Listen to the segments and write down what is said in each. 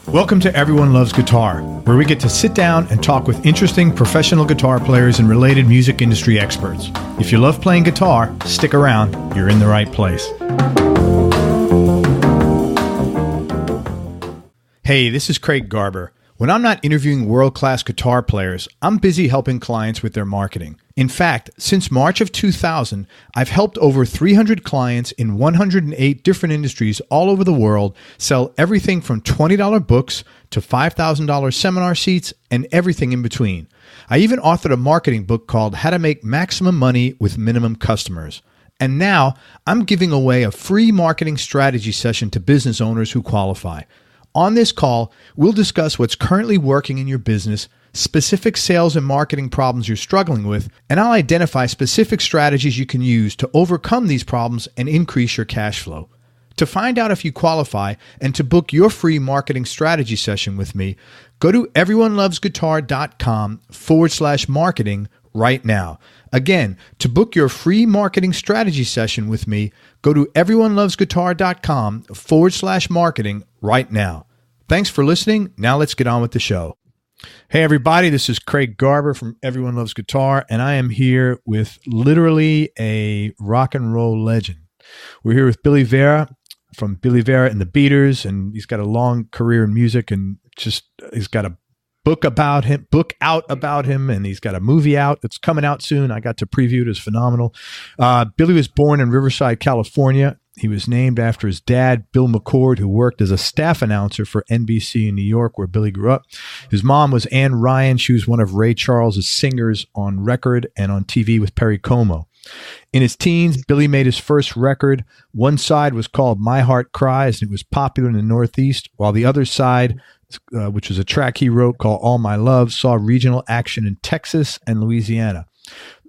Welcome to Everyone Loves Guitar, where we get to sit down and talk with interesting professional guitar players and related music industry experts. If you love playing guitar, stick around. You're in the right place. Hey, this is Craig Garber. When I'm not interviewing world-class guitar players, I'm busy helping clients with their marketing. In fact, since March of 2000, I've helped over 300 clients in 108 different industries all over the world sell everything from $20 books to $5,000 seminar seats and everything in between. I even authored a marketing book called How to Make Maximum Money with Minimum Customers. And now I'm giving away a free marketing strategy session to business owners who qualify. On this call, we'll discuss what's currently working in your business, specific sales and marketing problems you're struggling with, and I'll identify specific strategies you can use to overcome these problems and increase your cash flow. To find out if you qualify and to book your free marketing strategy session with me, go to everyonelovesguitar.com/marketing right now. Again, to book your free marketing strategy session with me, go to everyonelovesguitar.com/marketing right now. Thanks for listening. Now let's get on with the show. Hey everybody, this is Craig Garber from Everyone Loves Guitar, and I am here with literally a rock and roll legend. We're here with Billy Vera from Billy Vera and the Beaters, and he's got a long career in music, and he's got a book out about him, and he's got a movie out that's coming out soon. I got to preview it. It's phenomenal. Billy was born in Riverside, California. He was named after his dad, Bill McCord, who worked as a staff announcer for NBC in New York, where Billy grew up. His mom was Ann Ryan. She was one of Ray Charles' singers on record and on TV with Perry Como. In his teens, Billy made his first record. One side was called My Heart Cries, and it was popular in the Northeast, while the other side, which was a track he wrote called All My Love, saw regional action in Texas and Louisiana.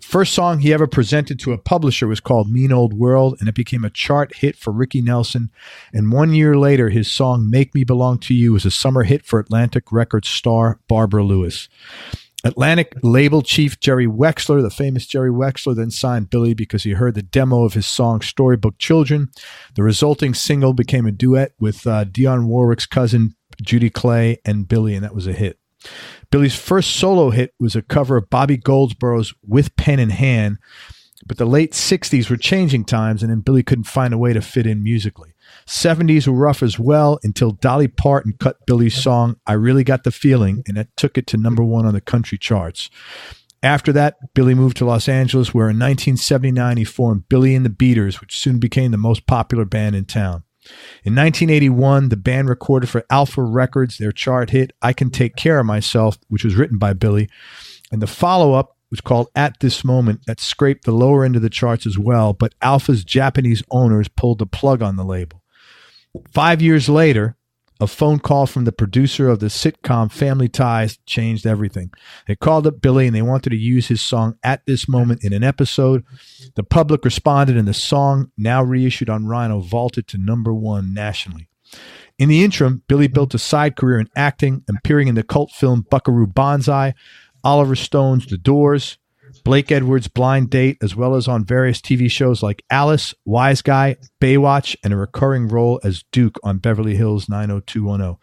First song he ever presented to a publisher was called Mean Old World, and it became a chart hit for Ricky Nelson. And 1 year later, his song Make Me Belong to You was a summer hit for Atlantic Records star Barbara Lewis. Atlantic label chief Jerry Wexler, the famous Jerry Wexler, then signed Billy because he heard the demo of his song Storybook Children. The resulting single became a duet with Dionne Warwick's cousin Judy Clay and Billy, and that was a hit. Billy's first solo hit was a cover of Bobby Goldsboro's With Pen in Hand, but the late 60s were changing times, and then Billy couldn't find a way to fit in musically. 70s were rough as well until Dolly Parton cut Billy's song I Really Got the Feeling, and that took it to #1 on the country charts. After that, Billy moved to Los Angeles, where in 1979 he formed Billy and the Beaters, which soon became the most popular band in town. In 1981, the band recorded for Alpha Records their chart hit, I Can Take Care of Myself, which was written by Billy. And the follow-up was called At This Moment, that scraped the lower end of the charts as well, but Alpha's Japanese owners pulled the plug on the label. 5 years later, a phone call from the producer of the sitcom Family Ties changed everything. They called up Billy and they wanted to use his song At This Moment in an episode. The public responded, and the song, now reissued on Rhino, vaulted to #1 nationally. In the interim, Billy built a side career in acting, appearing in the cult film Buckaroo Banzai, Oliver Stone's The Doors, Blake Edwards' Blind Date, as well as on various TV shows like Alice, Wise Guy, Baywatch, and a recurring role as Duke on Beverly Hills 90210.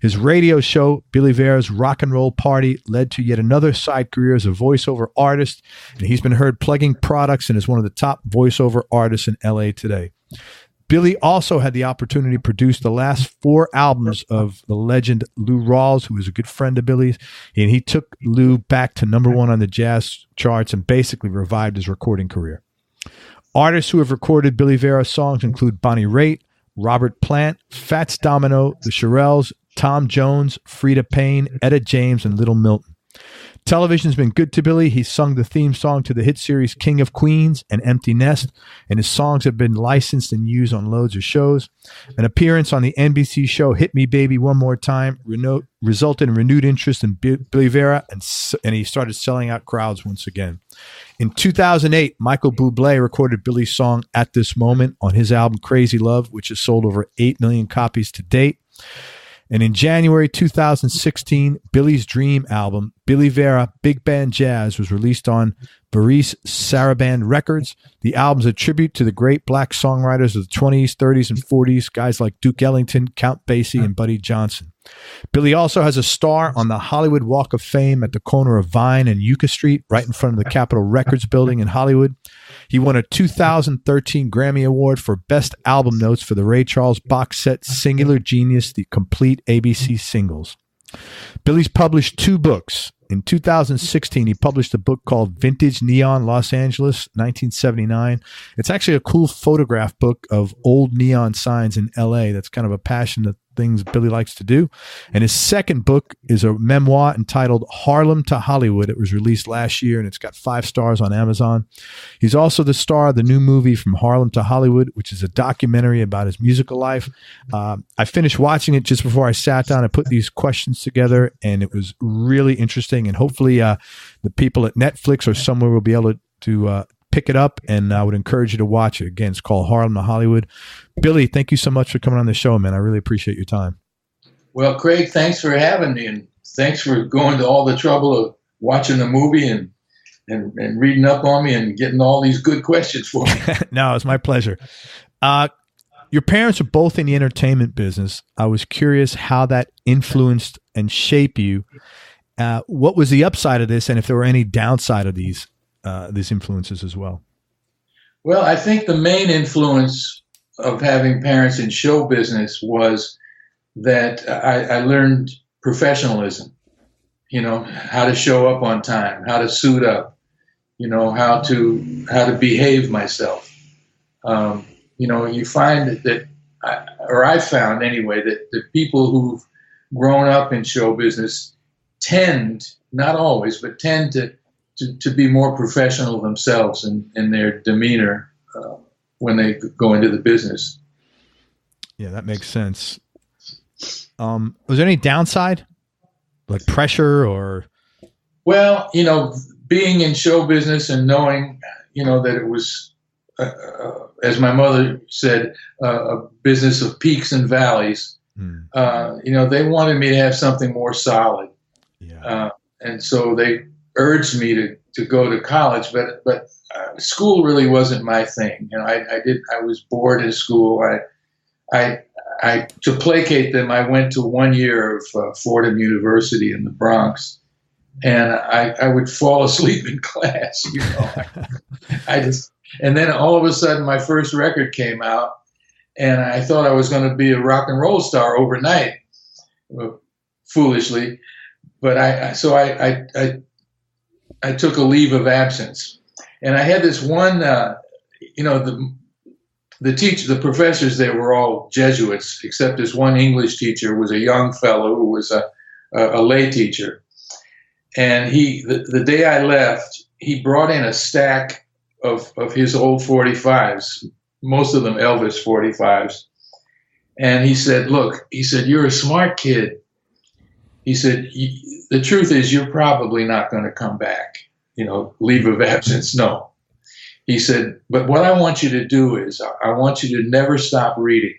His radio show, Billy Vera's Rock and Roll Party, led to yet another side career as a voiceover artist, and he's been heard plugging products and is one of the top voiceover artists in LA today. Billy also had the opportunity to produce the last 4 albums of the legend Lou Rawls, who was a good friend of Billy's, and he took Lou back to #1 on the jazz charts and basically revived his recording career. Artists who have recorded Billy Vera songs include Bonnie Raitt, Robert Plant, Fats Domino, the Shirelles, Tom Jones, Freda Payne, Etta James, and Little Milton. Television's been good to Billy. He sung the theme song to the hit series King of Queens and Empty Nest, and his songs have been licensed and used on loads of shows. An appearance on the NBC show Hit Me Baby One More Time resulted in renewed interest in Billy Vera, and he started selling out crowds once again. In 2008, Michael Bublé recorded Billy's song At This Moment on his album Crazy Love, which has sold over 8 million copies to date. And in January 2016, Billy's Dream album, Billy Vera Big Band Jazz, was released on Baris Sarabande Records. The album's a tribute to the great black songwriters of the 20s, 30s, and 40s, guys like Duke Ellington, Count Basie, and Buddy Johnson. Billy also has a star on the Hollywood Walk of Fame at the corner of Vine and Yucca Street, right in front of the Capitol Records building in Hollywood. He won a 2013 Grammy Award for Best Album Notes for the Ray Charles box set Singular Genius, the complete ABC singles. Billy's published 2 books. In 2016, he published a book called Vintage Neon Los Angeles, 1979. It's actually a cool photograph book of old neon signs in LA. That's kind of a passion that things Billy likes to do. And his second book is a memoir entitled Harlem to Hollywood. It was released last year and it's got 5 stars on Amazon. He's also the star of the new movie From Harlem to Hollywood, which is a documentary about his musical life. I finished watching it just before I sat down and put these questions together, and it was really interesting. And hopefully the people at Netflix or somewhere will be able to pick it up, and I would encourage you to watch it. Again, it's called Harlem to Hollywood. Billy, thank you so much for coming on the show, man. I really appreciate your time. Well, Craig, thanks for having me, and thanks for going to all the trouble of watching the movie and reading up on me and getting all these good questions for me. No, it's my pleasure. Your parents are both in the entertainment business. I was curious how that influenced and shaped you. What was the upside of this, and if there were any downside of these influences as well? Well, I think the main influence of having parents in show business was that I learned professionalism, how to show up on time, how to suit up, how to behave myself. You find that, I found anyway, that the people who've grown up in show business tend, not always, but tend to be more professional themselves in their demeanor when they go into the business. Yeah, that makes sense. Was there any downside, like pressure or? Well, being in show business and knowing, that it was, as my mother said, a business of peaks and valleys. They wanted me to have something more solid. Yeah. And so they urged me to go to college, but school really wasn't my thing. I was bored in school. To placate them, I went to 1 year of Fordham University in the Bronx, and I would fall asleep in class. And then all of a sudden my first record came out, and I thought I was going to be a rock and roll star overnight, foolishly. But I took a leave of absence, and I had this one, the professors there were all Jesuits, except this one English teacher was a young fellow who was a lay teacher. And the day I left, he brought in a stack of his old 45s, most of them Elvis 45s. And he said, look, you're a smart kid. He said, the truth is you're probably not going to come back, leave of absence. No. He said, but what I want you to do is I want you to never stop reading.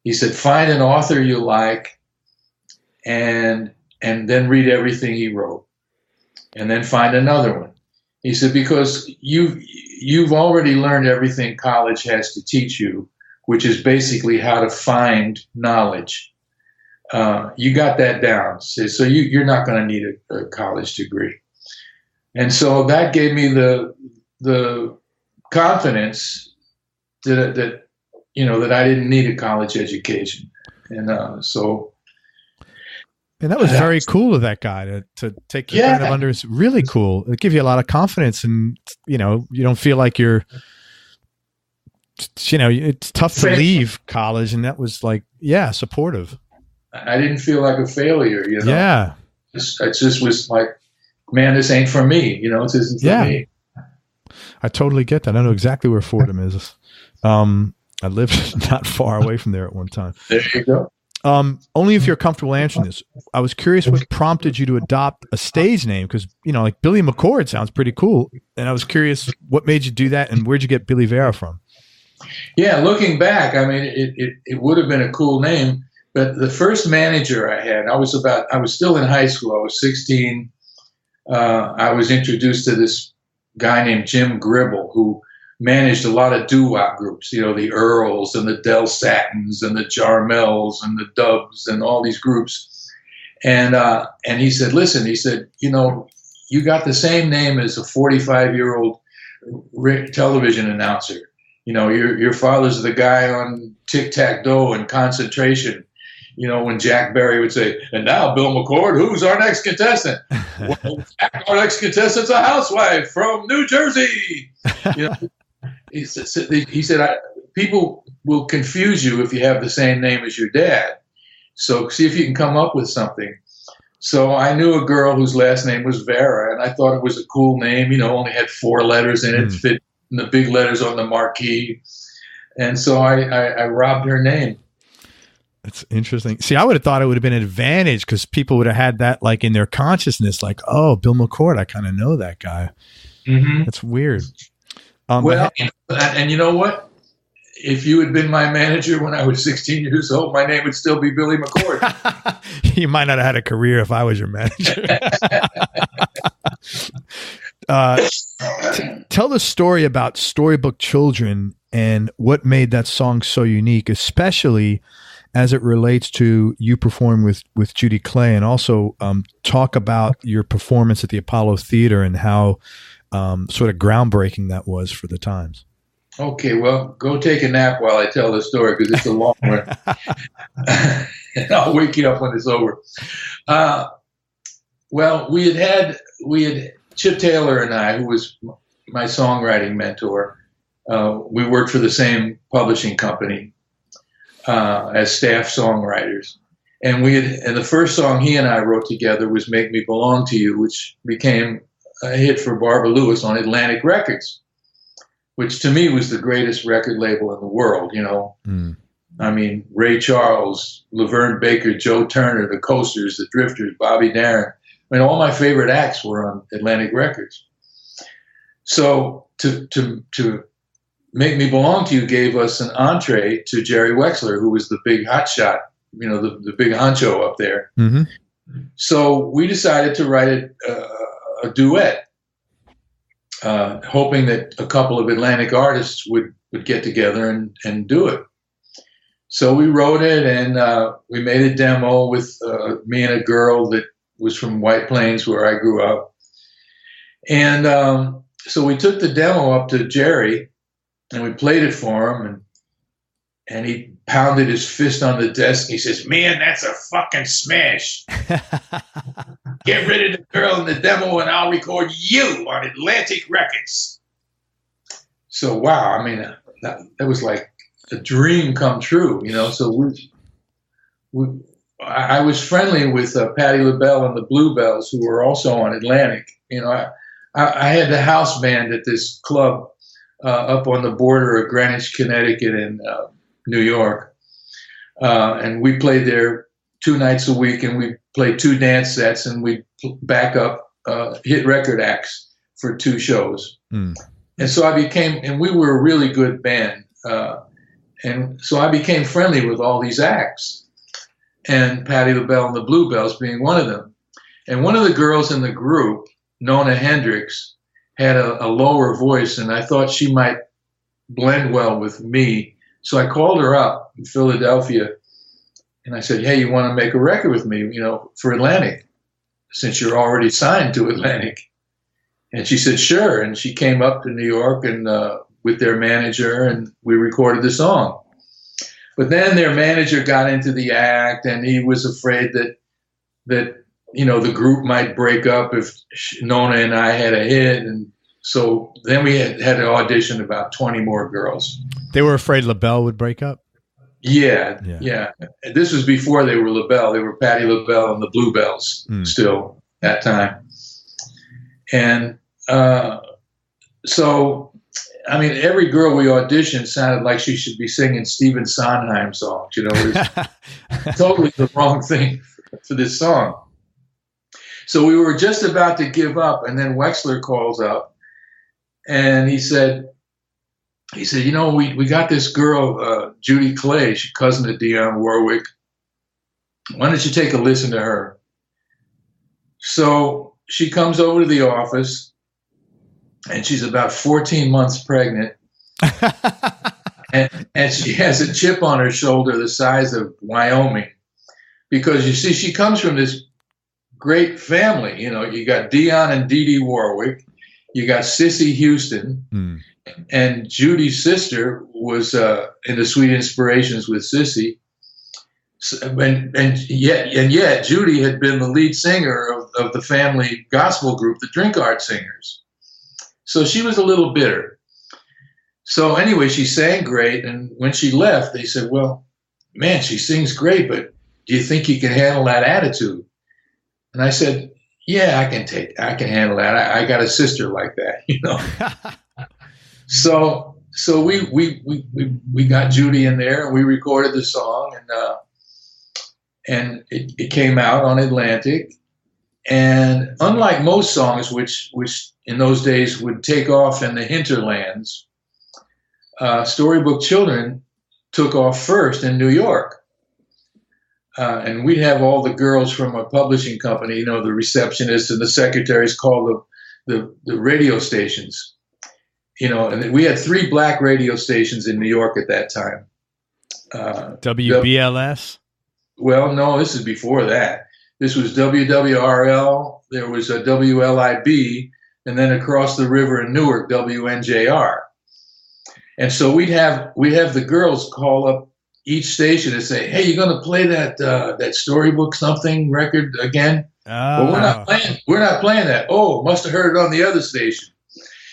He said, find an author you like and then read everything he wrote, and then find another one. He said, because you've already learned everything college has to teach you, which is basically how to find knowledge. You got that down. So you're not going to need a college degree. And so that gave me the confidence that I didn't need a college education. And so. And that was very cool of that guy to take you kind of under. It's really cool. It gives you a lot of confidence, and you don't feel like you're. It's tough to leave college, and that was supportive. I didn't feel like a failure, Yeah. I just was like, man, this ain't for me. This isn't for me. I totally get that. I know exactly where Fordham is. I lived not far away from there at one time. There you go. Only if you're comfortable answering this. I was curious what prompted you to adopt a stage name, because, like Billy McCord sounds pretty cool. And I was curious what made you do that, and where'd you get Billy Vera from? Yeah, looking back, I mean, it would have been a cool name. But the first manager I had, I was still in high school. I was 16. I was introduced to this guy named Jim Gribble, who managed a lot of doo-wop groups, the Earls and the Del Satins and the Jarmels and the Dubs and all these groups. And he said, listen, he said, you got the same name as a 45-year-old television announcer. Your father's the guy on Tic-Tac-Toe and Concentration. When Jack Barry would say, and now Bill McCord, who's our next contestant? Well, our next contestant's a housewife from New Jersey. He said, people will confuse you if you have the same name as your dad. So see if you can come up with something. So I knew a girl whose last name was Vera, and I thought it was a cool name. Only had 4 letters in it, fit in the big letters on the marquee. And so I robbed her name. That's interesting. See, I would have thought it would have been an advantage because people would have had that like in their consciousness, like, oh, Bill McCord, I kind of know that guy. Mm-hmm. That's weird. Well, and you know what? If you had been my manager when I was 16 years old, my name would still be Billy McCord. You might not have had a career if I was your manager. Tell the story about Storybook Children and what made that song so unique, especially as it relates to you performing with Judy Clay, and also talk about your performance at the Apollo Theater and how sort of groundbreaking that was for the times. Okay, well, go take a nap while I tell the story because it's a long one. And I'll wake you up when it's over. Well, we had Chip Taylor and I, who was my songwriting mentor. We worked for the same publishing company as staff songwriters. And the first song he and I wrote together was Make Me Belong to You, which became a hit for Barbara Lewis on Atlantic Records, which to me was the greatest record label in the world, I mean, Ray Charles, Laverne Baker, Joe Turner, the Coasters, the Drifters, Bobby Darin. I mean, all my favorite acts were on Atlantic Records. So to Make Me Belong to You gave us an entree to Jerry Wexler, who was the big hotshot, the big honcho up there. Mm-hmm. So we decided to write a duet, hoping that a couple of Atlantic artists would get together and do it. So we wrote it, and we made a demo with me and a girl that was from White Plains, where I grew up. And so we took the demo up to Jerry, and we played it for him, and he pounded his fist on the desk. He says, "Man, that's a fucking smash. Get rid of the girl in the demo, and I'll record you on Atlantic Records." So, wow, I mean, that was like a dream come true, So I was friendly with Patti LaBelle and the Bluebells, who were also on Atlantic. I had the house band at this club up on the border of Greenwich, Connecticut, and New York, and we played there 2 nights a week, and we played 2 dance sets, and we back up hit record acts for 2 shows. Mm. And so and we were a really good band. And so I became friendly with all these acts, and Patti LaBelle and the Bluebells being one of them. And one of the girls in the group, Nona Hendricks, had a lower voice, and I thought she might blend well with me. So I called her up in Philadelphia, and I said, "Hey, you want to make a record with me, for Atlantic, since you're already signed to Atlantic?" And she said, "Sure." And she came up to New York and with their manager, and we recorded the song. But then their manager got into the act, and he was afraid that the group might break up if Nona and I had a hit. And so then we had to audition about 20 more girls. They were afraid LaBelle would break up? Yeah. This was before they were LaBelle. They were Patti LaBelle and the Bluebells still that time. And so, I mean, every girl we auditioned sounded like she should be singing Stephen Sondheim songs. It was totally the wrong thing for this song. So we were just about to give up, and then Wexler calls up, and he said, we got this girl, Judy Clay, she's cousin of Dionne Warwick. Why don't you take a listen to her? So she comes over to the office, and she's about 14 months pregnant, and she has a chip on her shoulder the size of Wyoming, because you see, she comes from this great family. You know, you got Dionne and Dee Warwick, you got Cissy Houston, and Judy's sister was in the Sweet Inspirations with Cissy. And yet Judy had been the lead singer of the family gospel group, the Drink Art Singers. So she was a little bitter. So anyway, she sang great. And when she left, they said, well, man, she sings great, but do you think you can handle that attitude? And I said, yeah, I can handle that. I got a sister like that, you know. So we got Judy in there and we recorded the song, and it came out on Atlantic. And unlike most songs, which in those days would take off in the hinterlands, Storybook Children took off first in New York. And we'd have all the girls from a publishing company, you know, the receptionists and the secretaries call the radio stations. You know, and we had 3 black radio stations in New York at that time. WBLS? Well, no, this is before that. This was WWRL. There was a WLIB, and then across the river in Newark, WNJR. And so we'd have the girls call up each station and say, "Hey, you're going to play that Storybook something record again?" Well, we're not playing that. Oh, must have heard it on the other station.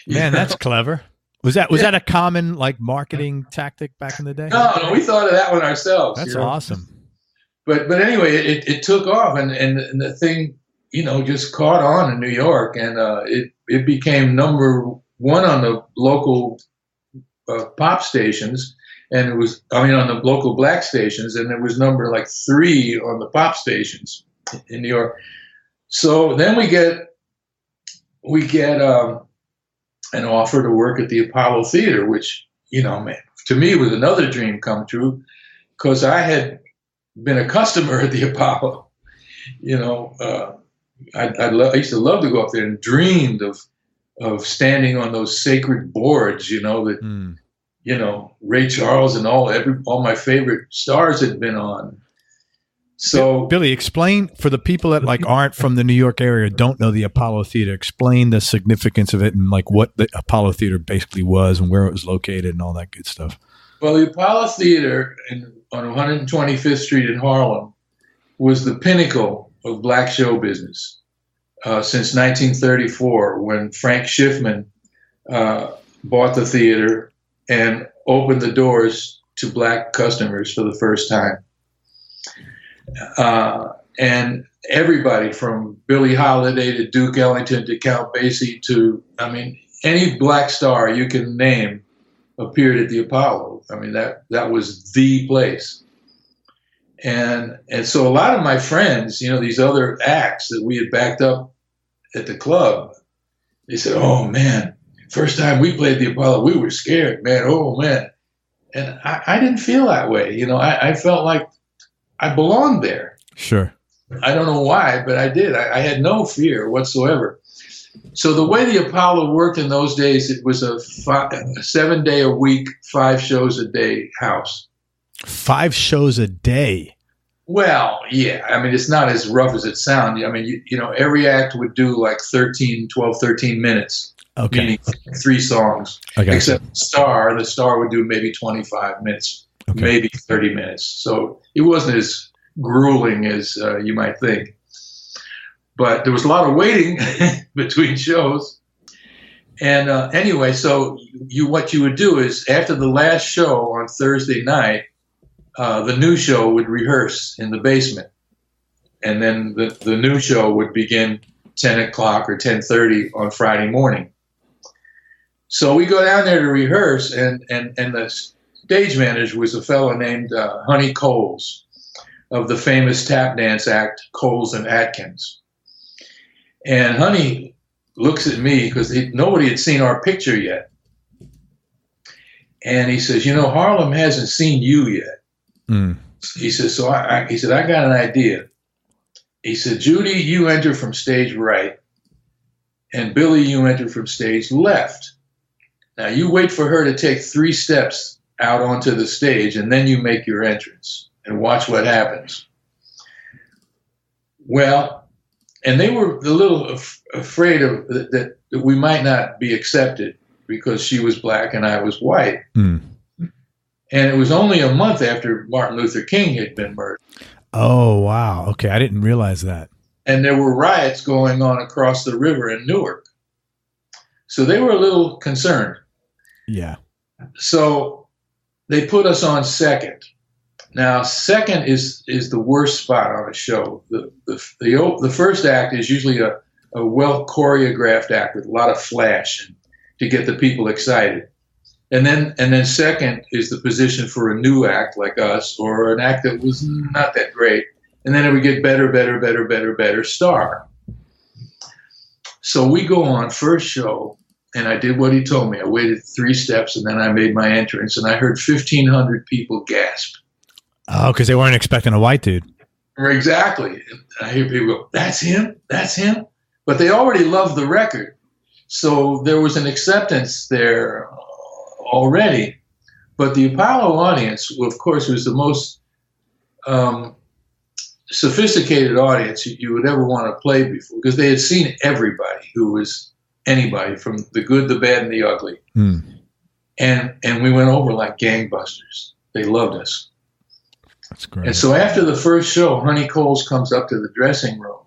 Man, that's clever. Was that a common like marketing tactic back in the day? No, we thought of that one ourselves. That's awesome. But anyway, it took off, and the thing, you know, just caught on in New York, and it became number 1 on the local pop stations, and it was, I mean, on the local black stations, and it was number like 3 on the pop stations in New York. So then we get an offer to work at the Apollo Theater, which, you know, man, to me was another dream come true, because I had been a customer at the Apollo. You know, I used to love to go up there and dreamed of standing on those sacred boards, you know, that you know, Ray Charles and all my favorite stars had been on. So Billy, explain for the people that like aren't from the New York area, don't know the Apollo Theater. Explain the significance of it and like what the Apollo Theater basically was and where it was located and all that good stuff. Well, the Apollo Theater on 125th Street in Harlem was the pinnacle of black show business since 1934, when Frank Schiffman bought the theater and opened the doors to black customers for the first time. And everybody from Billie Holiday to Duke Ellington to Count Basie to, I mean, any black star you can name appeared at the Apollo. I mean, that was the place. And so a lot of my friends, you know, these other acts that we had backed up at the club, they said, "Oh man, first time we played the Apollo, we were scared, man. Oh man." And I didn't feel that way. You know, I felt like I belonged there. Sure. I don't know why, but I did. I had no fear whatsoever. So the way the Apollo worked in those days, it was a 7-day-a-week, 5 shows a day house. 5 shows a day? Well, yeah. I mean, it's not as rough as it sounds. I mean, you know, every act would do like 12, 13 minutes. Okay. Meaning 3 songs. Okay. Except the star would do maybe 25 minutes, maybe 30 minutes. So it wasn't as grueling as you might think. But there was a lot of waiting between shows. And anyway, so what you would do is after the last show on Thursday night, the new show would rehearse in the basement. And then the new show would begin 10 o'clock or 10:30 on Friday morning. So we go down there to rehearse, and the stage manager was a fellow named Honey Coles of the famous tap dance act Coles and Atkins. And Honey looks at me because nobody had seen our picture yet. And he says, "You know, Harlem hasn't seen you yet." He says, he said, "I got an idea." He said, "Judy, you enter from stage right, and Billy, you enter from stage left. Now you wait for her to take 3 steps out onto the stage, and then you make your entrance, and watch what happens." Well, And they were a little afraid of that we might not be accepted because she was black and I was white. Mm. And it was only a month after Martin Luther King had been murdered. Oh, wow. Okay. I didn't realize that. And there were riots going on across the river in Newark. So they were a little concerned. Yeah. So they put us on second. Now, second is the worst spot on a show. The first act is usually a well choreographed act with a lot of flash to get the people excited. And then second is the position for a new act like us, or an act that was not that great. And then it would get better, star. So we go on first show, and I did what he told me. I waited 3 steps, and then I made my entrance, and I heard 1,500 people gasp. Oh, because they weren't expecting a white dude. Exactly. And I hear people go, "That's him, that's him." But they already loved the record. So there was an acceptance there already. But the Apollo audience, of course, was the most sophisticated audience you would ever want to play before, because they had seen everybody who was anybody, from the good, the bad, and the ugly. Mm. And we went over like gangbusters. They loved us. That's great. And so after the first show, Honey Coles comes up to the dressing room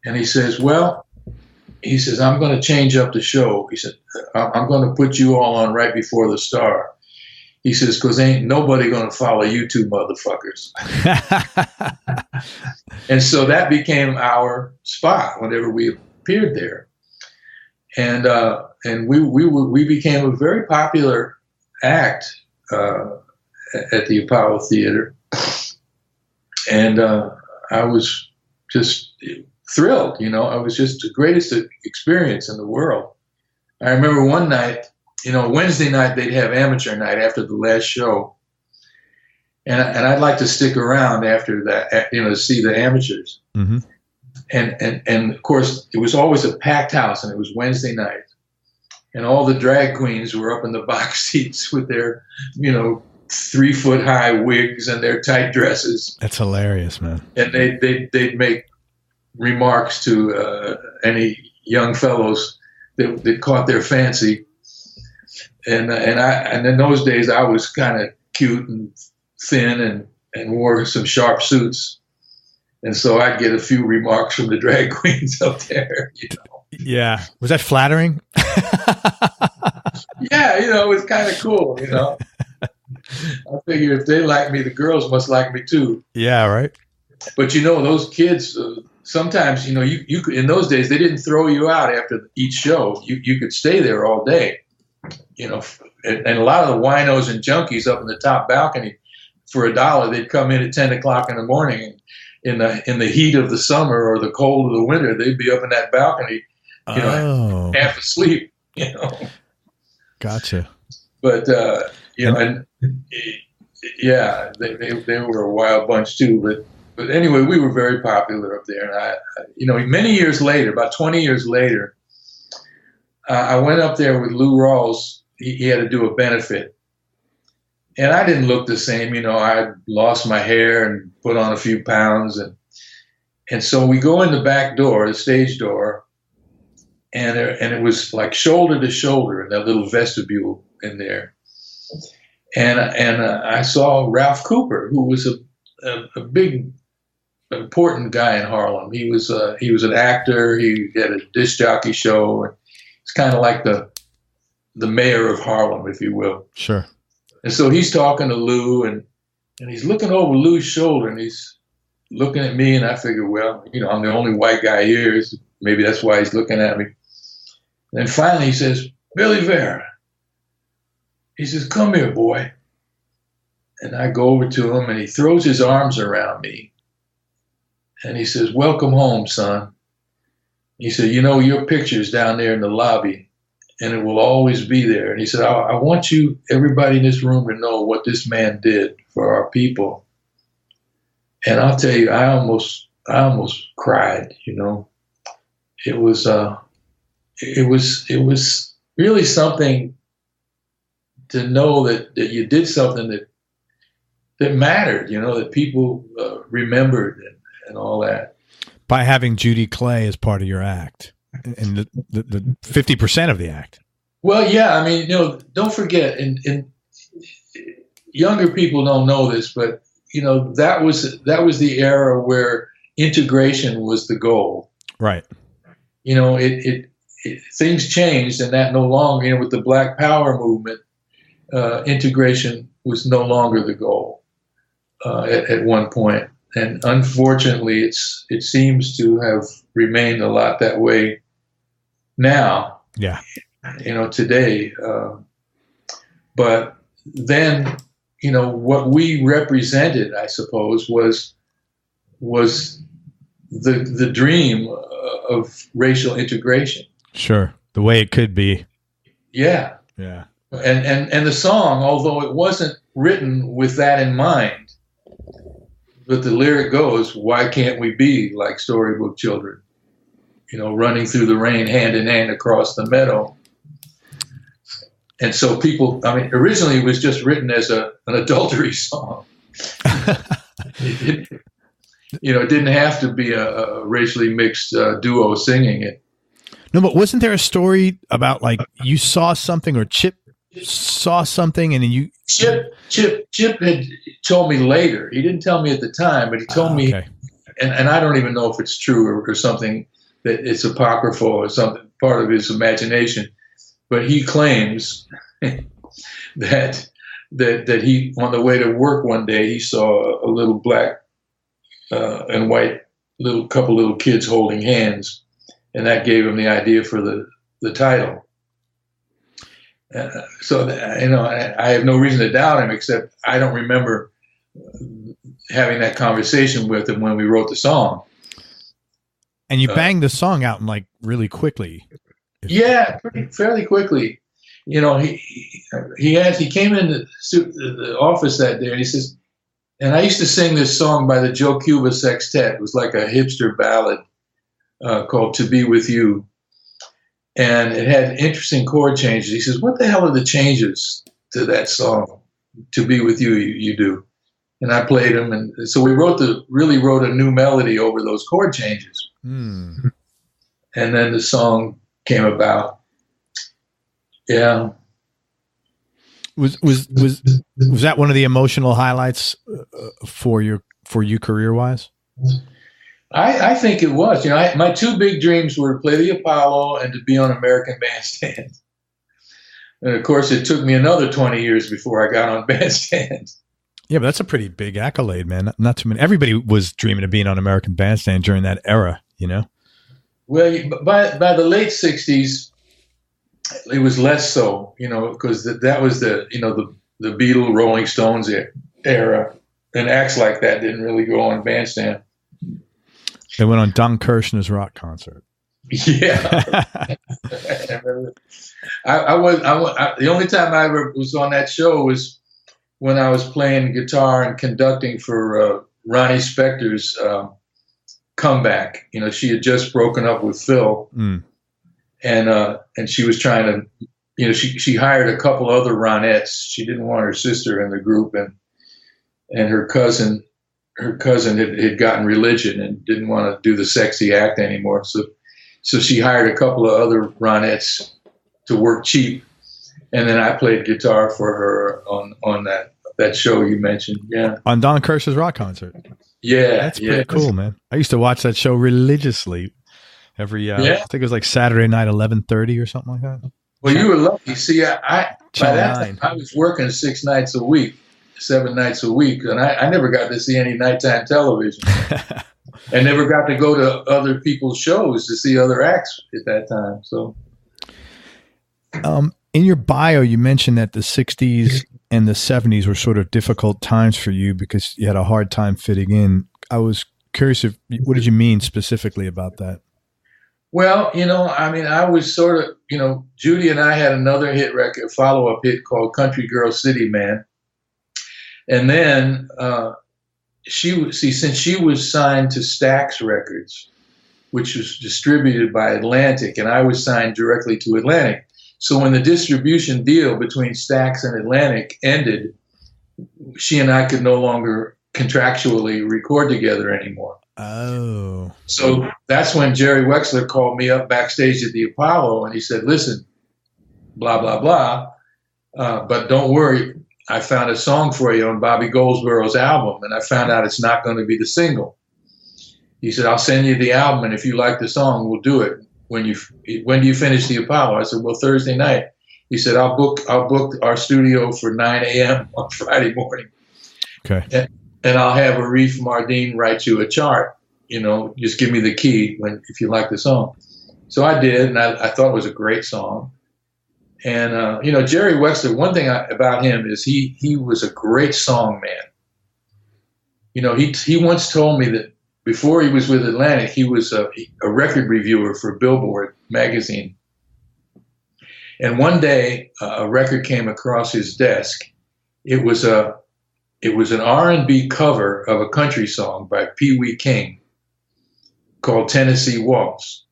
and he says, I'm going to change up the show. He said, I'm going to put you all on right before the star. He says, because ain't nobody going to follow you two motherfuckers. And so that became our spot whenever we appeared there. And we became a very popular act at the Apollo Theater. And I was just thrilled, It was just the greatest experience in the world. I remember one night, Wednesday night, they'd have amateur night after the last show. And I'd like to stick around after that, to see the amateurs. Mm-hmm. And of course, it was always a packed house, and it was Wednesday night. And all the drag queens were up in the box seats with their, 3-foot-high wigs and their tight dresses. That's hilarious, man. And they'd make remarks to any young fellows that caught their fancy. And in those days, I was kind of cute and thin and wore some sharp suits. And so I'd get a few remarks from the drag queens up there, Yeah. Was that flattering? Yeah, it was kind of cool, I figured if they like me, the girls must like me too. Yeah, right. But those kids, sometimes, you could, in those days, they didn't throw you out after each show. You could stay there all day, and a lot of the winos and junkies up in the top balcony, for $1, they'd come in at 10 o'clock in the morning, and in the heat of the summer or the cold of the winter, they'd be up in that balcony, half asleep, Gotcha. But and yeah, they were a wild bunch too. But anyway, we were very popular up there, and I many years later, about 20 years later, I went up there with Lou Rawls. He had to do a benefit, and I didn't look the same. I lost my hair and put on a few pounds, and so we go in the back door, the stage door, and it was like shoulder to shoulder in that little vestibule in there. And I saw Ralph Cooper, who was a big, important guy in Harlem. He was an actor. He had a disc jockey show. It's kind of like the mayor of Harlem, if you will. Sure. And so he's talking to Lou, and he's looking over Lou's shoulder, and he's looking at me, and I figure, well, I'm the only white guy here. So maybe that's why he's looking at me. And finally he says, "Billy Vera." He says, "Come here, boy." And I go over to him, and he throws his arms around me. And he says, "Welcome home, son." He said, "Your picture's down there in the lobby, and it will always be there." And he said, I want everybody in this room to know what this man did for our people." And I'll tell you, I almost cried, It was really something to know that you did something that mattered, that people remembered and all that. By having Judy Clay as part of your act and the 50% of the act. Well, yeah, I mean, don't forget, and younger people don't know this, but that was the era where integration was the goal. Right. Things changed, and that no longer, with the Black Power movement, integration was no longer the goal at one point. And unfortunately, it seems to have remained a lot that way now. Yeah. Today. But then, what we represented, I suppose, was the dream of racial integration. Sure. The way it could be. Yeah. Yeah. And the song, although it wasn't written with that in mind, but the lyric goes, why can't we be like storybook children? Running through the rain, hand in hand across the meadow. And so originally it was just written as an adultery song. It didn't have to be a racially mixed duo singing it. No, but wasn't there a story about like you saw something or Chip saw something and then you... Chip had told me later. He didn't tell me at the time, but he told me, and I don't even know if it's true or something, that it's apocryphal or something, part of his imagination. But he claims that he, on the way to work one day, he saw a little black and white couple little kids holding hands, and that gave him the idea for the title. So I have no reason to doubt him, except I don't remember having that conversation with him when we wrote the song. And you banged the song out in like really quickly. Yeah, fairly quickly. He came in the office that day and he says, and I used to sing this song by the Joe Cuba Sextet. It was like a hipster ballad called "To Be With You," and it had interesting chord changes. He says, "What the hell are the changes to that song, To Be With You, you do?" And I played them, and so we really wrote a new melody over those chord changes. And then the song came about. Yeah. Was that one of the emotional highlights for you career wise? I think it was. My two big dreams were to play the Apollo and to be on American Bandstand. And of course, it took me another 20 years before I got on Bandstand. Yeah, but that's a pretty big accolade, man. Not too many. Everybody was dreaming of being on American Bandstand during that era, Well, by the late 60s, it was less so, because that was the Beatles, Rolling Stones era, and acts like that didn't really go on Bandstand. They went on Don Kirshner's rock concert. Yeah. The only time I ever was on that show was when I was playing guitar and conducting for Ronnie Spector's comeback. She had just broken up with Phil. And she was trying to, she hired a couple other Ronettes. She didn't want her sister in the group, and her cousin had gotten religion and didn't want to do the sexy act anymore. So she hired a couple of other Ronettes to work cheap, and then I played guitar for her on that show you mentioned. Yeah, on Don Kirshner's rock concert. Yeah, that's pretty cool, man. I used to watch that show religiously. I think it was like Saturday night, 11:30 or something like that. Well, you were lucky. See, by that time, I was working 7 nights a week, and I never got to see any nighttime television. I never got to go to other people's shows to see other acts at that time. So, in your bio, you mentioned that the 60s and the 70s were sort of difficult times for you because you had a hard time fitting in. I was curious what did you mean specifically about that? Well, I was sort of, Judy and I had another hit record, follow-up hit called Country Girl City Man. And then since she was signed to Stax Records, which was distributed by Atlantic, and I was signed directly to Atlantic. So when the distribution deal between Stax and Atlantic ended, she and I could no longer contractually record together anymore. Oh. So that's when Jerry Wexler called me up backstage at the Apollo, and he said, listen, blah, blah, blah, but don't worry, I found a song for you on Bobby Goldsboro's album, and I found out it's not going to be the single. He said, I'll send you the album, and if you like the song, we'll do it. When do you finish the Apollo? I said, well, Thursday night. He said, I'll book our studio for 9 a.m. on Friday morning. Okay. And I'll have Arif Mardin write you a chart. Just give me the key if you like the song. So I did, and I thought it was a great song. And, Jerry Wexler, one thing about him is he was a great song man. He once told me that before he was with Atlantic, he was a record reviewer for Billboard magazine. And one day, a record came across his desk. It was an R&B cover of a country song by Pee Wee King called Tennessee Waltz.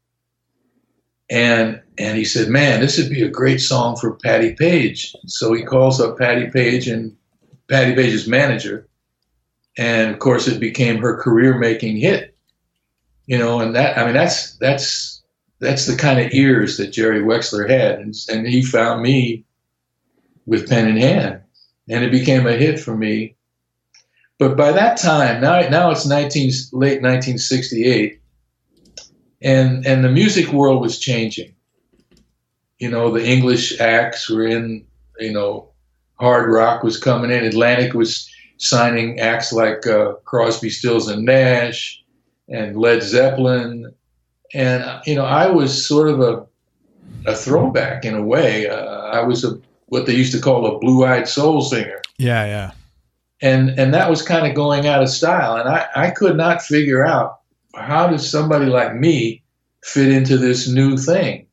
And he said, man, this would be a great song for Patti Page. So he calls up Patti Page and Patti Page's manager. And of course it became her career-making hit, and that's the kind of ears that Jerry Wexler had. And he found me with pen in hand, and it became a hit for me. But by that time, now it's late 1968, and the music world was changing. The English acts were in, hard rock was coming in. Atlantic was signing acts like Crosby, Stills and Nash and Led Zeppelin. And, I was sort of a throwback in a way. I was what they used to call a blue-eyed soul singer. Yeah, yeah. And that was kind of going out of style. And I could not figure out, how does somebody like me fit into this new thing?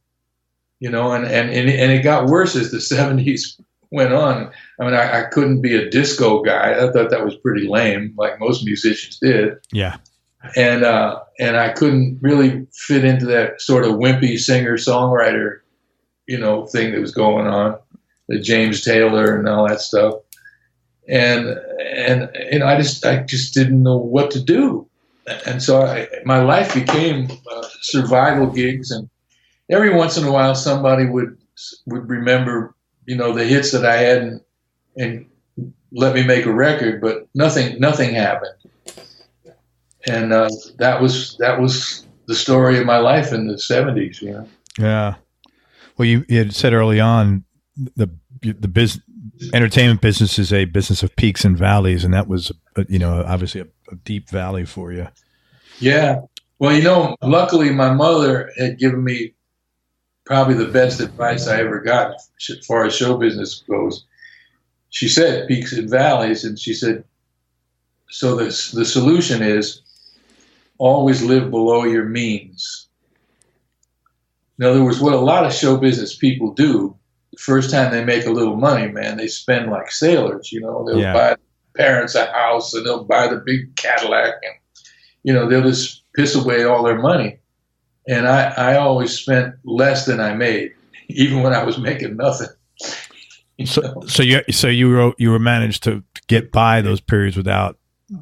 And it got worse as the 70s went on. I couldn't be a disco guy. I thought that was pretty lame, like most musicians did. Yeah. And I couldn't really fit into that sort of wimpy singer-songwriter, thing that was going on, the James Taylor and all that stuff. And I just didn't know what to do. And so my life became survival gigs, and every once in a while somebody would remember the hits that I had and let me make a record, but nothing happened. And that was the story of my life in the 70s. Yeah. Well, you had said early on the entertainment business is a business of peaks and valleys, and that was obviously a deep valley for you. Yeah. Well, luckily my mother had given me probably the best advice I ever got as far as show business goes. She said peaks and valleys, and she said, so the solution is always live below your means. In other words, what a lot of show business people do, the first time they make a little money, man, they spend like sailors. They'll buy parents a house, and they'll buy the big Cadillac, and they'll just piss away all their money. And I always spent less than I made, even when I was making nothing. So you were managed to get by those periods without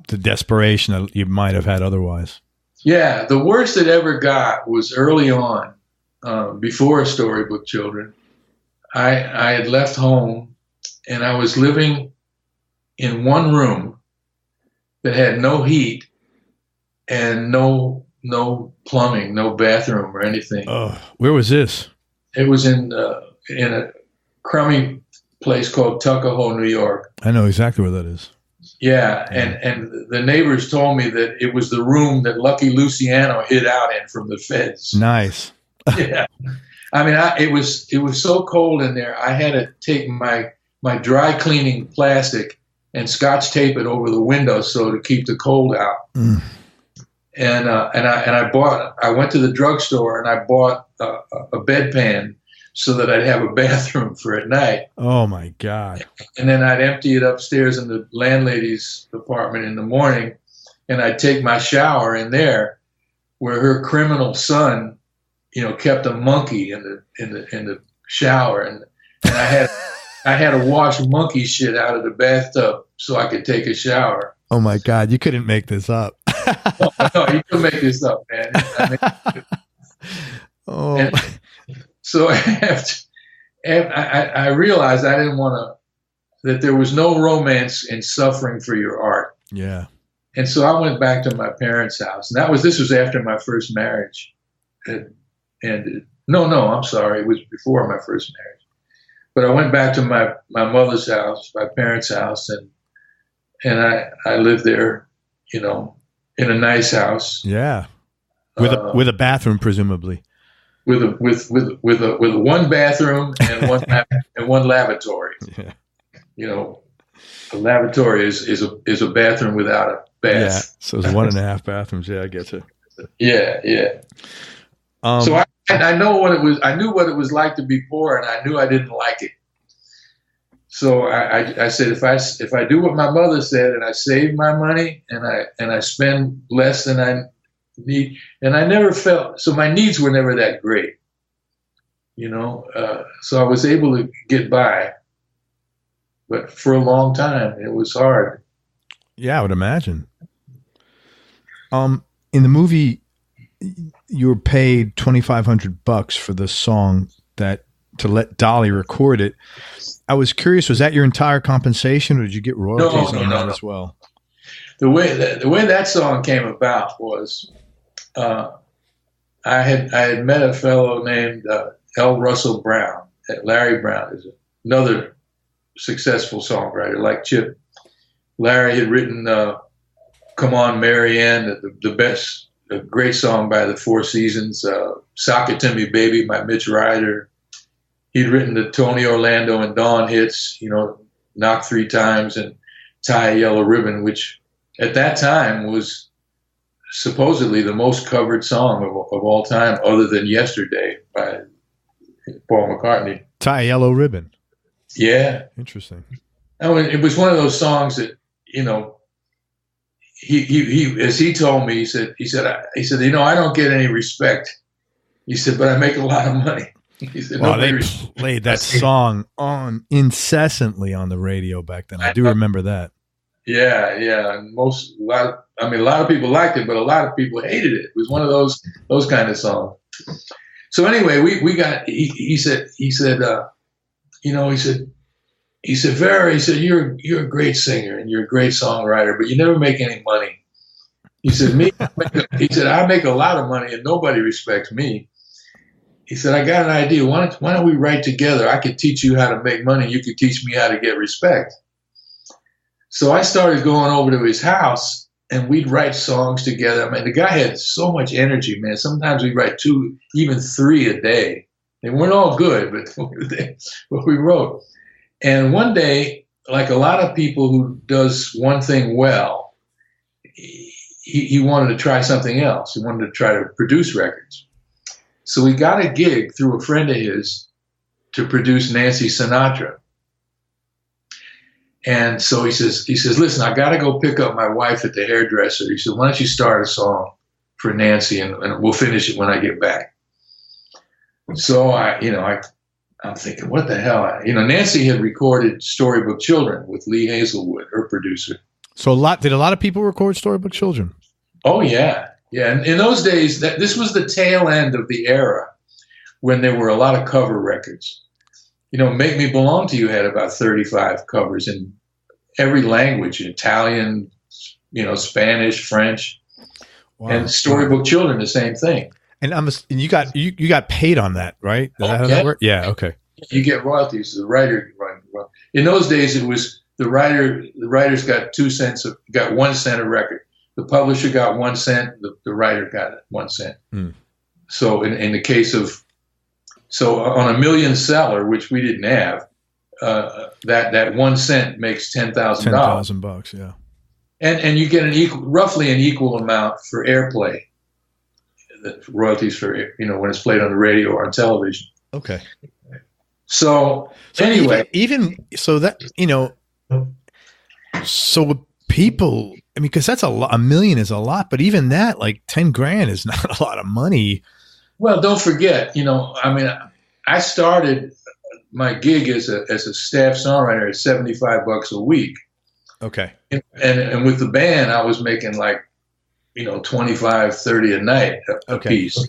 the desperation that you might have had otherwise. Yeah, the worst it ever got was early on, before Storybook Children. I had left home, and I was living in one room that had no heat and no plumbing, no bathroom or anything. Oh, where was this? It was in a crummy place called Tuckahoe, New York. I know exactly where that is. Yeah, and the neighbors told me that it was the room that Lucky Luciano hid out in from the feds. Nice. Yeah, it was so cold in there. I had to take my dry cleaning plastic and Scotch tape it over the window so to keep the cold out. Mm. And I went to the drugstore and I bought a bedpan so that I'd have a bathroom for at night. Oh my God. And then I'd empty it upstairs in the landlady's apartment in the morning, and I'd take my shower in there where her criminal son, kept a monkey in the shower, and I had to wash monkey shit out of the bathtub so I could take a shower. Oh my God, you couldn't make this up. No, you can make this up, man. Oh. So I realized I didn't want to, that there was no romance in suffering for your art. Yeah. And so I went back to my parents' house. And this was after my first marriage. No, I'm sorry. It was before my first marriage. But I went back to my mother's house, my parents' house, and I lived there, in a nice house. Yeah. With a bathroom, presumably. With one bathroom and one lavatory. Yeah. A lavatory is a bathroom without a bath. Yeah. So it's 1.5 bathrooms. Yeah, I get you. Yeah. So I know what it was. I knew what it was like to be poor, and I knew I didn't like it. So I said, if I do what my mother said, and I save my money, and I spend less than I need, and I never felt, so my needs were never that great, so I was able to get by, but for a long time it was hard. Yeah, I would imagine. In the movie, you were paid $2,500 for the song to let Dolly record it. I was curious, was that your entire compensation, or did you get royalties on that as well? The way that song came about was, I had met a fellow named L. Russell Brown. Larry Brown is another successful songwriter like Chip. Larry had written "Come On, Marianne," the best, a great song by the Four Seasons. "Sock It to Me, Baby" by Mitch Ryder. He'd written the Tony Orlando and Dawn hits, "Knock 3 Times" and "Tie a Yellow Ribbon," which at that time was supposedly the most covered song of all time, other than "Yesterday" by Paul McCartney. "Tie a Yellow Ribbon." Yeah. Interesting. I mean, it was one of those songs that, he as he told me, he said, I don't get any respect. He said, but I make a lot of money. He said, well, they played that song on incessantly on the radio back then. I do remember that. Yeah. And a lot of people liked it, but a lot of people hated it. It was one of those kind of songs. So anyway, he said, Vera, he said, you're a great singer and you're a great songwriter, but you never make any money. He said, I make a lot of money and nobody respects me. He said, I got an idea. Why don't we write together? I could teach you how to make money. You could teach me how to get respect. So I started going over to his house and we'd write songs together. I mean, the guy had so much energy, man. Sometimes we'd write 2, even 3 a day. They weren't all good, but we wrote. And one day, like a lot of people who does one thing well, he wanted to try something else. He wanted to try to produce records. So he got a gig through a friend of his to produce Nancy Sinatra. And so he says, listen, I got to go pick up my wife at the hairdresser. He said, why don't you start a song for Nancy and we'll finish it when I get back. So I'm thinking, what the hell? Nancy had recorded Storybook Children with Lee Hazelwood, her producer. So did a lot of people record Storybook Children? Oh, yeah. Yeah. And in those days, this was the tail end of the era when there were a lot of cover records. Make Me Belong to You had about 35 covers in every language, Italian, Spanish, French. Wow. And Storybook Children, the same thing. And you got paid on that, right? Is that how that worked? Yeah, okay. You get royalties. The writer. In those days, it was the writer. The writers got 2 cents. Got 1 cent a record. The publisher got 1 cent. The writer got 1 cent. Mm. So in the case of, on a million seller, which we didn't have, that 1 cent makes $10,000. $10,000, yeah. And you get roughly an equal amount for airplay. The royalties for when it's played on the radio or on television. Okay. So anyway, even so that so people, I mean, because that's a lot. $1 million is a lot, but even that, like $10,000, is not a lot of money. Well, don't forget, I started my gig as a staff songwriter at $75 a week. Okay. And with the band, I was making like, 25, 30 a night a piece.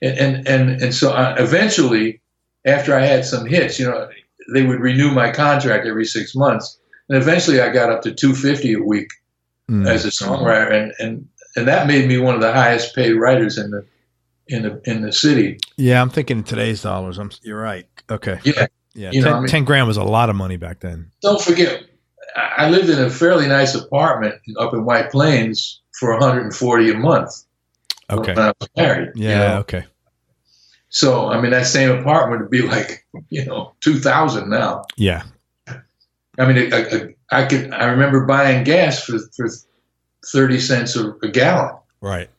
And so eventually, after I had some hits, they would renew my contract every 6 months. And eventually I got up to $250 a week as a songwriter. And that made me one of the highest paid writers in the city. Yeah. I'm thinking in today's dollars. You're right. Okay. Yeah. Yeah. 10 grand was a lot of money back then. Don't forget, I lived in a fairly nice apartment up in White Plains for $140 a month. Okay. When I was married. Yeah. Okay. So, I mean, that same apartment would be like, $2,000 now. Yeah. I mean, I remember buying gas for 30 cents a gallon. Right.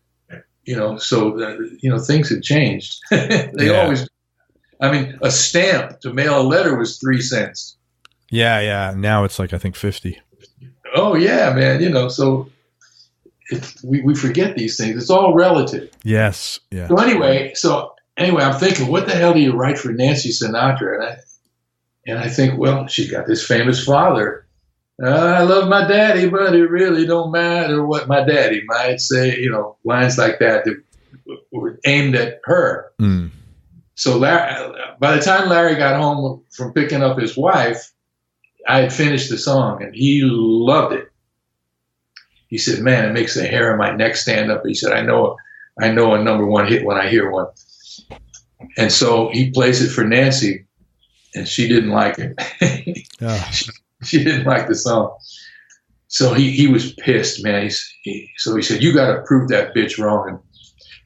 So things have changed. They always, I mean, a stamp to mail a letter was 3 cents. Yeah. Yeah. Now it's like, I think 50. Oh yeah, man. So we forget these things. It's all relative. Yes. Yeah. So anyway, I'm thinking, what the hell do you write for Nancy Sinatra? And I think, well, she's got this famous father. I love my daddy, but it really don't matter what my daddy might say. Lines like that were aimed at her. Mm. So by the time Larry got home from picking up his wife, I had finished the song, and he loved it. He said, "Man, it makes the hair on my neck stand up." He said, "I know a number one hit when I hear one." And so he plays it for Nancy, and she didn't like it. She didn't like the song. So he was pissed, man. So he said, "You got to prove that bitch wrong and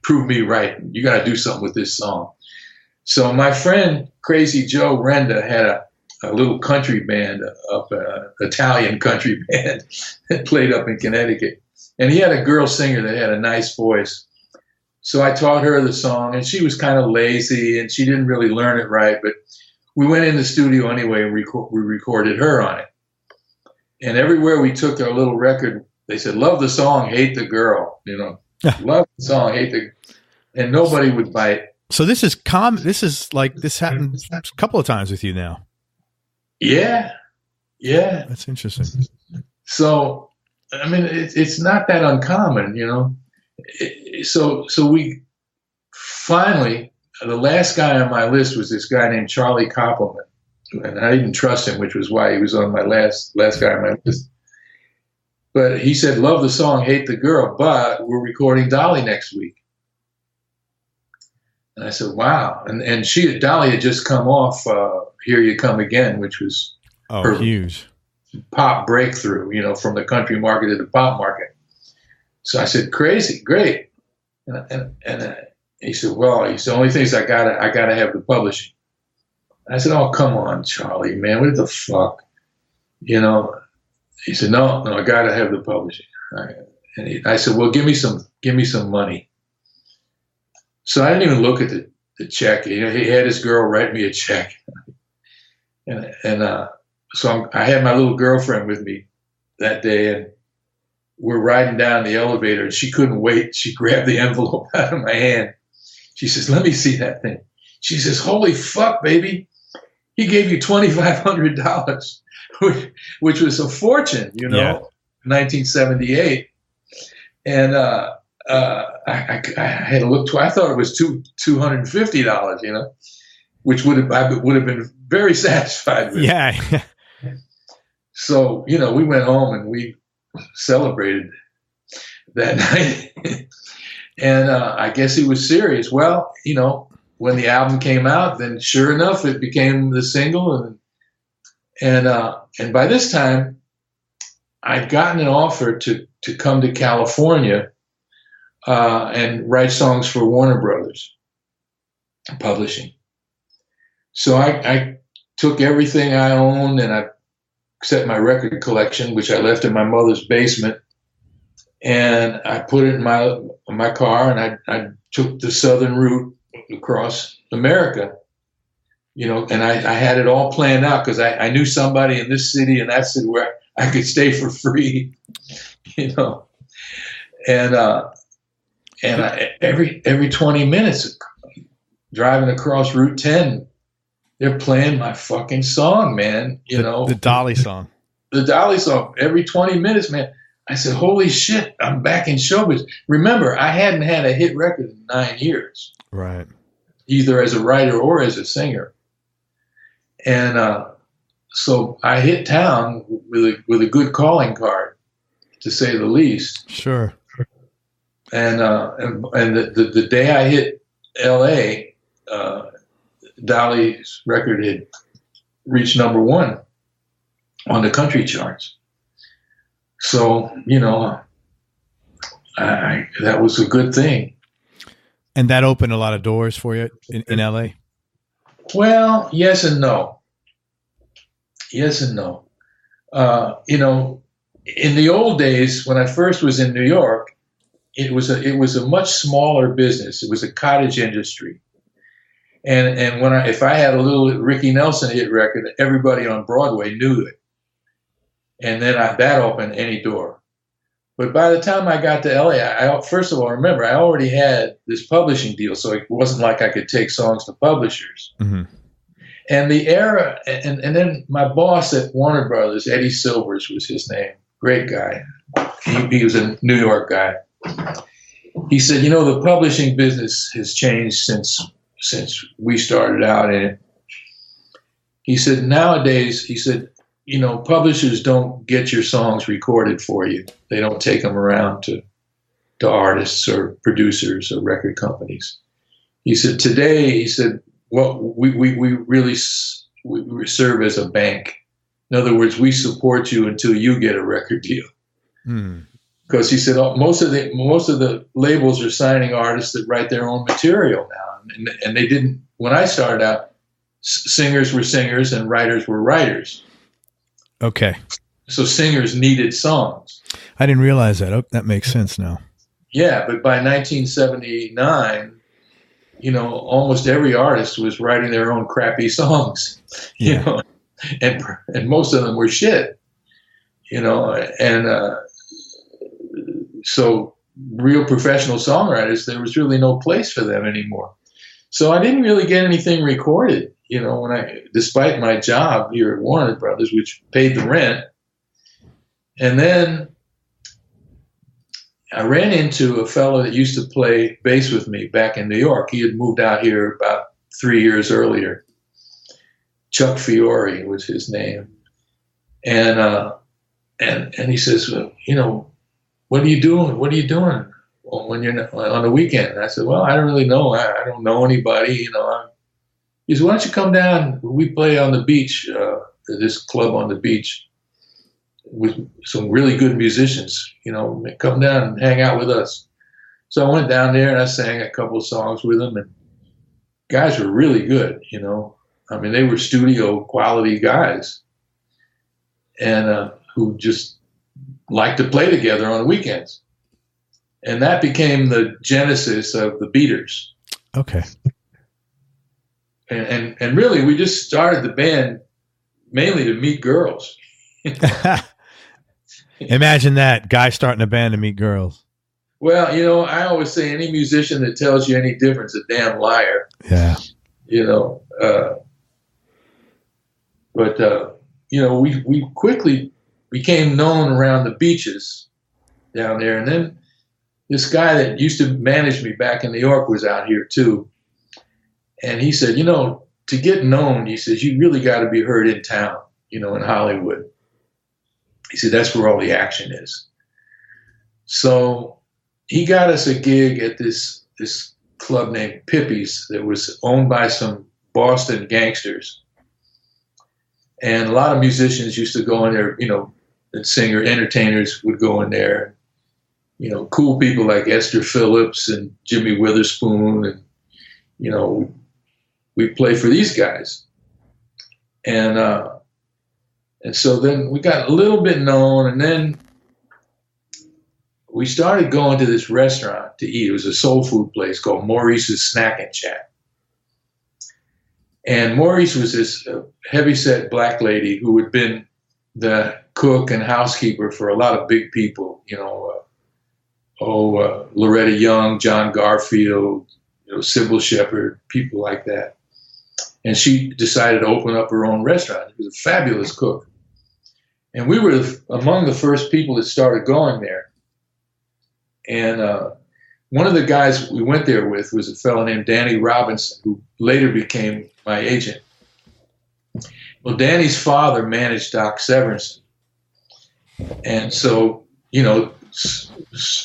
prove me right. You got to do something with this song." So my friend Crazy Joe Renda had a little country band, Italian country band that played up in Connecticut. And he had a girl singer that had a nice voice. So I taught her the song, and she was kind of lazy, and she didn't really learn it right. But we went in the studio anyway, and we recorded her on it. And everywhere we took our little record, they said, "Love the song, hate the girl." Love the song, hate the, and nobody would bite. So this is common. This happened a couple of times with you now. Yeah. That's interesting. So, I mean, it's not that uncommon, So we finally, the last guy on my list was this guy named Charlie Koppelman, and I didn't trust him, which was why he was on my last guy on my list. But he said, "Love the song, hate the girl, but we're recording Dolly next week." And I said, "Wow!" And Dolly had just come off "Here You Come Again," which was her huge pop breakthrough, from the country market to the pop market. So I said, "Crazy, great." And he said, "Well," he said, "only thing is I gotta have the publishing." I said, "Oh, come on, Charlie, man, what the fuck?" He said, No, I gotta have the publishing. And I said, "Well, give me some money." So I didn't even look at the check. He had his girl write me a check, so I had my little girlfriend with me that day, and we're riding down the elevator, and she couldn't wait. She grabbed the envelope out of my hand. She says, "Let me see that thing." She says, "Holy fuck, baby. He gave you $2,500, which was a fortune, 1978. And I had to look. I thought it was $250, which I would have been very satisfied with. Yeah. So we went home and we celebrated that night. And I guess he was serious. Well, when the album came out, then sure enough, it became the single. And by this time, I'd gotten an offer to come to California and write songs for Warner Brothers Publishing. So I took everything I owned, and I except my record collection, which I left in my mother's basement, and I put it in my car, and I took the southern route across America, and I had it all planned out because I knew somebody in this city and that city where I could stay for free, and every 20 minutes driving across Route 10, they're playing my fucking song, man. The Dolly song. The Dolly song every 20 minutes, man. I said, holy shit, I'm back in showbiz. Remember, I hadn't had a hit record in 9 years. Right. Either as a writer or as a singer. And so I hit town with a good calling card, to say the least. Sure. And the day I hit L.A., Dolly's record had reached #1 on the country charts. So, that was a good thing. And that opened a lot of doors for you in LA? Well, yes and no. Yes and no. In the old days, when I first was in New York, it was a much smaller business. It was a cottage industry. And if I had a little Ricky Nelson hit record, everybody on Broadway knew it. And then that opened any door. But by the time I got to LA, first of all, remember, I already had this publishing deal, so it wasn't like I could take songs to publishers. Mm-hmm. And the era, and then my boss at Warner Brothers, Eddie Silvers was his name, great guy. He was a New York guy. He said, the publishing business has changed since we started out in it. He said, nowadays, publishers don't get your songs recorded for you. They don't take them around to artists or producers or record companies. He said, today, well, we really serve as a bank. In other words, we support you until you get a record deal. Because he said most of the labels are signing artists that write their own material now, and they didn't. When I started out, singers were singers and writers were writers. Okay. So singers needed songs. I didn't realize that. Oh, that makes sense now. Yeah, but by 1979, almost every artist was writing their own crappy songs. And most of them were shit. So real professional songwriters, there was really no place for them anymore. So I didn't really get anything recorded, despite my job here at Warner Brothers, which paid the rent. And then I ran into a fellow that used to play bass with me back in New York. He had moved out here about 3 years earlier. Chuck Fiore was his name. And he says, what are you doing? What are you doing when you're on the weekend? And I said, well, I don't really know. I don't know anybody. He said, why don't you come down? We play on the beach, this club on the beach with some really good musicians. Come down and hang out with us. So I went down there and I sang a couple of songs with them, and guys were really good. They were studio quality guys, and who just liked to play together on the weekends. And that became the genesis of the Beaters. Okay. And really, we just started the band mainly to meet girls. Imagine that, guy starting a band to meet girls. Well, I always say any musician that tells you any different is a damn liar. Yeah. We quickly became known around the beaches down there. And then this guy that used to manage me back in New York was out here too. And he said, to get known, he says, you really got to be heard in town, in Hollywood. He said, that's where all the action is. So he got us a gig at this club named Pippi's that was owned by some Boston gangsters. And a lot of musicians used to go in there, and singer entertainers would go in there. Cool people like Esther Phillips and Jimmy Witherspoon, and we play for these guys. And so then we got a little bit known, and then we started going to this restaurant to eat. It was a soul food place called Maurice's Snack and Chat. And Maurice was this heavyset black lady who had been the cook and housekeeper for a lot of big people, Loretta Young, John Garfield, Sybil Shepherd, people like that. And she decided to open up her own restaurant. She was a fabulous cook. And we were among the first people that started going there. And one of the guys we went there with was a fellow named Danny Robinson, who later became my agent. Well, Danny's father managed Doc Severinsen. And so, you know,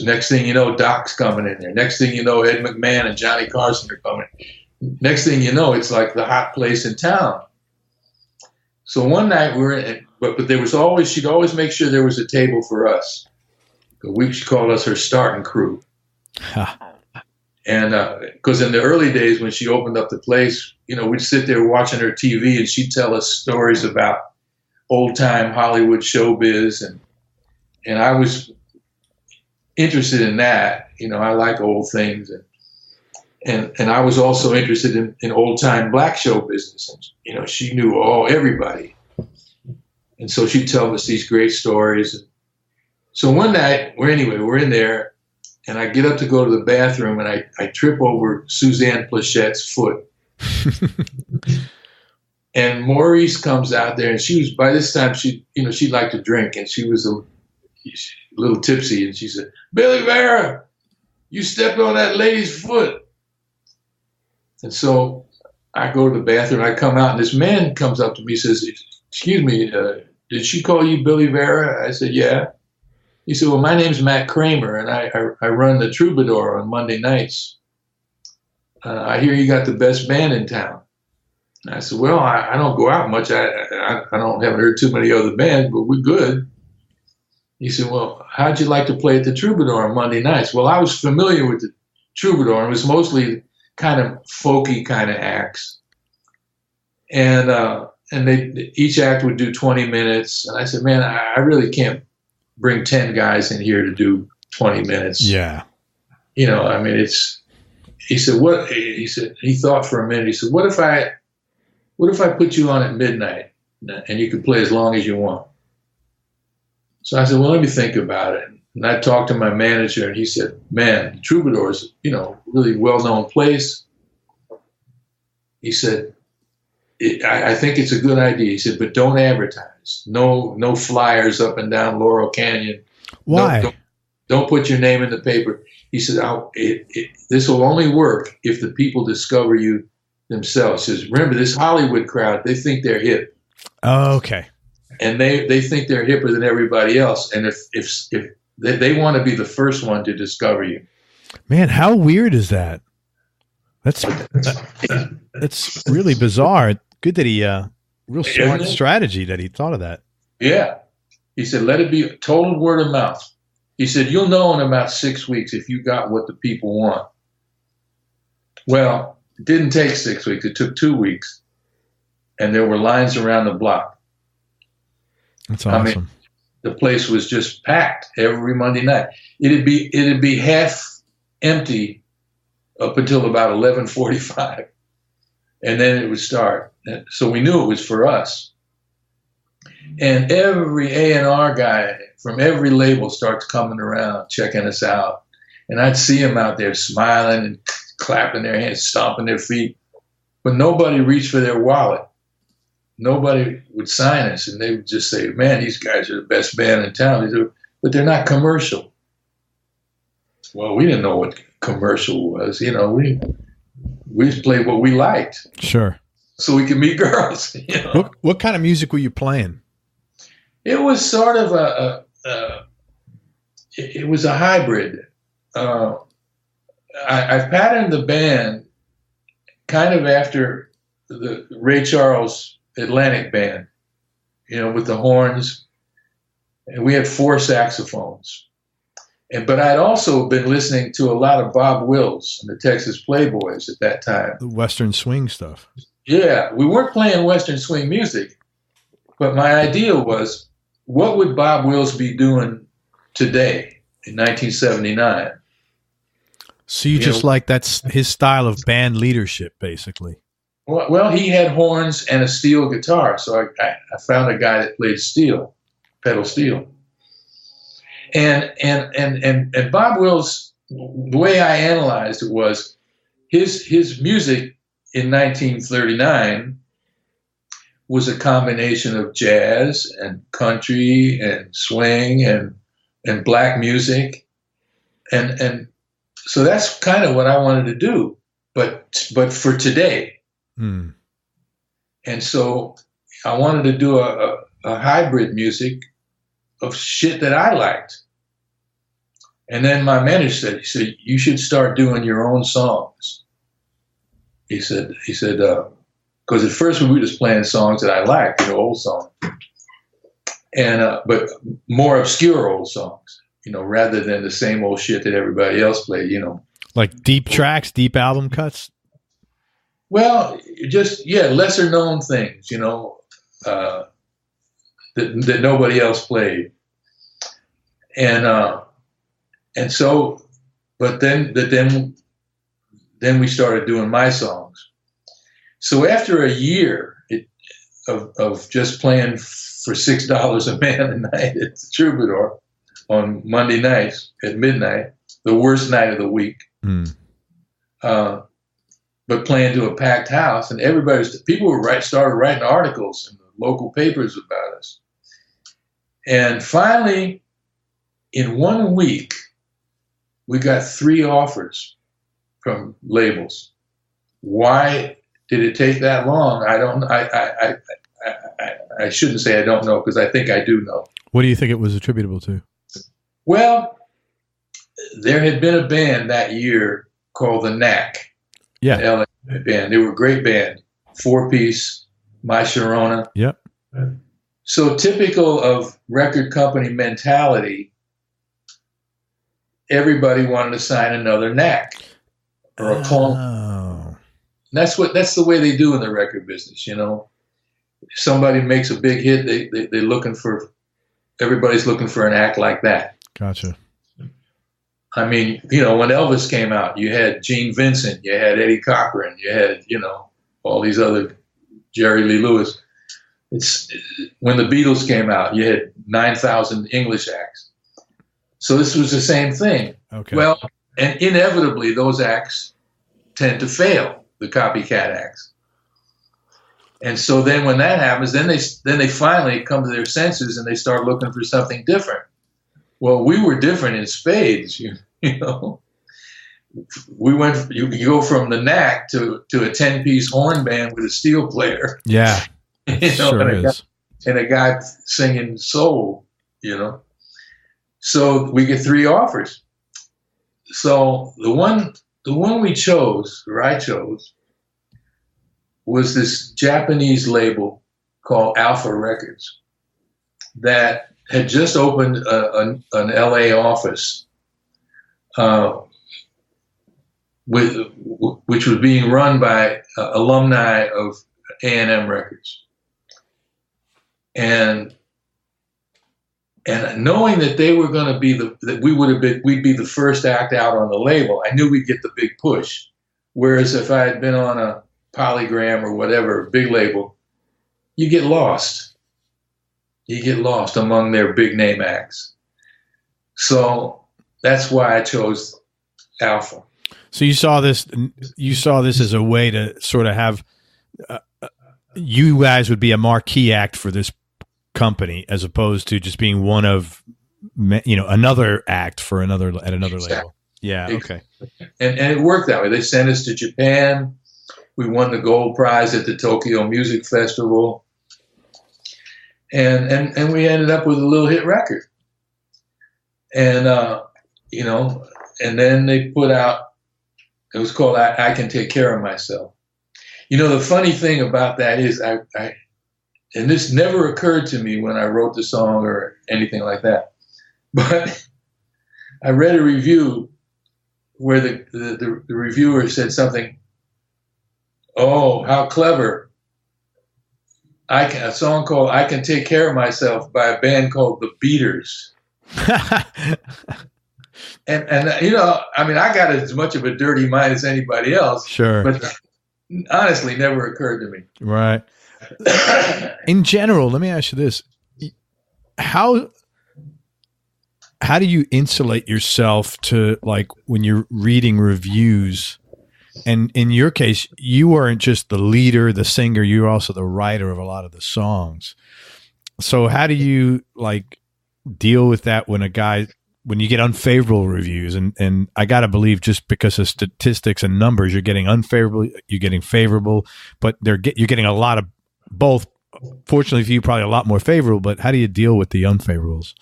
next thing you know, Doc's coming in there. Next thing you know, Ed McMahon and Johnny Carson are coming. Next thing you know, it's like the hot place in town. So one night we're in, but there was always, she'd always make sure there was a table for us. She called us her starting crew. And because in the early days when she opened up the place, you know, we'd sit there watching her TV and she'd tell us stories about old time Hollywood showbiz. And I was interested in that. You know, I like old things. And I was also interested in old time black show business. And, you know, she knew everybody. And so she'd tell us these great stories. So one night, we're in there, and I get up to go to the bathroom, and I trip over Suzanne Plachette's foot. And Maurice comes out there, and she was, by this time, she liked to drink, and she was a little tipsy, and she said, "Billy Vera, you stepped on that lady's foot." And so I go to the bathroom, I come out, and this man comes up to me and says, "Excuse me, did she call you Billy Vera?" I said, "Yeah." He said, "Well, my name's Matt Kramer, and I run the Troubadour on Monday nights. I hear you got the best band in town." And I said, "Well, I don't go haven't heard too many other bands, but we're good." He said, "Well, how'd you like to play at the Troubadour on Monday nights?" Well, I was familiar with the Troubadour, and it was mostly kind of folky kind of acts. And each act would do 20 minutes. And I said, "Man, I really can't bring 10 guys in here to do 20 minutes." Yeah. You know, I mean, he said, "What?" He said, he thought for a minute. He said, what if I put you on at midnight and you could play as long as you want?" So I said, "Well, let me think about it." And I talked to my manager, and he said, "Man, Troubadour is, you know, really well-known place." He said, I think it's a good idea." He said, "But don't advertise. No flyers up and down Laurel Canyon." Why? No, don't put your name in the paper. He said, "This will only work if the people discover you themselves." He says, "Remember, this Hollywood crowd, they think they're hip." Oh, okay. And they think they're hipper than everybody else. And if they want to be the first one to discover you." Man, how weird is that? That's really bizarre. Good that he, real smart strategy that he thought of that. Yeah. He said, "Let it be total word of mouth." He said, "You'll know in about 6 weeks if you got what the people want." Well, it didn't take 6 weeks. It took 2 weeks. And there were lines around the block. That's awesome. I mean, the place was just packed every Monday night. It'd be half empty up until about 11:45. And then it would start. So we knew it was for us. And every A&R guy from every label starts coming around, checking us out. And I'd see them out there smiling and clapping their hands, stomping their feet. But nobody reached for their wallet. Nobody would sign us. And they would just say, "Man, these guys are the best band in town." But they're not commercial. Well, we didn't know what commercial was. You know, we just played what we liked. Sure. So we could meet girls. You know? What kind of music were you playing? It was sort of it was a hybrid. I patterned the band kind of after the Ray Charles Atlantic Band, you know, with the horns, and we had 4 saxophones. But I'd also been listening to a lot of Bob Wills and the Texas Playboys at that time. The Western swing stuff. Yeah, we weren't playing Western swing music, but my idea was, what would Bob Wills be doing today in 1979? So you just like that's his style of band leadership, basically. Well, he had horns and a steel guitar, so I found a guy that played steel, pedal steel. And Bob Wills, the way I analyzed it was his music in 1939 was a combination of jazz and country and swing and black music. And so that's kind of what I wanted to do, but for today. Hmm. And so I wanted to do a hybrid music of shit that I liked. And then my manager said, you should start doing your own songs. He said, because at first we were just playing songs that I liked, old songs, and but more obscure old songs, rather than the same old shit that everybody else played, Like deep tracks, deep album cuts. Well, just lesser known things, that nobody else played, and so, but then we started doing my songs. So after a year of just playing for $6 a man a night at the Troubadour on Monday nights at midnight, the worst night of the week, but playing to a packed house, and people started writing articles in the local papers about us. And finally, in 1 week, we got 3 offers from labels. Why did it take that long? I shouldn't say I don't know, because I think I do know. What do you think it was attributable to? Well, there had been a band that year called the Knack. Yeah. LA band. They were a great band. 4-piece, My Sharona. Yep. So typical of record company mentality, everybody wanted to sign another Knack or a clone. Oh. That's the way they do in the record business, Somebody makes a big hit, everybody's looking for an act like that. Gotcha. I mean, when Elvis came out, you had Gene Vincent, you had Eddie Cochran, you had, all these other, Jerry Lee Lewis. When the Beatles came out, you had 9,000 English acts. So this was the same thing. Okay. Well, and inevitably those acts tend to fail, the copycat acts. And so then when that happens, then they finally come to their senses and they start looking for something different. Well, we were different in spades, We went. You go from the Knack to a 10-piece horn band with a steel player. Yeah, sure is. And a guy singing soul. So we get 3 offers. So the one we chose, or I chose, was this Japanese label called Alpha Records that had just opened an LA office, which was being run by alumni of A&M Records, and knowing that they were going to be we'd be the first act out on the label, I knew we'd get the big push. Whereas if I had been on a Polygram or whatever big label, you get lost. You get lost among their big name acts. So that's why I chose Alpha. So you saw this as a way to sort of have you guys would be a marquee act for this company, as opposed to just being one of another act for another label. Yeah. Okay. And it worked that way. They sent us to Japan. We won the gold prize at the Tokyo Music Festival. And we ended up with a little hit record. And, and then they put out, it was called I Can Take Care of Myself. The funny thing about that is and this never occurred to me when I wrote the song or anything like that, but I read a review where the reviewer said something, "Oh, how clever. A song called I Can Take Care of Myself by a band called The Beaters." and I got as much of a dirty mind as anybody else. Sure. But honestly, never occurred to me. Right. In general, let me ask you this. How do you insulate yourself to, like, when you're reading reviews And in your case, you weren't just the leader, the singer, you were also the writer of a lot of the songs. So how do you like deal with that when you get unfavorable reviews? And I got to believe just because of statistics and numbers, you're getting unfavorable, you're getting favorable, but you're getting a lot of both. Fortunately for you, probably a lot more favorable, but how do you deal with the unfavorables?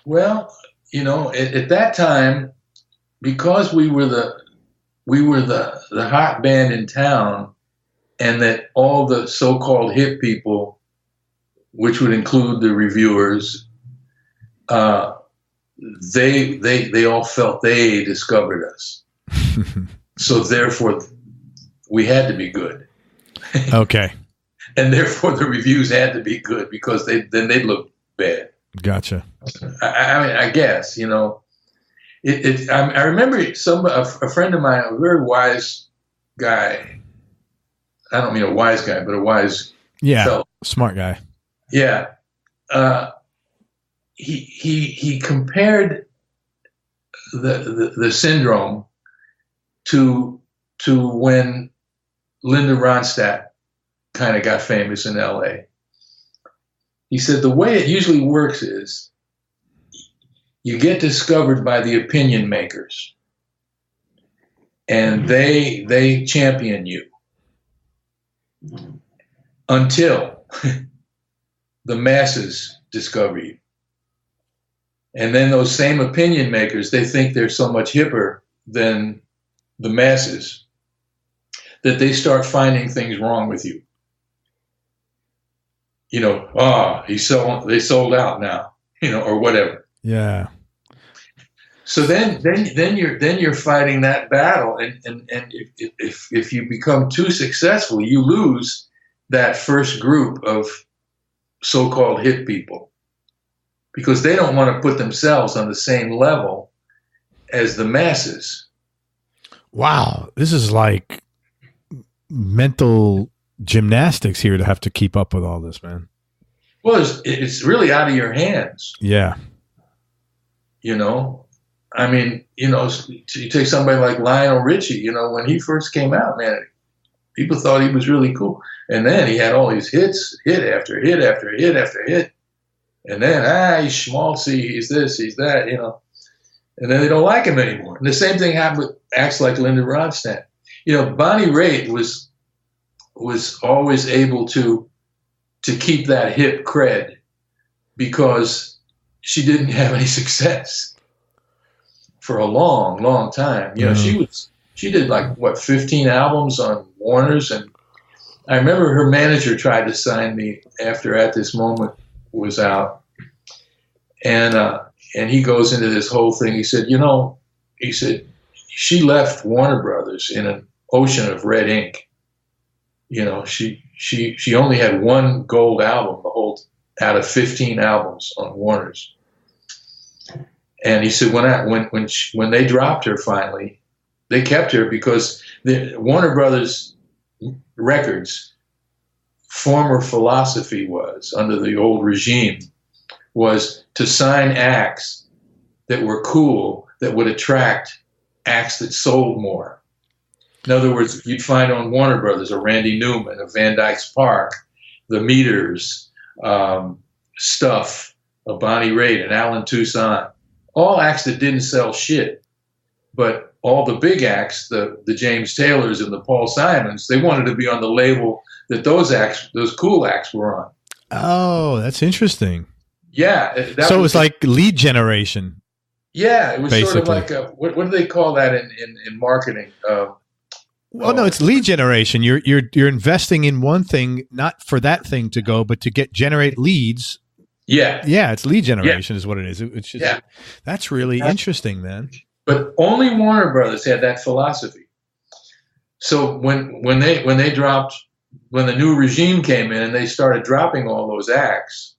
Well, at that time, because we were the hot band in town, and that all the so-called hip people, which would include the reviewers, they all felt they discovered us. So therefore, we had to be good. Okay. And therefore, the reviews had to be good because then they'd look bad. Gotcha. I mean, I guess, I remember a friend of mine, a very wise guy. I don't mean a wise guy, but a wise fellow. Smart guy. Yeah. He compared the syndrome to when Linda Ronstadt kind of got famous in LA. He said the way it usually works is you get discovered by the opinion makers, and they champion you until the masses discover you. And then those same opinion makers, they think they're so much hipper than the masses that they start finding things wrong with you. They sold out now, or whatever. Yeah. So then you're fighting that battle, and if you become too successful, you lose that first group of so-called hit people because they don't want to put themselves on the same level as the masses. Wow, this is like mental gymnastics here to have to keep up with all this, man. Well, it's really out of your hands. Yeah. I mean, you take somebody like Lionel Richie, when he first came out, man, people thought he was really cool. And then he had all these hits, hit after hit after hit after hit. And then, he's schmaltzy, he's this, he's that, And then they don't like him anymore. And the same thing happened with acts like Linda Ronstadt. Bonnie Raitt was always able to keep that hip cred because she didn't have any success for a long, long time. She did 15 albums on Warner's, and I remember her manager tried to sign me after At This Moment was out, and he goes into this whole thing. He said, she left Warner Brothers in an ocean of red ink. She only had one gold album out of 15 albums on Warner's. And he said when they dropped her finally, they kept her because the Warner Brothers Records former philosophy was, under the old regime, was to sign acts that were cool, that would attract acts that sold more. In other words, you'd find on Warner Brothers a Randy Newman, a Van Dyke's Park, the Meters, Stuff, a Bonnie Raitt, and Alan Toussaint. All acts that didn't sell shit. But all the big acts, the James Taylors and the Paul Simons, they wanted to be on the label that those cool acts were on. Oh, that's interesting. Yeah. So it was like lead generation. Yeah, it was basically sort of like what do they call that in marketing? No, it's lead generation. You're investing in one thing, not for that thing to go, but to generate leads. Yeah. Yeah, it's lead generation is what it is. It's just, that's really interesting, man. But only Warner Brothers had that philosophy. So when the new regime came in and they started dropping all those acts,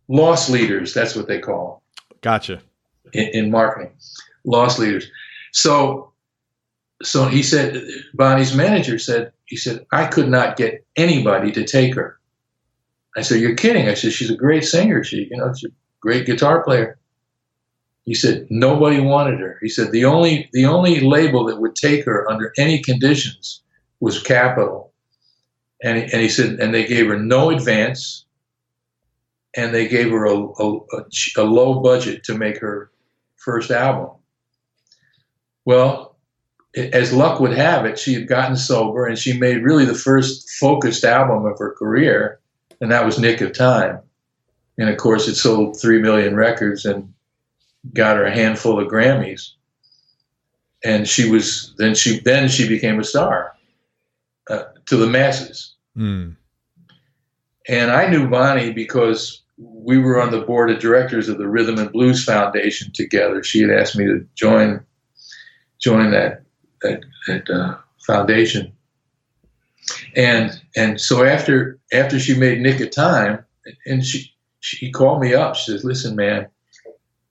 loss leaders, that's what they call them. Gotcha. In marketing, loss leaders. So he said, Bonnie's manager said, I could not get anybody to take her. I said, you're kidding. I said, she's a great singer. She's a great guitar player. He said nobody wanted her. He said the only label that would take her under any conditions was Capitol. And he said, and they gave her no advance, and they gave her a low budget to make her first album. Well, as luck would have it, she had gotten sober, and she made really the first focused album of her career, and that was Nick of Time. And of course, it sold 3 million records and got her a handful of Grammys. And she became a star to the masses. Mm. And I knew Bonnie because we were on the board of directors of the Rhythm and Blues Foundation together. She had asked me to join that foundation. And so after she made Nick of Time, and she called me up. She says, "Listen, man,"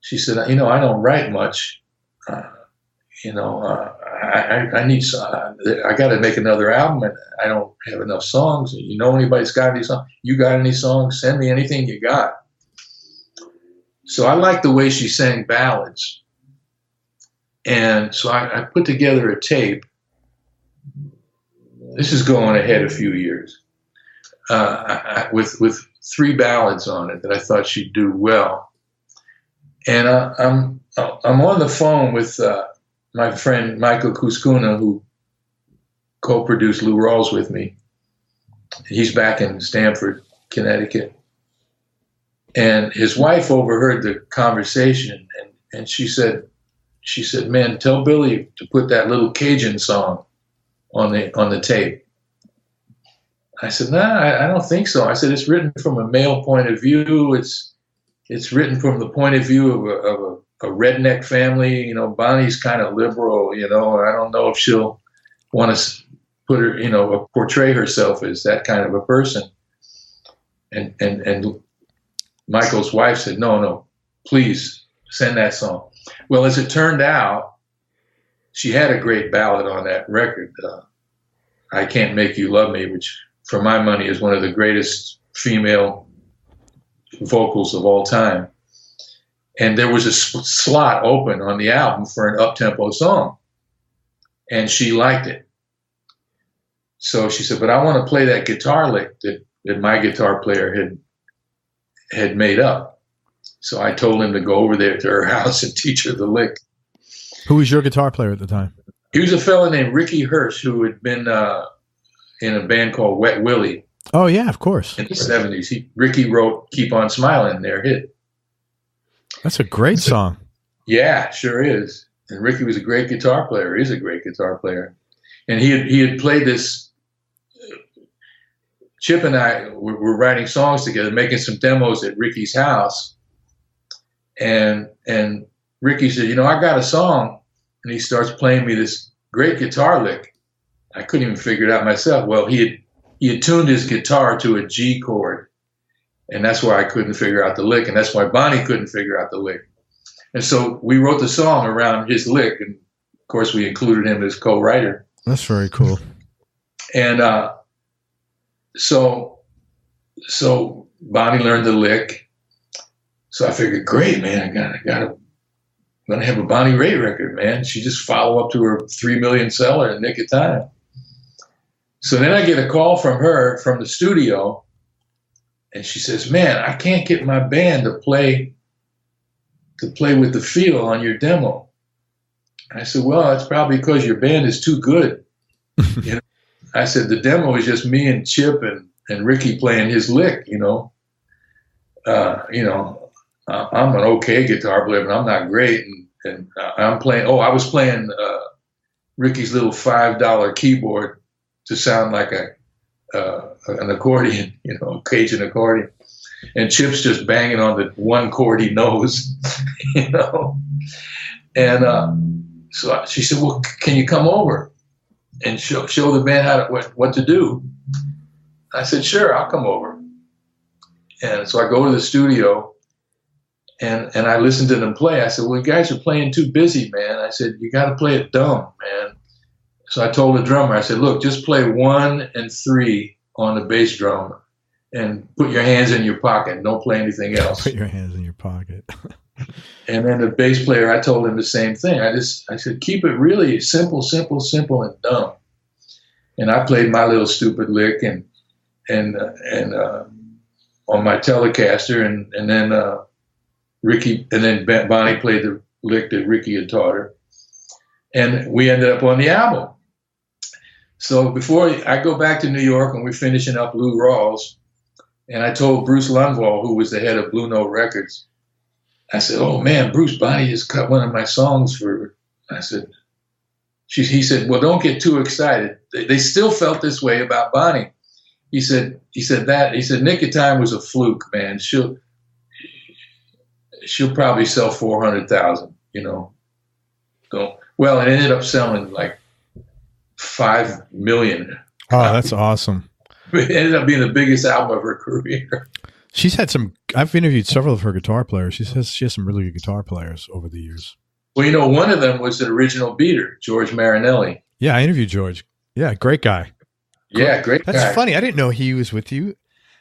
she said, "I don't write much. I need. I got to make another album, and I don't have enough songs. You know anybody's got any songs? You got any songs? Send me anything you got." So I liked the way she sang ballads, and so I put together a tape. This is going ahead a few years, with 3 ballads on it that I thought she'd do well. And I'm on the phone with my friend Michael Kuskuna, who co-produced Lou Rawls with me. He's back in Stamford, Connecticut. And his wife overheard the conversation, and she said, "Man, tell Billy to put that little Cajun song on the tape." I said, "Nah, I don't think so." I said, "It's written from a male point of view. It's written from the point of view of a redneck family. Bonnie's kind of liberal. I don't know if she'll want to put her, portray herself as that kind of a person." And Michael's wife said, "No, please send that song." Well, as it turned out, she had a great ballad on that record, "I Can't Make You Love Me," which, for my money, is one of the greatest female vocals of all time. And there was a slot open on the album for an up-tempo song, and she liked it. So she said, "But I want to play that guitar lick that my guitar player had made up." So I told him to go over there to her house and teach her the lick. Who was your guitar player at the time? He was a fellow named Ricky Hirsch, who had been in a band called Wet Willie. Oh, yeah, of course. In the 70s. Ricky wrote "Keep On Smiling," their hit. That's a great song. Yeah, sure is. And Ricky was a great guitar player. He's a great guitar player. And he had played this. Chip and I were writing songs together, making some demos at Ricky's house. And Ricky said, "I got a song." And he starts playing me this great guitar lick. I couldn't even figure it out myself. Well, he had tuned his guitar to a G chord. And that's why I couldn't figure out the lick. And that's why Bonnie couldn't figure out the lick. And so we wrote the song around his lick. And of course, we included him as co-writer. That's very cool. And so Bonnie learned the lick. So I figured, great, man, I'm gonna have a Bonnie Raitt record, man. She just follow up to her 3 million seller in Nick of Time. So then I get a call from her from the studio, and she says, "Man, I can't get my band to play with the feel on your demo." I said, "Well, that's probably because your band is too good." I said, "The demo is just me and Chip and Ricky playing his lick, I'm an okay guitar player, but I'm not great. And I'm playing, I was playing Ricky's little $5 keyboard to sound like an accordion, a Cajun accordion. And Chip's just banging on the one chord he knows, And so she said, "Well, can you come over and show the band what to do?" I said, "Sure, I'll come over." And so I go to the studio and I listened to them play. I said, "Well, you guys are playing too busy, man." I said, "You got to play it dumb, man." So I told the drummer, I said, "Look, just play 1 and 3 on the bass drum and put your hands in your pocket. Don't play anything else." Put your hands in your pocket. And then the bass player, I told him the same thing. I said, keep it really simple, simple, simple, and dumb. And I played my little stupid lick and on my Telecaster, and then Bonnie played the lick that Ricky had taught her, and we ended up on the album. So before I go back to New York and we're finishing up Lou Rawls, and I told Bruce Lundvall, who was the head of Blue Note Records, I said, "Oh man, Bruce, Bonnie just cut one of my songs for." I said, he said, "Well, don't get too excited." They still felt this way about Bonnie. He said Nick of Time was a fluke, man. She'll probably sell 400,000, So, well, it ended up selling like 5 million. Oh, that's awesome. It ended up being the biggest album of her career. She's had I've interviewed several of her guitar players. She has some really good guitar players over the years. Well, one of them was the original beater, George Marinelli. Yeah, I interviewed George. Yeah, great guy. Yeah, great guy. That's funny. I didn't know he was with you.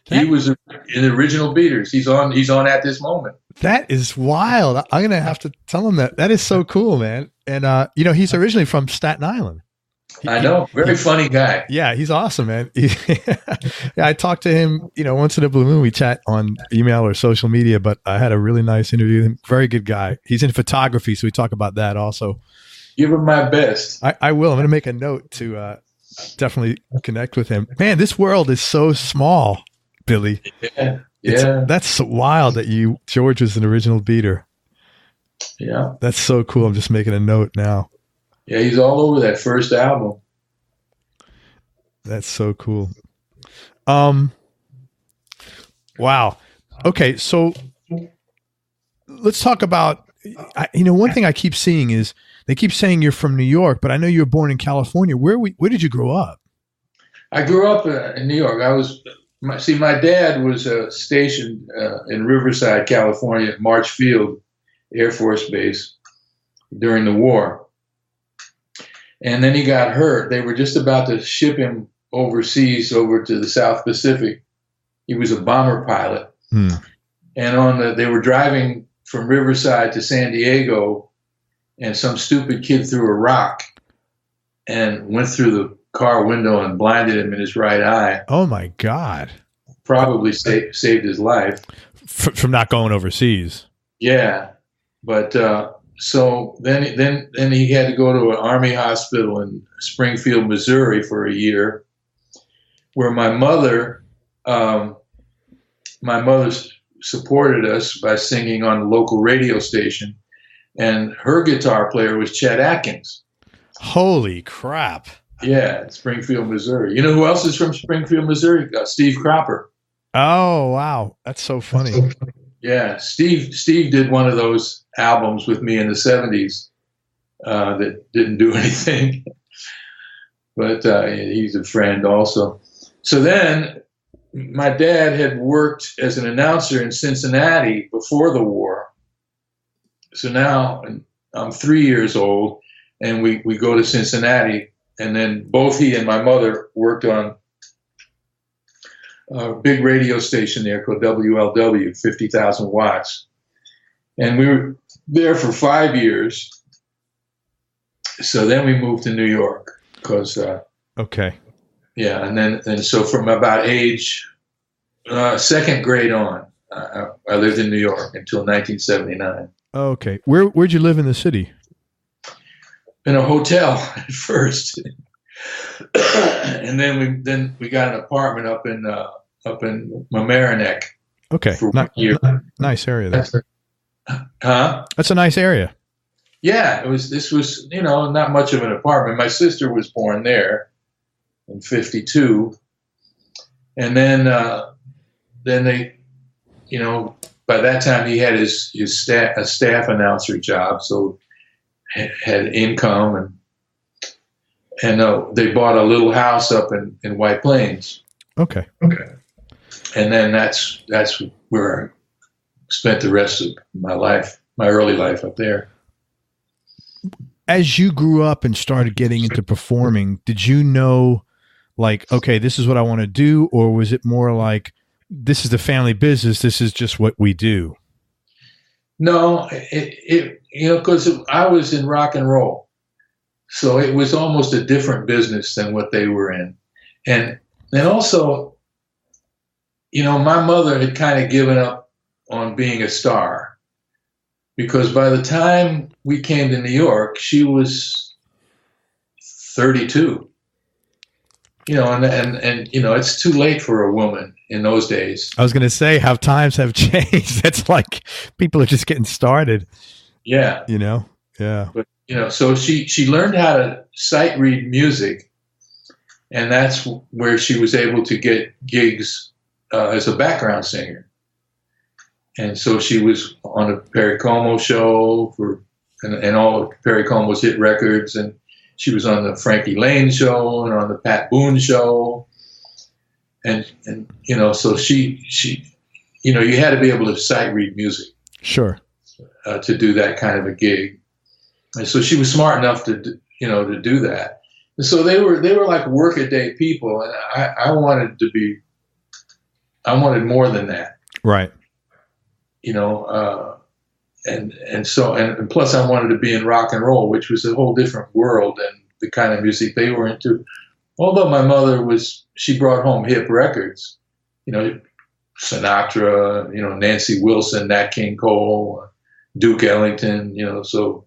He was in the original Beaters. He's on at this moment. That is wild. I'm going to have to tell him that. That is so cool, man. And, he's originally from Staten Island. I know. Very funny guy. Yeah, he's awesome, man. Yeah, I talked to him, once in a blue moon. We chat on email or social media, but I had a really nice interview with him. Very good guy. He's in photography, so we talk about that also. Give him my best. I will. I'm going to make a note to definitely connect with him. Man, this world is so small, Billy. Yeah. That's wild that George was an original beater. Yeah. That's so cool. I'm just making a note now. Yeah, he's all over that first album. That's so cool. Wow. Okay, so let's talk about, one thing I keep seeing is they keep saying you're from New York, but I know you were born in California. Where did you grow up? I grew up in New York. My dad was stationed in Riverside, California, at March Field Air Force Base during the war. And then he got hurt. They were just about to ship him overseas over to the South Pacific. He was a bomber pilot. And they were driving from Riverside to San Diego, and some stupid kid threw a rock and went through the car window and blinded him in his right eye. Oh my God. Probably saved his life. From not going overseas. Yeah. But so then he had to go to an Army hospital in Springfield, Missouri for a year, where my mother supported us by singing on the local radio station, and her guitar player was Chet Atkins. Holy crap. Yeah, Springfield, Missouri. You know who else is from Springfield, Missouri? Steve Cropper. Oh, wow. That's so funny. Yeah, Steve did one of those albums with me in the 70s that didn't do anything. But he's a friend also. So then my dad had worked as an announcer in Cincinnati before the war. So now I'm 3 years old, and we go to Cincinnati, and then both he and my mother worked on a big radio station there called WLW, 50,000 watts. And we were there for 5 years. So then we moved to New York because, okay. Yeah. And so from about age, second grade on, I lived in New York until 1979. Okay. Where'd you live in the city? In a hotel at first. And then we got an apartment up in Mamaroneck. Okay. For 1 year. Nice area there. Huh? That's a nice area. Yeah, this was, not much of an apartment. My sister was born there in 52. And then they, by that time he had his staff announcer job, so had income, and they bought a little house up in White Plains. Okay. And then that's where I spent the rest of my life, my early life up there. As you grew up and started getting into performing, did you know, like, okay, this is what I want to do? Or was it more like, this is the family business, this is just what we do? No, because I was in rock and roll, so it was almost a different business than what they were in, and also, my mother had kind of given up on being a star, because by the time we came to New York, she was 32. And it's too late for a woman in those days. I was going to say how times have changed. It's like people are just getting started. Yeah. Yeah. But, so she learned how to sight read music, and that's where she was able to get gigs as a background singer. And so she was on a Perry Como show and all of Perry Como's hit records, and she was on the Frankie Lane show and on the Pat Boone show. And so she you had to be able to sight read music. Sure. To do that kind of a gig. And so she was smart enough to do that. And so they were like workaday people, and I wanted more than that. Right. And plus I wanted to be in rock and roll, which was a whole different world than the kind of music they were into. Although my mother she brought home hip records, Sinatra, Nancy Wilson, Nat King Cole, Duke Ellington, so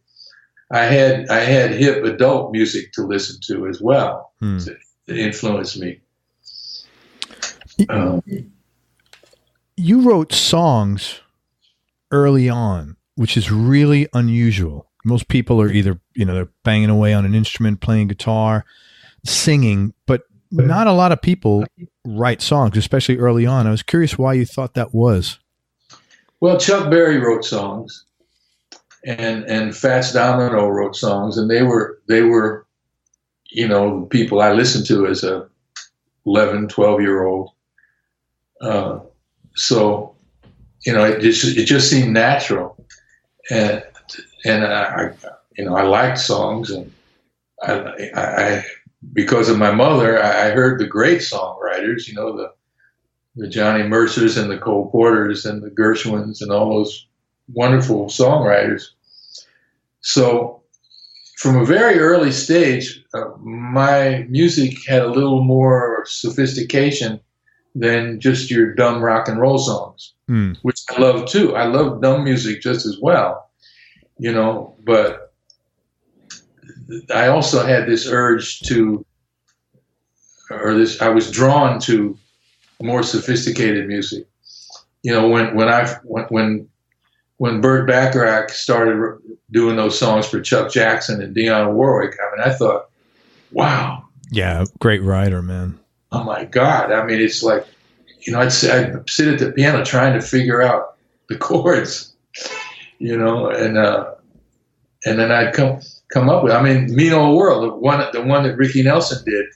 I had hip adult music to listen to as well to influence me. You wrote songs early on, which is really unusual. Most people are either, they're banging away on an instrument, playing guitar, singing, but not a lot of people write songs, especially early on. I was curious why you thought that was. Well, Chuck Berry wrote songs, and Fats Domino wrote songs, and they were people I listened to as a 11, 12-year-old. So it just seemed natural, and I liked songs, and I because of my mother, I heard the great songwriters, the Johnny Mercers and the Cole Porters and the Gershwins and all those wonderful songwriters. So from a very early stage, my music had a little more sophistication than just your dumb rock and roll songs, which I love too. I love dumb music just as well, but I also had this urge I was drawn to more sophisticated music. When Burt Bacharach started doing those songs for Chuck Jackson and Dionne Warwick, I thought, wow. Yeah, great writer, man. Oh my God. It's like, I'd sit at the piano trying to figure out the chords, and then I'd come up with, Mean Old World, the one that Ricky Nelson did.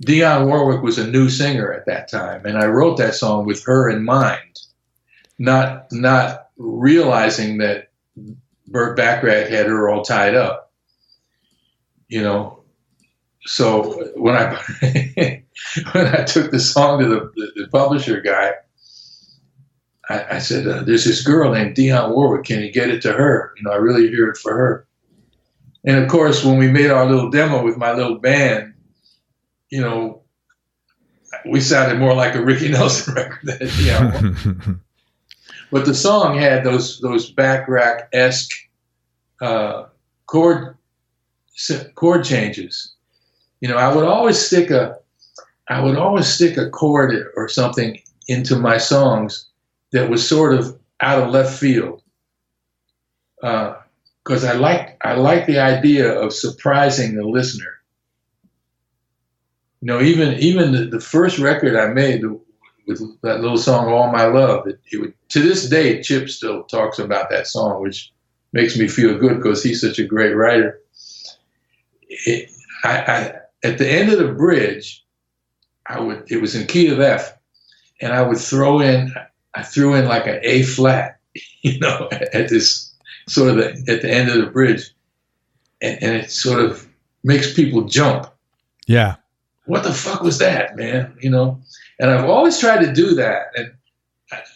Dionne Warwick was a new singer at that time, and I wrote that song with her in mind, not realizing that Burt Bacharach had her all tied up, So when I took the song to the publisher guy, I said, there's this girl named Dionne Warwick. Can you get it to her? I really hear it for her. And of course, when we made our little demo with my little band, we sounded more like a Ricky Nelson record than Dionne. But the song had those Bacharach-esque chord changes. I would always stick a chord or something into my songs that was sort of out of left field, because I like the idea of surprising the listener. Even the first record I made with that little song "All My Love," it would, to this day, Chip still talks about that song, which makes me feel good because he's such a great writer. At the end of the bridge, it was in key of F, and I threw in like an A flat, at this sort of at the end of the bridge, and it sort of makes people jump. Yeah. What the fuck was that, man? And I've always tried to do that, and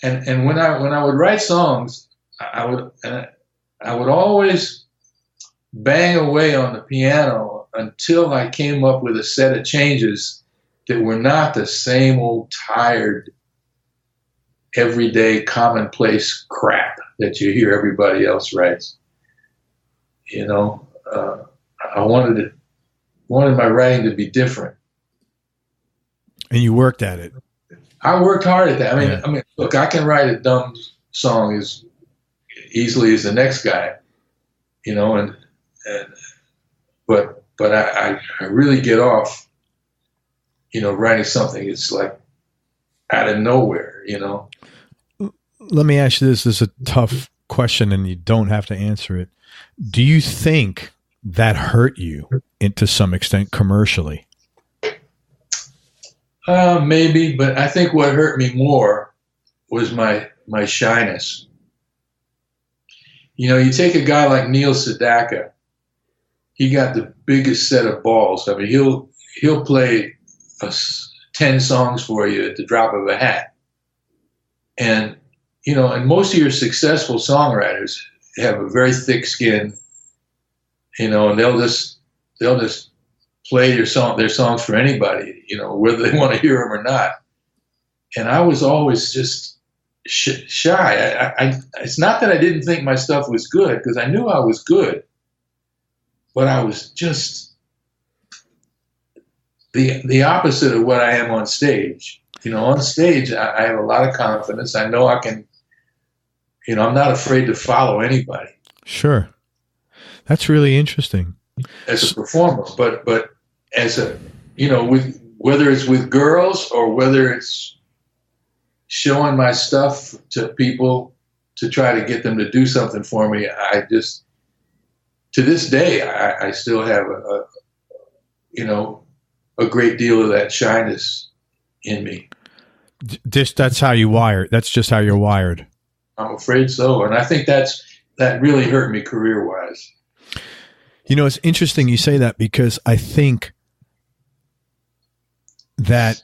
and when I would write songs, I would always bang away on the piano until I came up with a set of changes that were not the same old tired, everyday, commonplace crap that you hear everybody else writes. You know, I wanted my writing to be different. And you worked at it. I worked hard at that. I mean, look, I can write a dumb song as easily as the next guy, you know, but I really get off, you know, writing something that's like out of nowhere, you know. Let me ask you this. This is a tough question and you don't have to answer it. Do you think that hurt you to some extent commercially? Maybe, but I think what hurt me more was my shyness. You know, you take a guy like Neil Sedaka, he got the biggest set of balls. I mean, he'll play 10 songs for you at the drop of a hat. And, you know, and most of your successful songwriters have a very thick skin, you know, and they'll just play their songs for anybody, you know, whether they want to hear them or not. And I was always just shy. It's not that I didn't think my stuff was good, because I knew I was good, but I was just the opposite of what I am on stage. You know, on stage, I have a lot of confidence. I know I can, you know, I'm not afraid to follow anybody. Sure. That's really interesting. As a performer, but as a, you know, with whether it's with girls or whether it's showing my stuff to people to try to get them to do something for me, I just, to this day, I still have a great deal of that shyness in me. That's how you wired. That's just how you're wired. I'm afraid so, and I think that really hurt me career-wise. You know, it's interesting you say that, because I think that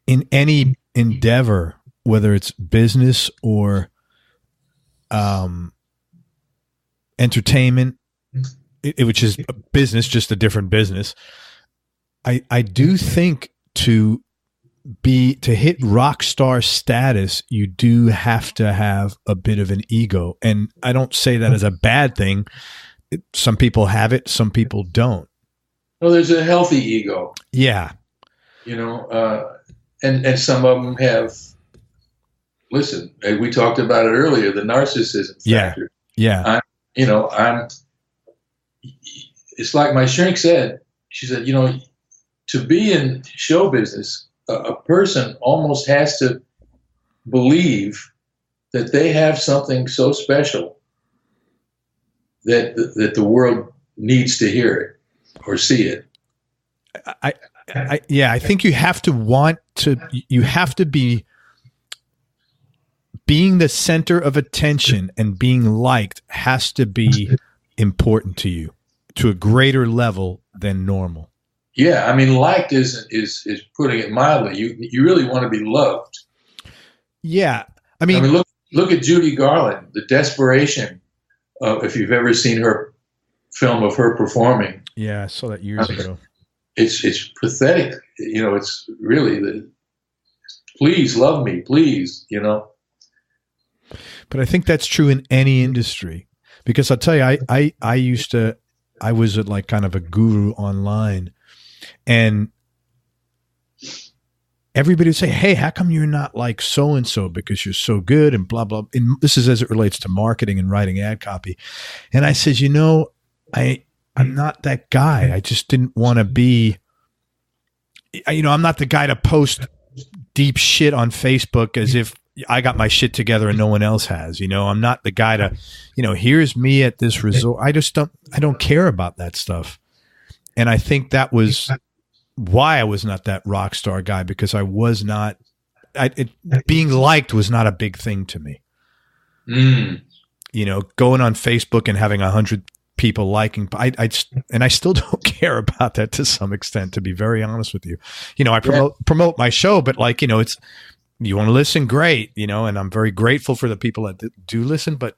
in any endeavor, whether it's business or entertainment, which is a business, just a different business, I do think to hit rock star status, you do have to have a bit of an ego. And I don't say that as a bad thing. Some people have it, some people don't. Well, there's a healthy ego. Yeah. You know, and some of them have, listen, we talked about it earlier, the narcissism factor. Yeah. It's like my shrink said, she said, you know, to be in show business, a person almost has to believe that they have something so special that the world needs to hear it or see it. I think you have to be being the center of attention, and being liked has to be important to you to a greater level than normal. Yeah, I mean, liked is putting it mildly. You really want to be loved. Yeah, I mean look at Judy Garland, the desperation of, if you've ever seen her film of her performing. Yeah, I saw that years ago. It's pathetic. You know, it's really please love me, please. You know. But I think that's true in any industry, because I'll tell you, I was like kind of a guru online. And everybody would say, hey, how come you're not like so-and-so, because you're so good and blah, blah. And this is as it relates to marketing and writing ad copy. And I said, you know, I'm not that guy. I just didn't want to be, you know, I'm not the guy to post deep shit on Facebook as if I got my shit together and no one else has. You know, I'm not the guy to, you know, here's me at this resort. I don't care about that stuff. And I think that was why I was not that rock star guy, because I was not, being liked was not a big thing to me. You know, going on Facebook and having 100 people liking, and I still don't care about that to some extent, to be very honest with you. You know, I promote my show, but like, you know, you want to listen, great, and I'm very grateful for the people that do listen, but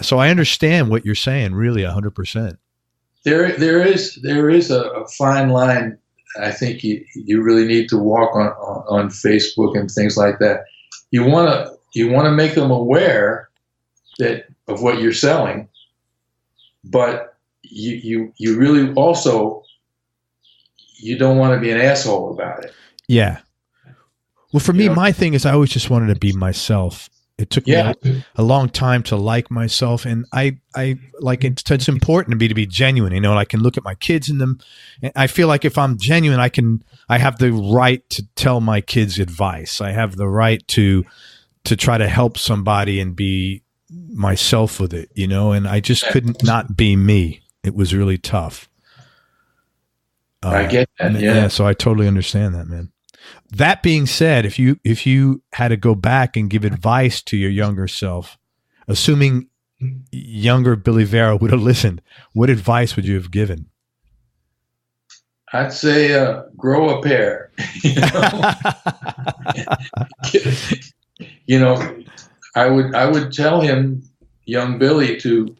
so I understand what you're saying, really 100%. There is a fine line. I think you really need to walk on Facebook and things like that. You want to make them aware of what you're selling, but you really also, you don't want to be an asshole about it. Yeah. Well, for me, my thing is I always just wanted to be myself. It took me a long time to like myself, and I like it's important to be genuine. And I can look at my kids in them, and I feel like if I'm genuine, I have the right to tell my kids advice. I have the right to try to help somebody and be myself with it, and I just couldn't not be me. It was really tough. I get that. Yeah. So I totally understand that, man. That being said, if you had to go back and give advice to your younger self, assuming younger Billy Vera would have listened, what advice would you have given? I'd say grow a pair. I would tell him, young Billy, to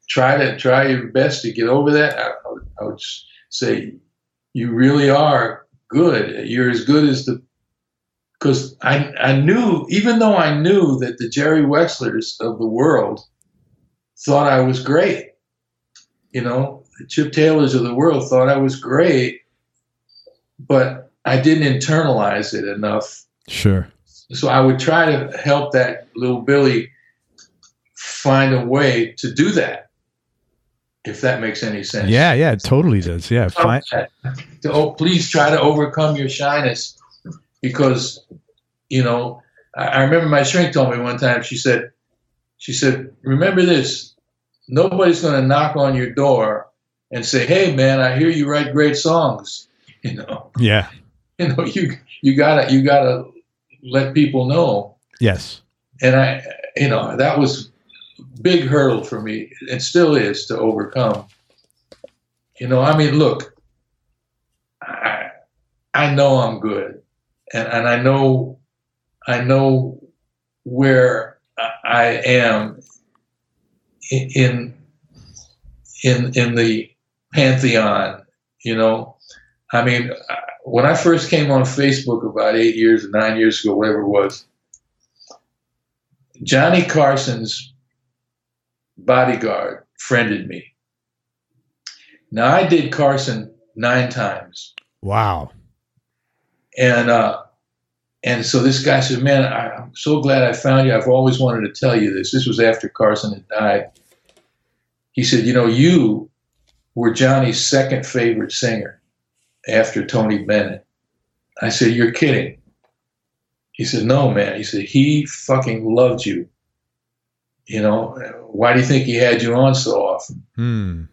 try your best to get over that. I would say you really are good. You're as good as because I knew, even though I knew that the Jerry Wexlers of the world thought I was great, the Chip Taylors of the world thought I was great, but I didn't internalize it enough. Sure. So I would try to help that little Billy find a way to do that, if that makes any sense. Yeah, it totally does. Yeah, fine. Please try to overcome your shyness, because, I remember my shrink told me one time, she said, remember this, nobody's going to knock on your door and say, hey, man, I hear you write great songs. Yeah. You gotta let people know. Yes. And that was big hurdle for me. It still is to overcome. Look, I know I'm good, and I know where I am in the pantheon. When I first came on Facebook about 8 years or 9 years ago, whatever it was, Johnny Carson's bodyguard friended me. Now, I did Carson 9 times. Wow. And so this guy said, man, I'm so glad I found you. I've always wanted to tell you this. This was after Carson had died. He said, you were Johnny's second favorite singer after Tony Bennett. I said, you're kidding. He said, no, man. He said, he fucking loved you. Why do you think he had you on so often?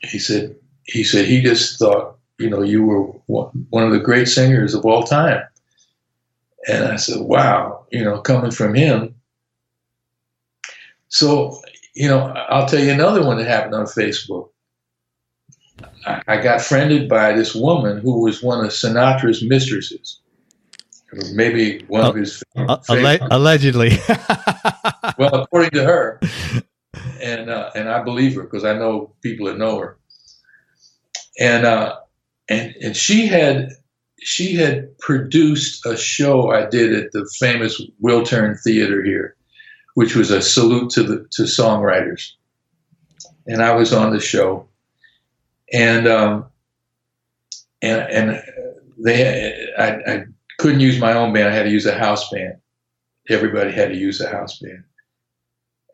He said he just thought, you were one of the great singers of all time. And I said, wow, coming from him. So, I'll tell you another one that happened on Facebook. I got friended by this woman who was one of Sinatra's mistresses. Maybe one of his allegedly. Well, according to her, and I believe her because I know people that know her. And she had produced a show I did at the famous Wiltern Theater here, which was a salute to songwriters. And I was on the show, and I couldn't use my own band. I had to use a house band. Everybody had to use a house band.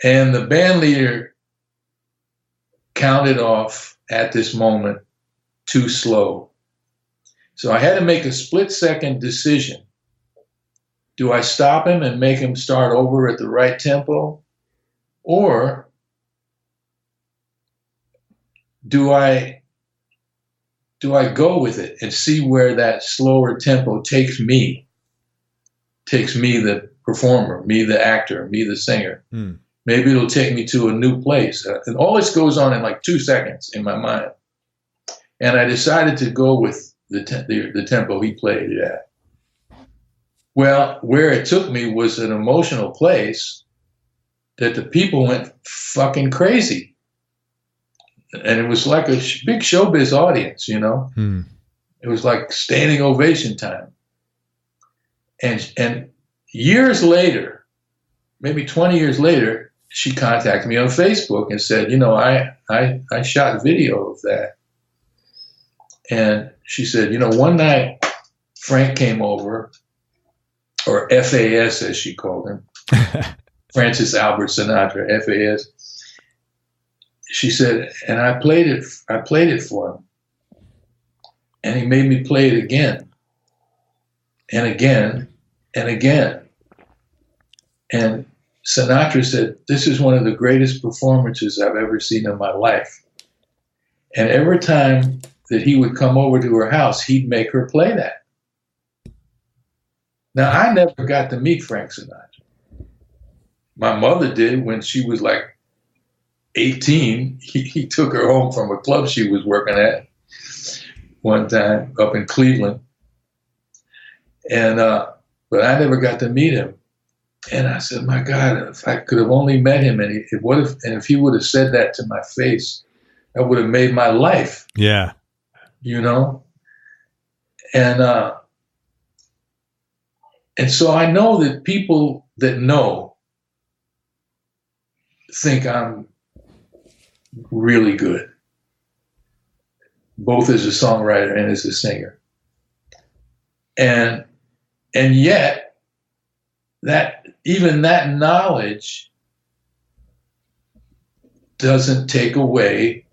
And the band leader counted off at this moment too slow. So I had to make a split-second decision. Do I stop him and make him start over at the right tempo? Or do I go with it and see where that slower tempo takes me, the performer, me, the actor, me, the singer? Maybe it'll take me to a new place. And all this goes on in like 2 seconds in my mind. And I decided to go with the tempo he played it at. Well, where it took me was an emotional place that the people went fucking crazy. And it was like a big showbiz audience, you know? It was like standing ovation time. And years later, maybe 20 years later, she contacted me on Facebook and said, you know, I shot video of that. And she said, you know, one night Frank came over, or FAS as she called him, Francis Albert Sinatra, FAS. She said, and I played it for him. And he made me play it again and again and again. And Sinatra said, this is one of the greatest performances I've ever seen in my life. And every time that he would come over to her house, he'd make her play that. Now, I never got to meet Frank Sinatra. My mother did when she was like 18. He took her home from a club she was working at one time up in Cleveland. And but I never got to meet him. And I said, my God, if I could have only met him, and if he would have said that to my face, that would have made my life. Yeah. You know? And so I know that people that know think I'm really good, both as a songwriter and as a singer. And yet, that even that knowledge doesn't take away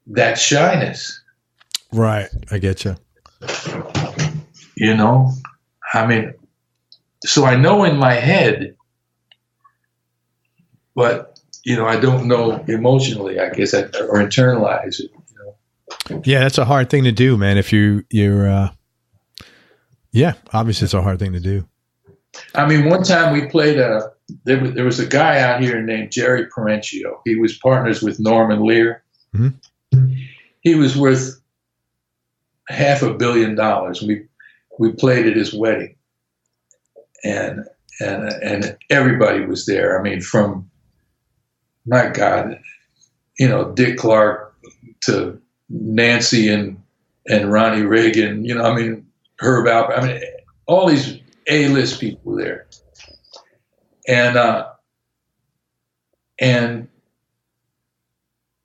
that shyness. Right. I get you. You know, I mean, so I know in my head, but, you know, I don't know emotionally, I guess, or internalize it. You know? Yeah, that's a hard thing to do, man. If you're yeah, obviously it's a hard thing to do. I mean, one time we played there was a guy out here named Jerry Perenchio. He was partners with Norman Lear. Mm-hmm. He was worth $500 million. We played at his wedding, and everybody was there. I mean, from, my God, you know, Dick Clark to Nancy and Ronnie Reagan. You know, I mean, Herb Alpert. I mean, all these A-list people were there, and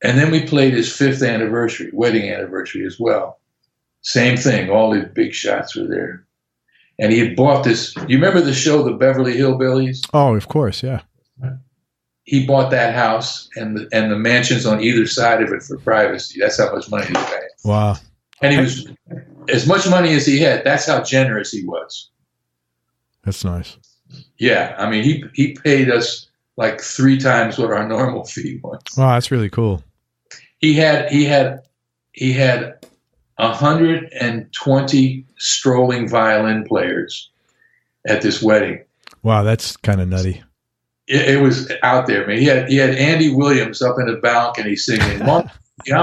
then we played his 5th anniversary, wedding anniversary as well. Same thing. All these big shots were there. And he had bought this. Do you remember the show, The Beverly Hillbillies? Oh, of course. Yeah. He bought that house and the mansions on either side of it for privacy. That's how much money he had. Wow. And he was, as much money as he had, that's how generous he was. That's nice. Yeah. I mean, he paid us like 3 times what our normal fee was. Wow. That's really cool. He had 120 strolling violin players at this wedding. Wow, that's kind of nutty. It was out there, man. He had Andy Williams up in the balcony singing, I'm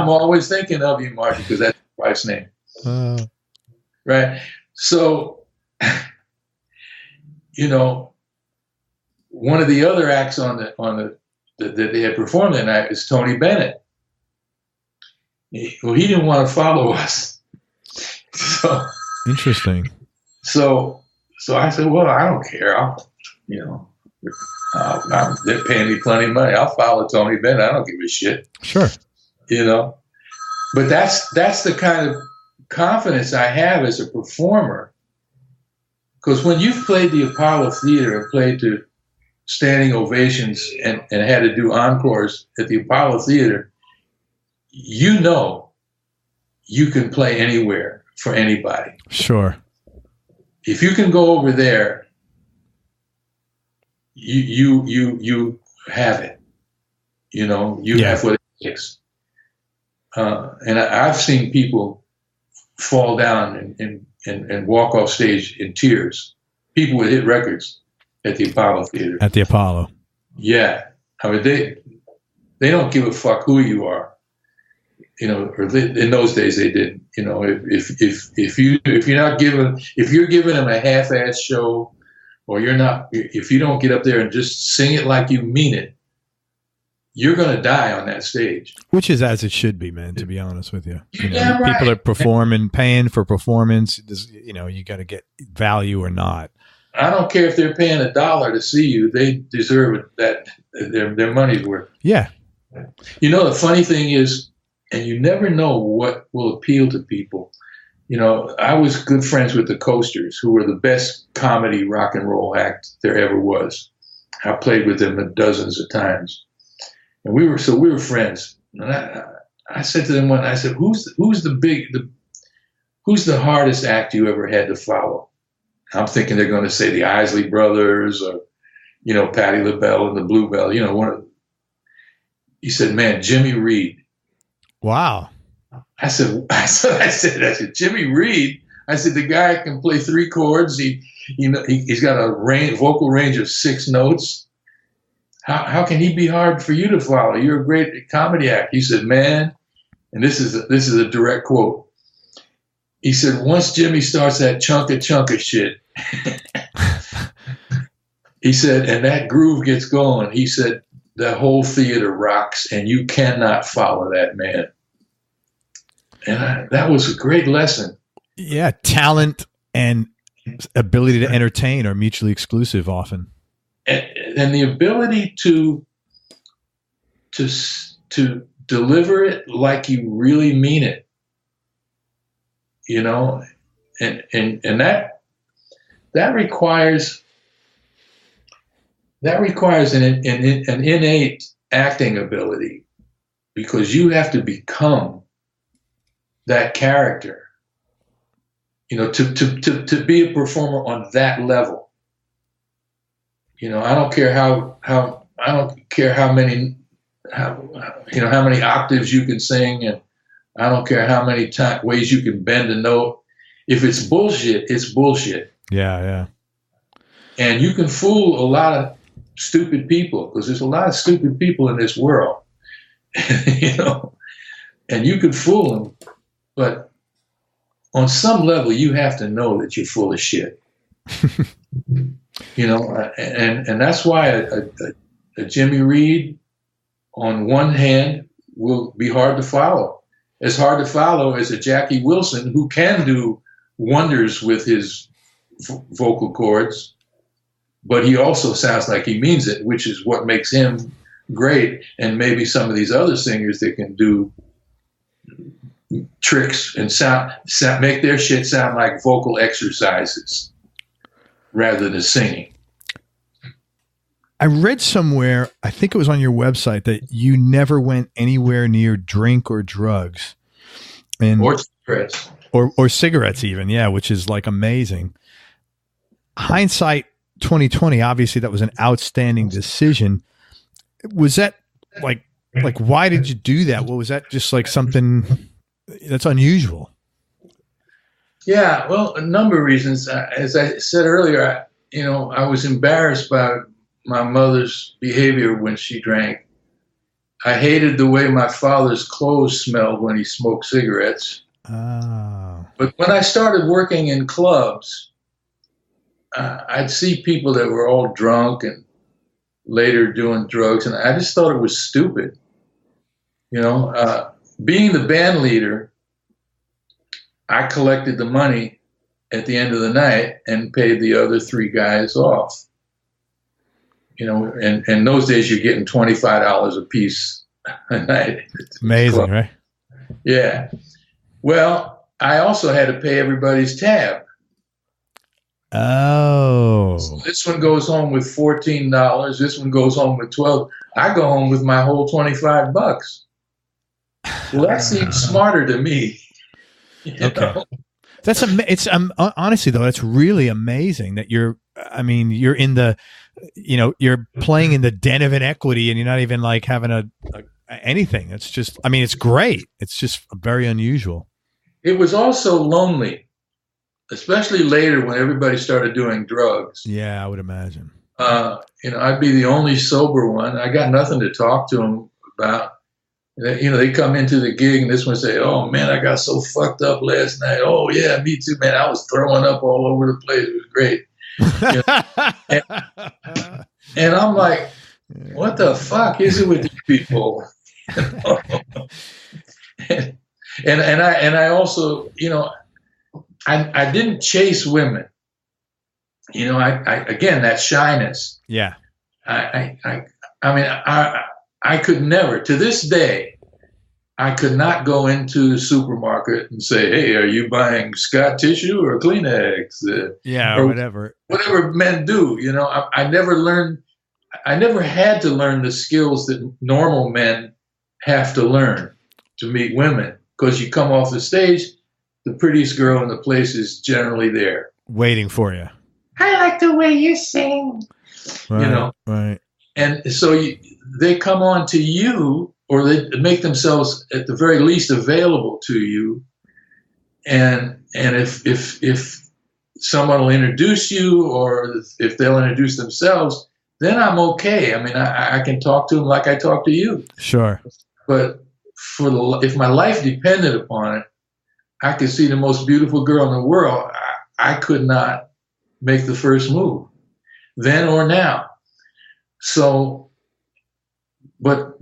always thinking of you, Marty, because that's his wife's name. Right? So, you know, one of the other acts that they had performed that night is Tony Bennett. Well, he didn't want to follow us. So interesting. So I said, well, I don't care. They're paying me plenty of money. I'll follow Tony Bennett. I don't give a shit. Sure. You know, but that's the kind of confidence I have as a performer. Because when you've played the Apollo Theater and played to standing ovations and had to do encores at the Apollo Theater, you know you can play anywhere for anybody. Sure. If you can go over there, you have it. You know, you have what it takes. And I've seen people fall down and walk off stage in tears. People with hit records at the Apollo Theater. At the Apollo. Yeah. I mean, they don't give a fuck who you are. or in those days they didn't. If you're giving them a half-ass show, or if you don't get up there and just sing it like you mean it, you're going to die on that stage. Which is as it should be, man, to be honest with you. Right. People are performing, paying for performance. You got to get value or not. I don't care if they're paying $1 to see you. They deserve that, their money's worth. Yeah. The funny thing is, and you never know what will appeal to people. I was good friends with the Coasters, who were the best comedy rock and roll act there ever was. I played with them dozens of times. And we were friends. And I said to them one, I said, who's the hardest act you ever had to follow? I'm thinking they're going to say the Isley Brothers or, Patti LaBelle and the Bluebell, He said, man, Jimmy Reed. Wow. I said, Jimmy Reed. I said, the guy can play 3 chords. He's got a vocal range of 6 notes. How can he be hard for you to follow? You're a great comedy act. He said, man, and this is a direct quote. He said, once Jimmy starts that chunka shit, he said, and that groove gets going, he said, the whole theater rocks, and you cannot follow that man. And that was a great lesson. Yeah, talent and ability to entertain are mutually exclusive often. And the ability to deliver it like you really mean it, and that requires an innate acting ability, because you have to become that character, to be a performer on that level. I don't care how many octaves you can sing, and I don't care how many ways you can bend a note. If it's bullshit, it's bullshit. Yeah. And you can fool a lot of stupid people, because there's a lot of stupid people in this world, and you can fool them, but on some level, you have to know that you're full of shit. And that's why a Jimmy Reed, on one hand, will be hard to follow. As hard to follow as a Jackie Wilson, who can do wonders with his vocal cords, but he also sounds like he means it, which is what makes him great. And maybe some of these other singers that can do tricks and make their shit sound like vocal exercises rather than singing. I read somewhere, I think it was on your website, that you never went anywhere near drink or drugs, or cigarettes, or cigarettes even. Yeah. Which is like amazing. Hindsight 2020, obviously that was an outstanding decision. Was that like why did you do that? What was that? Just like something that's unusual? Yeah, well, a number of reasons. As I said earlier, I was embarrassed by my mother's behavior when she drank. I hated the way my father's clothes smelled when he smoked cigarettes. Oh. But when I started working in clubs, I'd see people that were all drunk and later doing drugs, and I just thought it was stupid. Being the band leader, I collected the money at the end of the night and paid the other 3 guys off. And in those days you're getting $25 a piece a night. Amazing, right? Yeah. Well, I also had to pay everybody's tab. Oh. So this one goes home with $14. This one goes home with $12. I go home with my whole $25. Well, that seems smarter to me. Okay. That's honestly though, that's really amazing that you're in the, you're playing in the den of inequity and you're not even like having anything. It's just, it's great. It's just very unusual. It was also lonely, especially later when everybody started doing drugs. Yeah, I would imagine. I'd be the only sober one. I got nothing to talk to them about. They come into the gig and this one say, "Oh man, I got so fucked up last night." "Oh yeah, me too, man. I was throwing up all over the place. It was great." And I'm like, what the fuck is it with these people? and I also, I didn't chase women. I again, that shyness. Yeah. I mean, I could never, to this day, I could not go into the supermarket and say, "Hey, are you buying Scott tissue or Kleenex?" Or whatever. Whatever men do, I never learned. I never had to learn the skills that normal men have to learn to meet women, because you come off the stage, the prettiest girl in the place is generally there, waiting for you. "I like the way you sing," Right, right. And so they come on to you, or they make themselves at the very least available to you. And if someone will introduce you, or if they'll introduce themselves, then I'm okay. I mean, I can talk to them like I talk to you. Sure. But if my life depended upon it, I could see the most beautiful girl in the world. I could not make the first move, then or now. So, but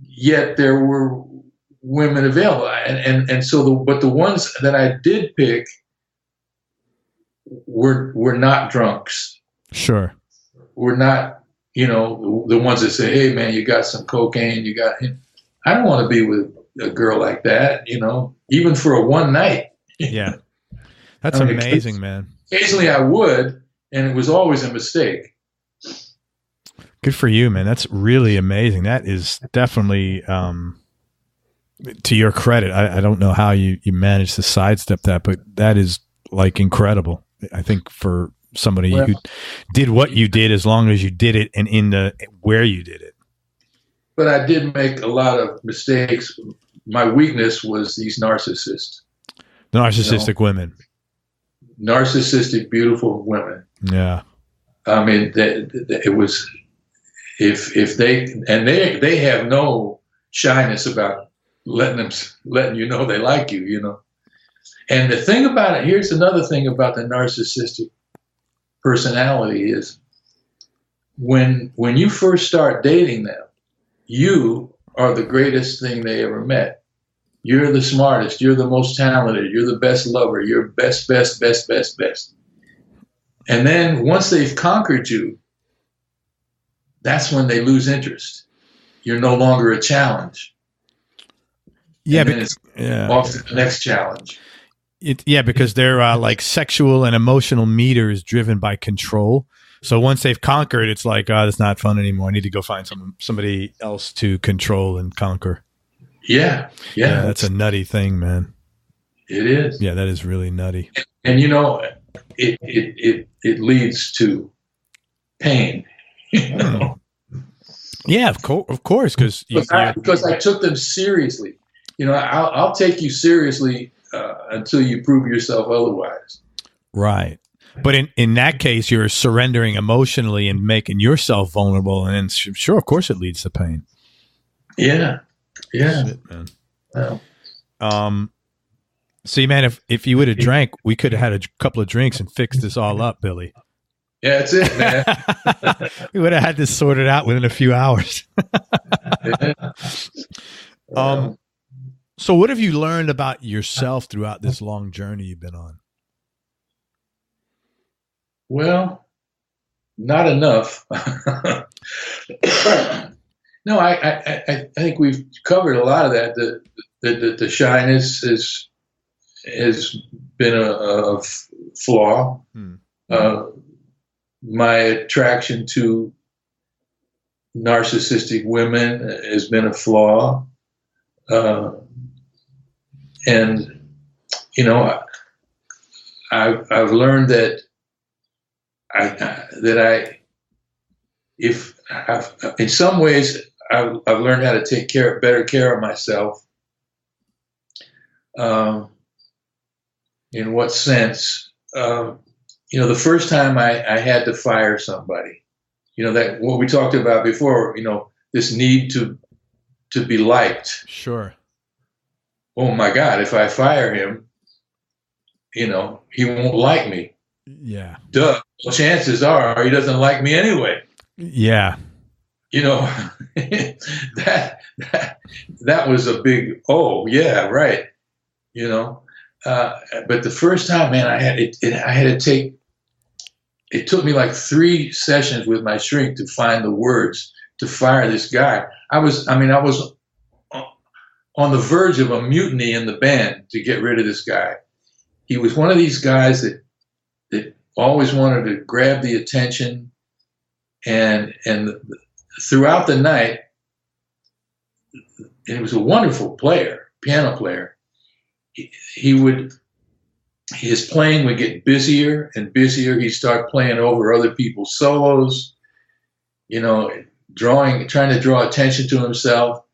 yet there were women available, and so but the ones that I did pick were not drunks. Sure. Were not, the ones that say, "Hey man, you got some cocaine, you got." I don't want to be with a girl like that, even for a one night. Yeah. That's amazing, man. Occasionally I would, and it was always a mistake. Good for you, man. That's really amazing. That is definitely, to your credit. I don't know how you managed to sidestep that, but that is like incredible. I think for somebody who did what you did, as long as you did it and where you did it. But I did make a lot of mistakes. My weakness was these narcissists. Narcissistic women. Narcissistic, beautiful women. Yeah. I mean, it was, if they have no shyness about letting you know they like you, And the thing about it, here's another thing about the narcissistic personality is when you first start dating them, you are the greatest thing they ever met. You're the smartest. You're the most talented. You're the best lover. You're best. And then once they've conquered you, that's when they lose interest. You're no longer a challenge. Yeah, and then it's off to the next challenge. Because their like sexual and emotional meter is driven by control. So once they've conquered, it's like, oh, that's not fun anymore. I need to go find somebody else to control and conquer. Yeah. That's a nutty thing, man. It is. Yeah, that is really nutty. And it leads to pain. Yeah, of course, because I took them seriously. I'll take you seriously until you prove yourself otherwise. Right. But in that case, you're surrendering emotionally and making yourself vulnerable. And then, sure, of course, it leads to pain. Yeah. Shit, man. Well. See, man, if you would have drank, we could have had a couple of drinks and fixed this all up, Billy. Yeah, that's it, man. We would have had this sorted out within a few hours. So what have you learned about yourself throughout this long journey you've been on? Well, not enough. No, I think we've covered a lot of that. The shyness has been a flaw. My attraction to narcissistic women has been a flaw. And I've learned that in some ways I've learned how to take better care of myself. In what sense? The first time I had to fire somebody, that what we talked about before, this need to to be liked. Sure. Oh my God, if I fire him, he won't like me. Yeah. Duh. Well, chances are he doesn't like me anyway. Yeah. That was a big, oh yeah, right. But the first time, man, I had to take, it took me like 3 sessions with my shrink to find the words to fire this guy. I was on the verge of a mutiny in the band to get rid of this guy. He was one of these guys that always wanted to grab the attention, and throughout the night, and he was a wonderful player, piano player. His playing would get busier and busier. He'd start playing over other people's solos, trying to draw attention to himself.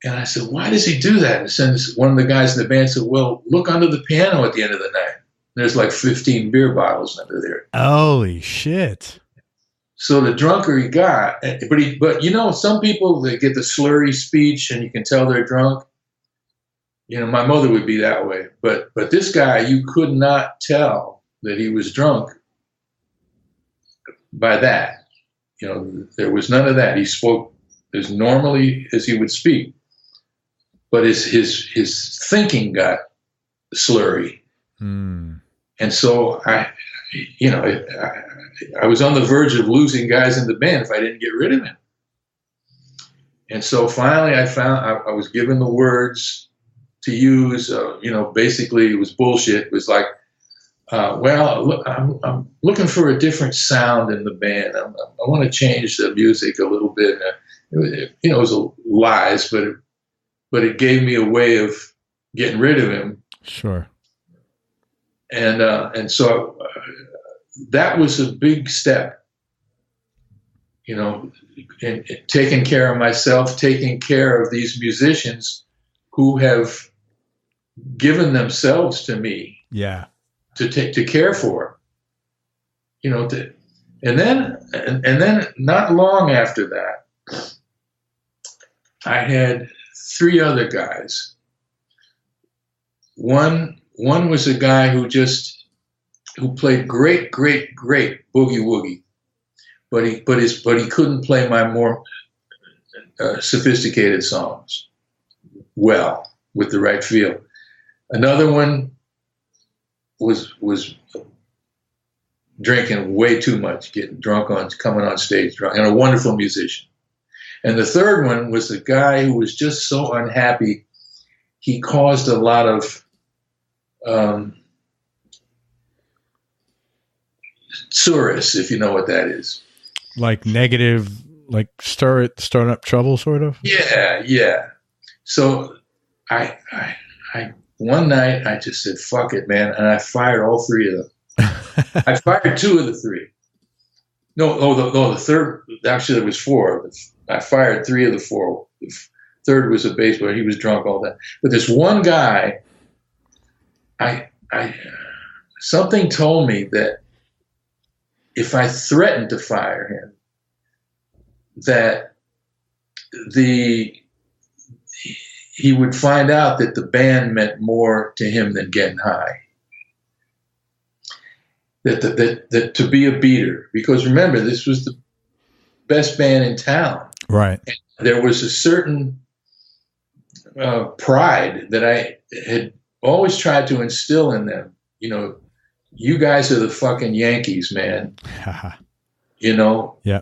And I said, why does he do that? And then one of the guys in the band said, well, look under the piano at the end of the night. There's like 15 beer bottles under there. Holy shit. So the drunker he got, but some people, they get the slurry speech and you can tell they're drunk. My mother would be that way. But this guy, you could not tell that he was drunk by that. There was none of that. He spoke as normally as he would speak. But his thinking got slurry. Mm. And so I was on the verge of losing guys in the band if I didn't get rid of him. And so finally I found I was given the words to use. Basically it was bullshit. It was like, look, I'm looking for a different sound in the band. I want to change the music a little bit. It was lies, but it gave me a way of getting rid of him. Sure. And so that was a big step, in taking care of myself, taking care of these musicians who have given themselves to me. Yeah. To care for, and then not long after that, I had 3 other guys. One was a guy who played great boogie woogie, but he couldn't play my more sophisticated songs well with the right feel. Another one was drinking way too much, getting drunk coming on stage drunk, and a wonderful musician. And the third one was a guy who was just so unhappy, he caused a lot of tsuris, if you know what that is. Like negative, like starting up trouble, sort of? Yeah. So I one night I just said, fuck it, man, and I fired all 3 of them. I fired 2 of the 3. No, the third, actually there was 4. I fired 3 of the 4. The third was a bass player. He was drunk all that. But this one guy, something told me that if I threatened to fire him, that he would find out that the band meant more to him than getting high. That to be a beater, because remember, this was the best band in town. Right. And there was a certain pride that I had always tried to instill in them. You guys are the fucking Yankees, man. Yeah.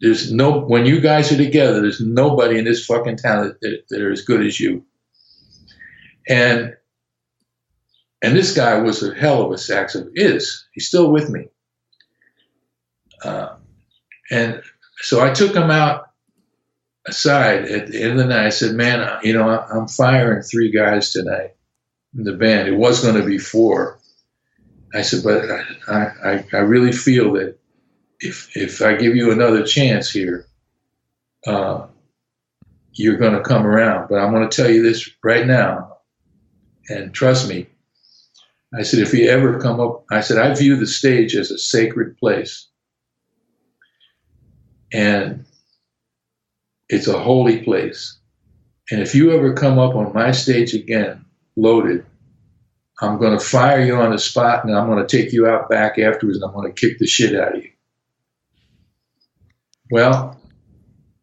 When you guys are together, there's nobody in this fucking town that are as good as you. And this guy was a hell of a saxophonist. He's still with me. And so I took him out aside at the end of the night. I said, man, I'm firing 3 guys tonight in the band. It was going to be 4. I said, but I really feel that if I give you another chance here, you're going to come around. But I'm going to tell you this right now, and trust me. I said, if you ever come up, I said, I view the stage as a sacred place. And it's a holy place. And if you ever come up on my stage again, loaded, I'm going to fire you on the spot, and I'm going to take you out back afterwards, and I'm going to kick the shit out of you. Well,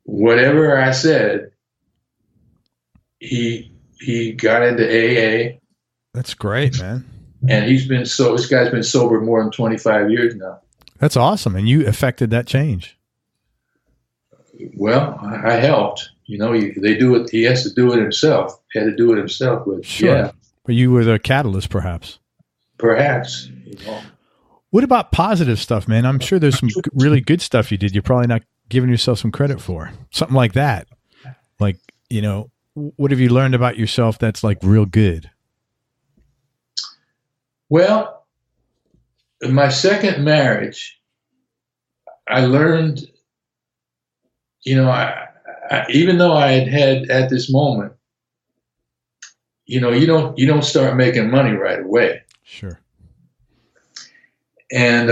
whatever I said, he got into AA. That's great, man. And this guy's been sober more than 25 years now. That's awesome. And you affected that change. Well, I helped. They do it. He has to do it himself. He had to do it himself. But sure. Yeah. But you were the catalyst, perhaps. Perhaps. What about positive stuff, man? I'm sure there's some really good stuff you did. You're probably not giving yourself some credit for. Something like that. Like, what have you learned about yourself that's like real good? Well, in my second marriage, I learned, even though I had at this moment, you don't start making money right away. Sure. And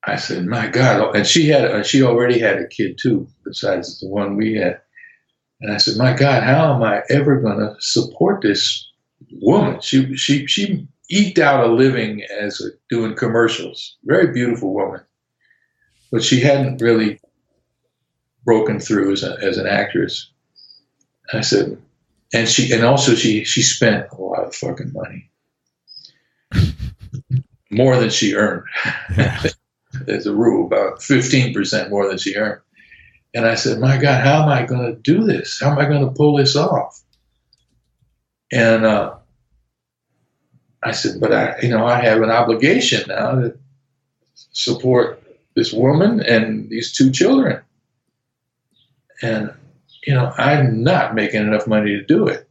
I said, my God, and she already had a kid too, besides the one we had. And I said, my God, how am I ever going to support this woman? She eked out a living doing commercials. Very beautiful woman, but she hadn't really broken through as an actress. I said, and also she spent a lot of fucking money, more than she earned. Yeah. There's a rule, about 15% more than she earned. And I said, my God, how am I going to do this? How am I going to pull this off? And I said, but I have an obligation now to support this woman and these two children. And, I'm not making enough money to do it.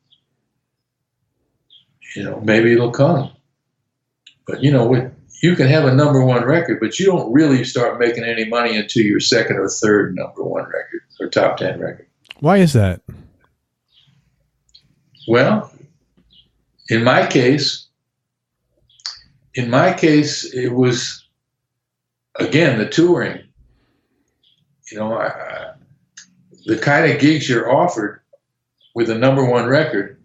Maybe it'll come. But, you can have a number one record, but you don't really start making any money until your second or third number one record or top 10 record. Why is that? Well, in my case, it was, again, the touring. The kind of gigs you're offered with a number one record,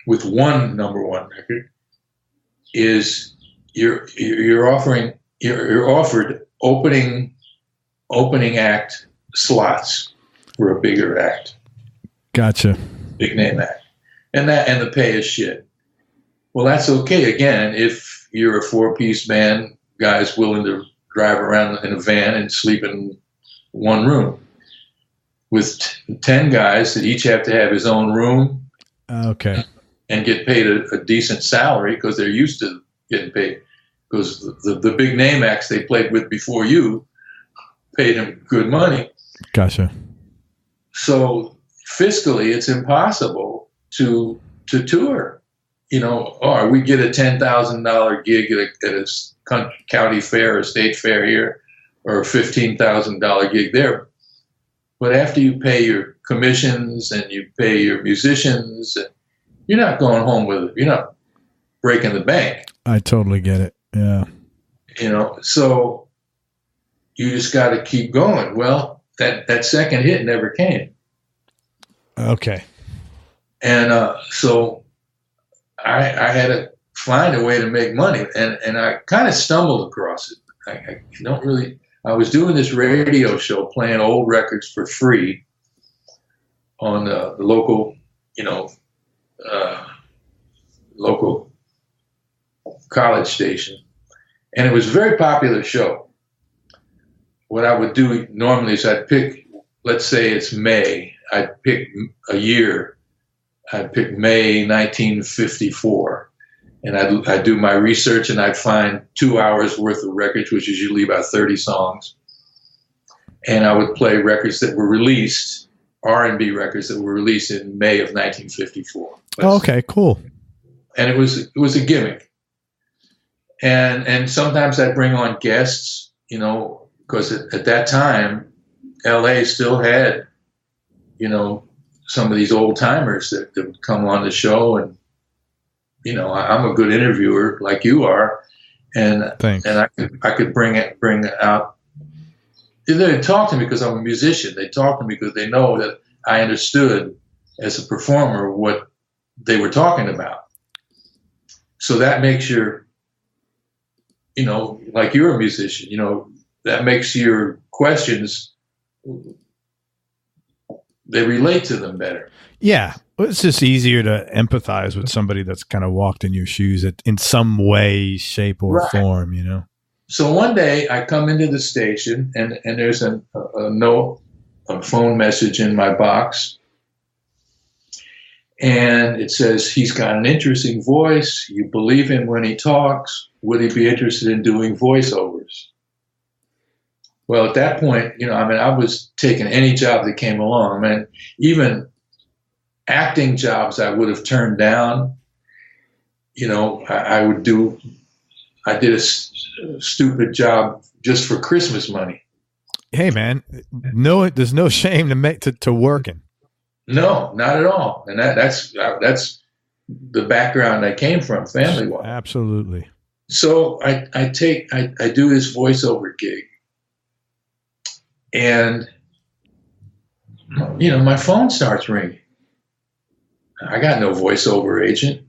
with one number one record, is you're offered opening act slots for a bigger act. Gotcha. Big name act. And the pay is shit. Well, that's okay, again, if you're a 4-piece band, guys willing to drive around in a van and sleep in one room. With 10 guys that each have to have his own room. Okay. And get paid a decent salary because they're used to getting paid. Because the big name acts they played with before you paid them good money. Gotcha. So fiscally, it's impossible to tour. Or we get a $10,000 gig at a county fair or state fair here, or a $15,000 gig there. But after you pay your commissions and you pay your musicians, you're not going home with it. You're not breaking the bank. I totally get it. Yeah. So you just got to keep going. Well, that second hit never came. Okay. And so I had to find a way to make money, and I kind of stumbled across it. I was doing this radio show playing old records for free on the local, local college station. And it was a very popular show. What I would do normally is I'd pick, let's say it's May, I'd pick a year. I'd pick May 1954. And I'd do my research, and I'd find 2 hours worth of records, which is usually about 30 songs. And I would play records that were released, R&B records that were released in May of 1954. Okay, cool. And it was a gimmick. And sometimes I'd bring on guests, because at that time, LA still had, some of these old timers that would come on the show, and I'm a good interviewer like you are, and Thanks. and I could bring out They talk to me because I'm a musician. They talk to me because they know that I understood as a performer what they were talking about. So that makes like you're a musician, that makes your questions, they relate to them better. Yeah. It's just easier to empathize with somebody that's kind of walked in your shoes in some way, shape, or form, So one day I come into the station and there's a note, a phone message in my box. And it says, he's got an interesting voice. You believe him when he talks. Would he be interested in doing voiceovers? Well, at that point, I was taking any job that came along. I mean, even acting jobs I would have turned down. I did a stupid job just for Christmas money. Hey, man, there's no shame to working. No, not at all. And that's the background I came from, family-wise. Absolutely. So I do this voiceover gig, and my phone starts ringing. I got no voiceover agent,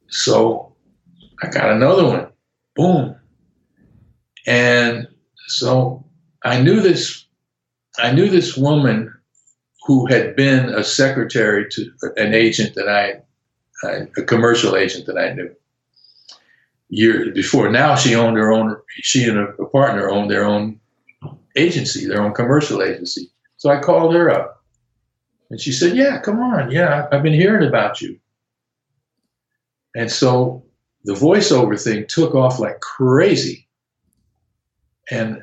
so I got another one. Boom. And so I knew this woman who had been a secretary to an agent that a commercial agent that I knew years before. Now she and a partner owned their own agency, their own commercial agency. So I called her up and she said, yeah, come on. Yeah, I've been hearing about you. And so the voiceover thing took off like crazy. And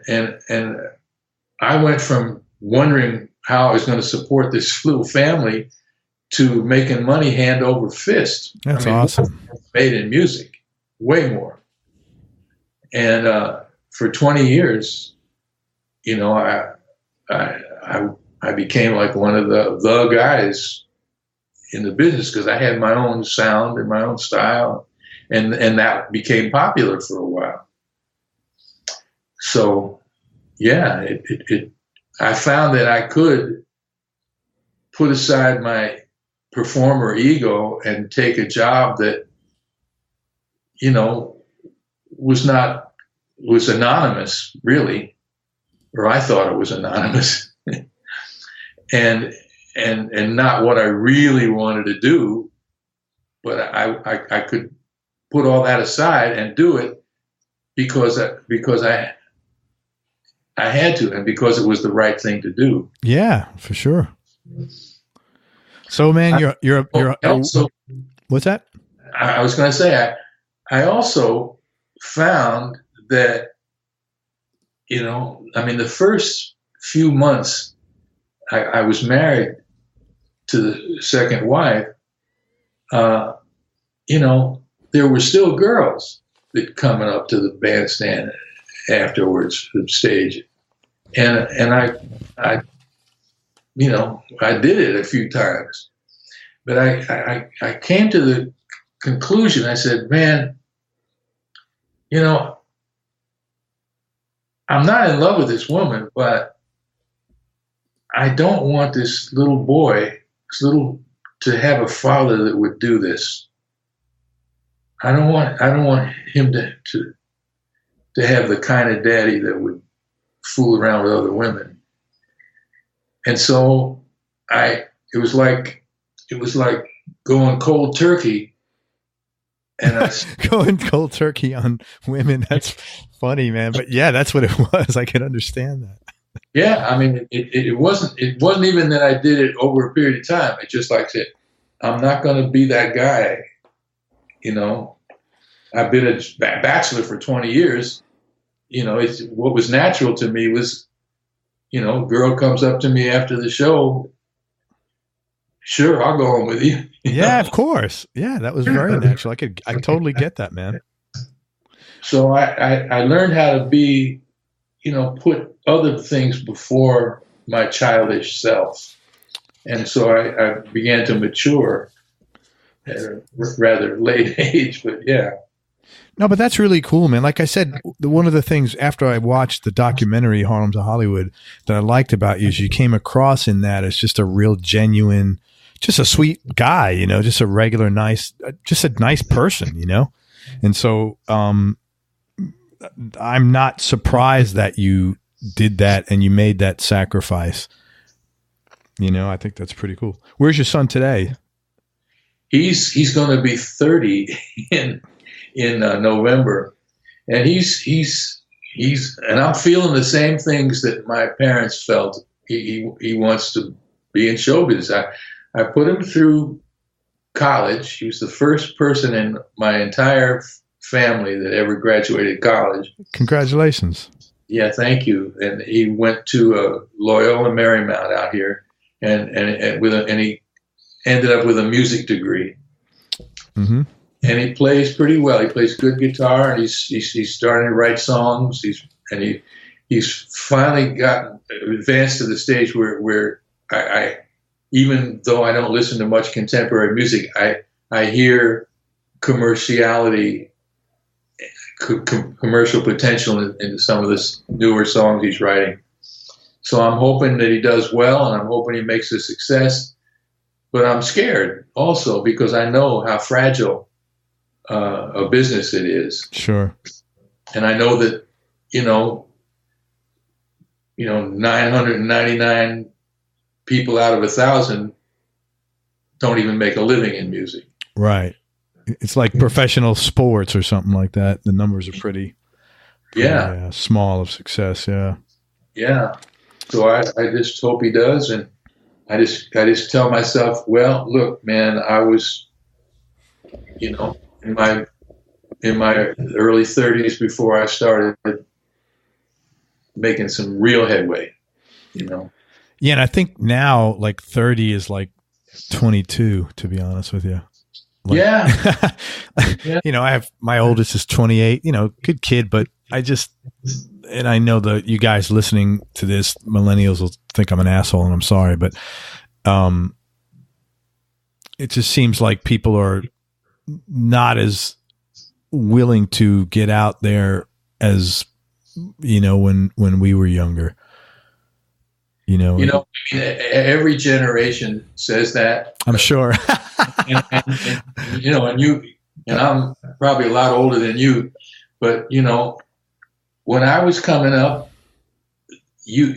I went from wondering how I was going to support this little family to making money hand over fist. That's awesome. Made in music, way more. And for 20 years, I became like one of the guys in the business because I had my own sound and my own style, and that became popular for a while. So, yeah, I found that I could put aside my performer ego and take a job that, was anonymous, really, or I thought it was anonymous, and not what I really wanted to do, but I could put all that aside and do it because I had to, and because it was the right thing to do. Yeah, for sure. So, man, you're also, what's that? I was going to say, I also found that, the first few months I was married to the second wife, there were still girls that coming up to the bandstand afterwards, the stage. And I did it a few times, but I came to the conclusion. I said, man, I'm not in love with this woman, but I don't want this little boy, to have a father that would do this. I don't want him to have the kind of daddy that would fool around with other women. And so it was like going cold turkey. And going cold turkey on women. That's funny, man. But yeah, that's what it was. I can understand that. Yeah. I mean, it wasn't even that I did it over a period of time. It's just like I said, I'm not going to be that guy. I've been a bachelor for 20 years. It's what was natural to me was, girl comes up to me after the show. Sure, I'll go home with you. Yeah, of course. Yeah, that was very natural. I totally get that, man. So I learned how to be, put other things before my childish self. And so I began to mature at a rather late age, but yeah. No, but that's really cool, man. Like I said, one of the things after I watched the documentary Harlem to Hollywood that I liked about you is you came across in that as just a real genuine, just a sweet guy, you know, just a regular, just a nice person, you know? And so, I'm not surprised that you did that and you made that sacrifice. You know, I think that's pretty cool. Where's your son today? He's going to be 30 in November, and he's and I'm feeling the same things that my parents felt. He wants to be in showbiz. I put him through college. He was the first person in my entire family that ever graduated college. Congratulations. Yeah, thank you. And he went to Loyola Marymount out here, and he ended up with a music degree. Mm-hmm. And he plays pretty well. He plays good guitar, and he's starting to write songs. He's finally gotten advanced to the stage where I even though I don't listen to much contemporary music, I hear commerciality, commercial potential in some of the newer songs he's writing. So I'm hoping that he does well, and I'm hoping he makes a success. But I'm scared also because I know how fragile a business it is. Sure. And I know that, 999 people out of 1,000 don't even make a living in music. Right. It's like professional sports or something like that. The numbers are pretty small of success. Yeah. Yeah. So I just hope he does. And I just tell myself, well, look, man, I was, in my early 30s before I started making some real headway, Yeah, and I think now like 30 is like 22, to be honest with you. Like, yeah. I have my oldest is 28, good kid, but and I know that you guys listening to this, millennials will think I'm an asshole, and I'm sorry, but it just seems like people are not as willing to get out there as, when we were younger. Every generation says that. I'm sure. and I'm probably a lot older than you, but when I was coming up, you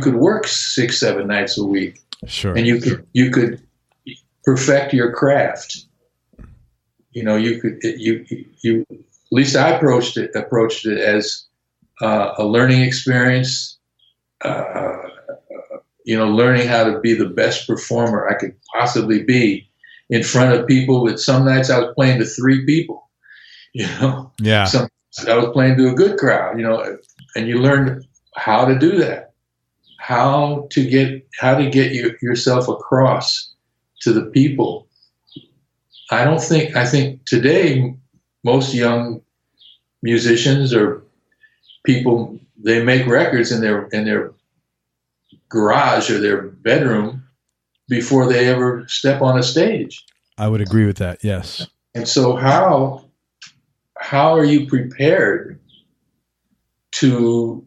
could work 6-7 nights a week. Sure. And you could perfect your craft. At least I approached it as a learning experience. Learning how to be the best performer I could possibly be in front of people. That some nights I was playing to 3 people, Yeah. Some I was playing to a good crowd, and you learn how to do that, how to get yourself across to the people. I think today most young musicians or people, they make records in their garage or their bedroom before they ever step on a stage. I would agree with that. Yes. And so how are you prepared to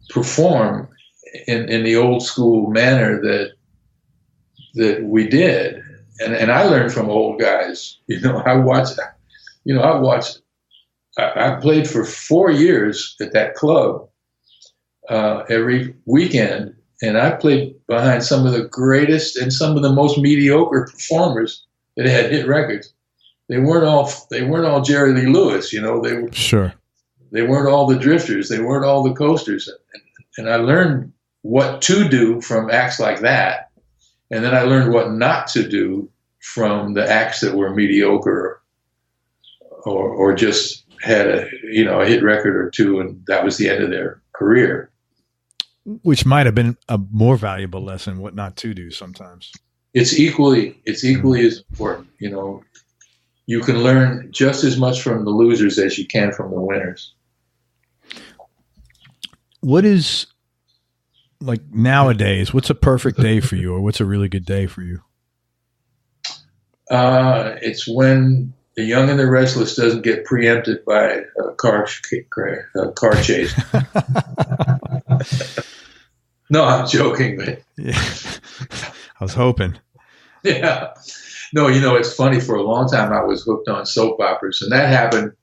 perform in the old school manner that we did? And I learned from old guys. I played for 4 years at that club every weekend, and I played behind some of the greatest and some of the most mediocre performers that had hit records. They weren't all Jerry Lee Lewis, They were sure. They weren't all the Drifters. They weren't all the Coasters. And I learned what to do from acts like that, and then I learned what not to do from the acts that were mediocre or just had a hit record or two, and that was the end of their career. Which might have been a more valuable lesson, what not to do sometimes. It's equally as important. You can learn just as much from the losers as you can from the winners. What is, like nowadays, what's a perfect day for you, or what's a really good day for you? It's when The Young and the Restless doesn't get preempted by a car chase. No, I'm joking, but yeah, I was hoping. Yeah. No, it's funny. For a long time, I was hooked on soap operas, and that happened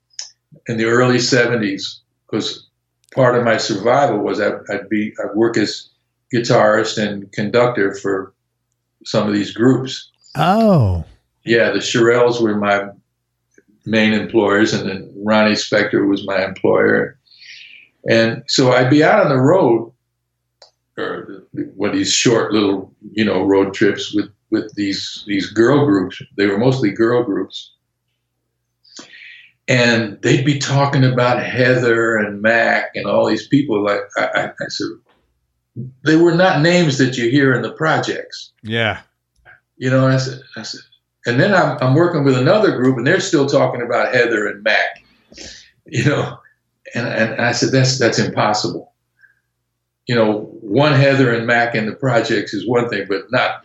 in the early 70s because part of my survival was I'd work as guitarist and conductor for some of these groups. Oh. Yeah, the Shirelles were my main employers, and then Ronnie Spector was my employer. And so I'd be out on the road, or these short little, road trips with these girl groups. They were mostly girl groups. And they'd be talking about Heather and Mac and all these people. Like I said, they were not names that you hear in the projects. Yeah. I said, and then I'm working with another group, and they're still talking about Heather and Mac, and I said, that's impossible. One Heather and Mac in the projects is one thing, but not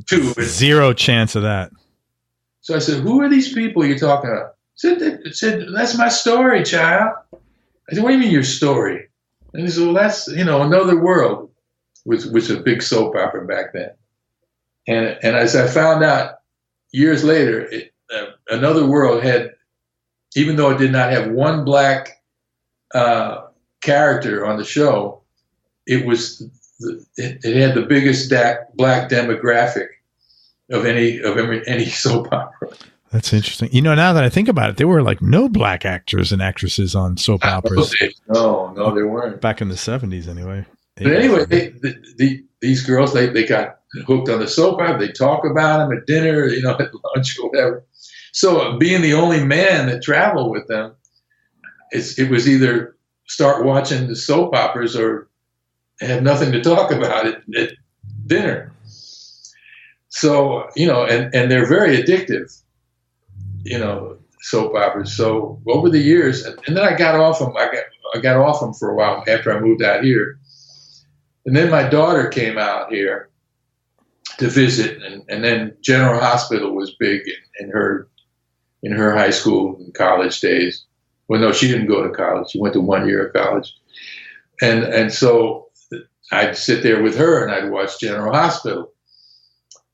two. Zero chance of that. So I said, who are these people you're talking about? It said, that's my story, child. I said, what do you mean your story? And he said, well, that's, Another World, which was a big soap opera back then. And as I found out years later, Another World had, even though it did not have one black character on the show, it had the biggest black demographic of any soap opera. That's interesting. Now that I think about it, there were like no black actors and actresses on soap operas. No, there weren't. Back in the 70s, anyway. But anyway, these girls, they got hooked on the soap opera. They talk about them at dinner, at lunch or whatever. So being the only man that traveled with them, it was either start watching the soap operas or have nothing to talk about at dinner. So, and they're very addictive, soap operas. So over the years, and then I got off them. I got off them for a while after I moved out here. And then my daughter came out here to visit, and then General Hospital was big in her high school and college days. Well, no, she didn't go to college. She went to 1 year of college. And so I'd sit there with her and I'd watch General Hospital.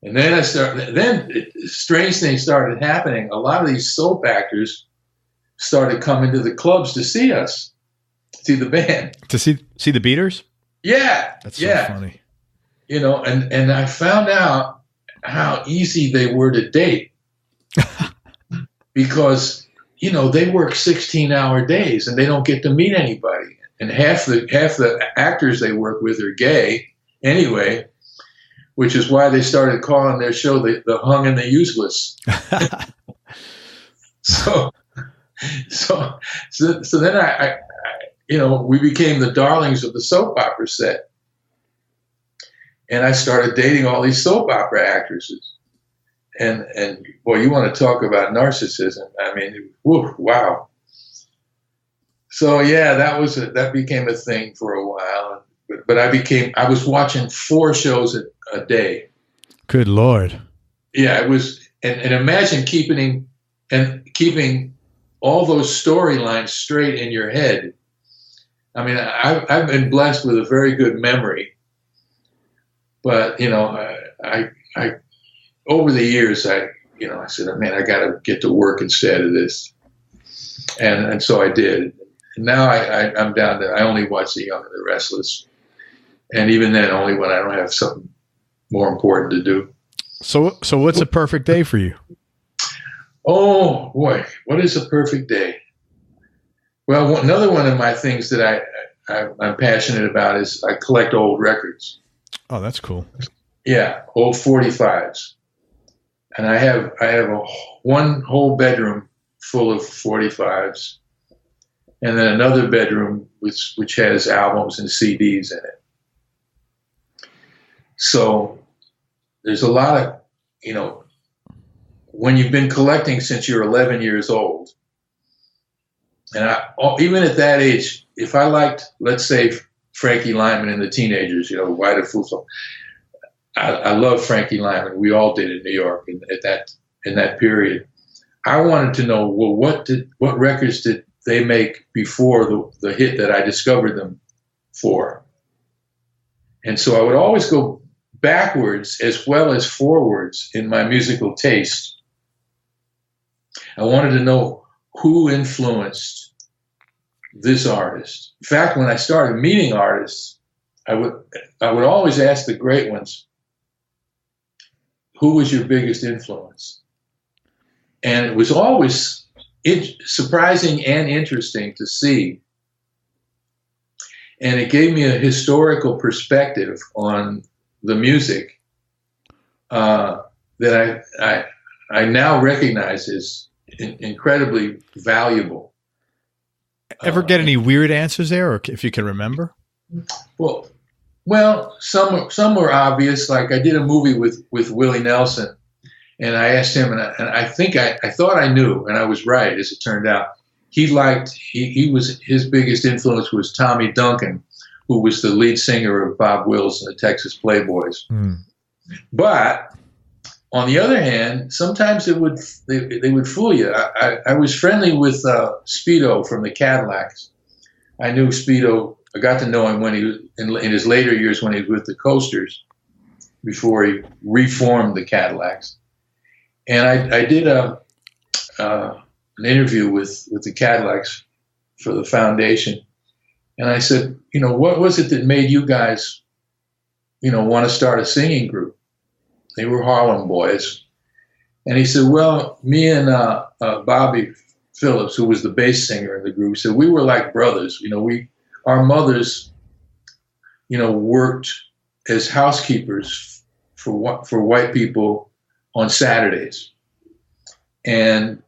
And then strange things started happening. A lot of these soap actors started coming to the clubs to see us, see the band. To see the Beaters? Yeah. That's so funny. And I found out how easy they were to date because, they work 16-hour days and they don't get to meet anybody. And half the actors they work with are gay anyway, which is why they started calling their show the Hung and the Useless. So then I we became the darlings of the soap opera set. And I started dating all these soap opera actresses. And boy, you want to talk about narcissism. I mean, wow. So yeah, that became a thing for a while. But I was watching 4 shows a day. Good Lord. Yeah, it was, and imagine keeping all those storylines straight in your head. I mean, I've been blessed with a very good memory, but I over the years I said, man, I got to get to work instead of this, and so I did. And now I'm down to I only watch The Young and the Restless, and even then only when I don't have something more important to do. So what's a perfect day for you? Oh boy, what is a perfect day? Well, another one of my things that I'm passionate about is I collect old records. Oh, that's cool. Yeah, old 45s, and I have one whole bedroom full of 45s, and then another bedroom which has albums and CDs in it. So there's a lot of, when you've been collecting since you're 11 years old, and even at that age, if I liked, let's say, Frankie Lyman and the Teenagers, White of Football, I love Frankie Lyman. We all did in New York in that period. I wanted to know, well, what records did they make before the hit that I discovered them for? And so I would always go backwards as well as forwards in my musical taste. I wanted to know who influenced this artist. In fact, when I started meeting artists, I would always ask the great ones, who was your biggest influence? And it was always surprising and interesting to see. And it gave me a historical perspective on the music that I now recognize as incredibly valuable. Ever get any weird answers there, or if you can remember? Well, some were obvious. Like I did a movie with Willie Nelson, and I asked him, and I think I thought I knew, and I was right, as it turned out. His biggest influence was Tommy Duncan, who was the lead singer of Bob Wills and the Texas Playboys. Mm. But on the other hand, sometimes they would fool you. I was friendly with Speedo from the Cadillacs. I knew Speedo. I got to know him when he was in his later years when he was with the Coasters, before he reformed the Cadillacs. And I did an interview with the Cadillacs for the foundation. And I said, what was it that made you guys, want to start a singing group? They were Harlem boys. And he said, well, me and Bobby Phillips, who was the bass singer in the group, said we were like brothers. Our mothers, worked as housekeepers for white people on Saturdays. And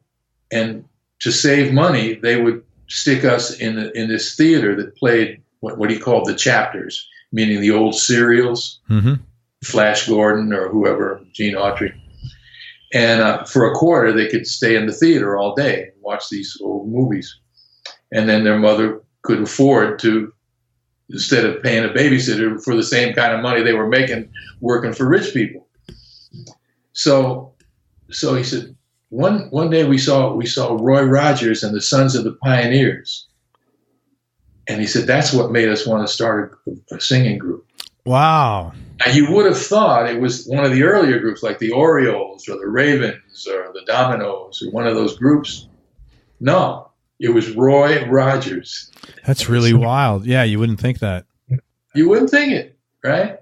to save money, they would stick us in this theater that played what he called the chapters, meaning the old serials, mm-hmm. Flash Gordon or whoever, Gene Autry. And for a quarter, they could stay in the theater all day and watch these old movies. And then their mother could afford to, instead of paying a babysitter for the same kind of money they were making working for rich people. So he said, one day we saw Roy Rogers and the Sons of the Pioneers. And he said, that's what made us want to start a singing group. Wow. Now, you would have thought it was one of the earlier groups like the Orioles or the Ravens or the Dominoes or one of those groups. No. It was Roy Rogers. That's really wild. Yeah, you wouldn't think that. You wouldn't think it, right?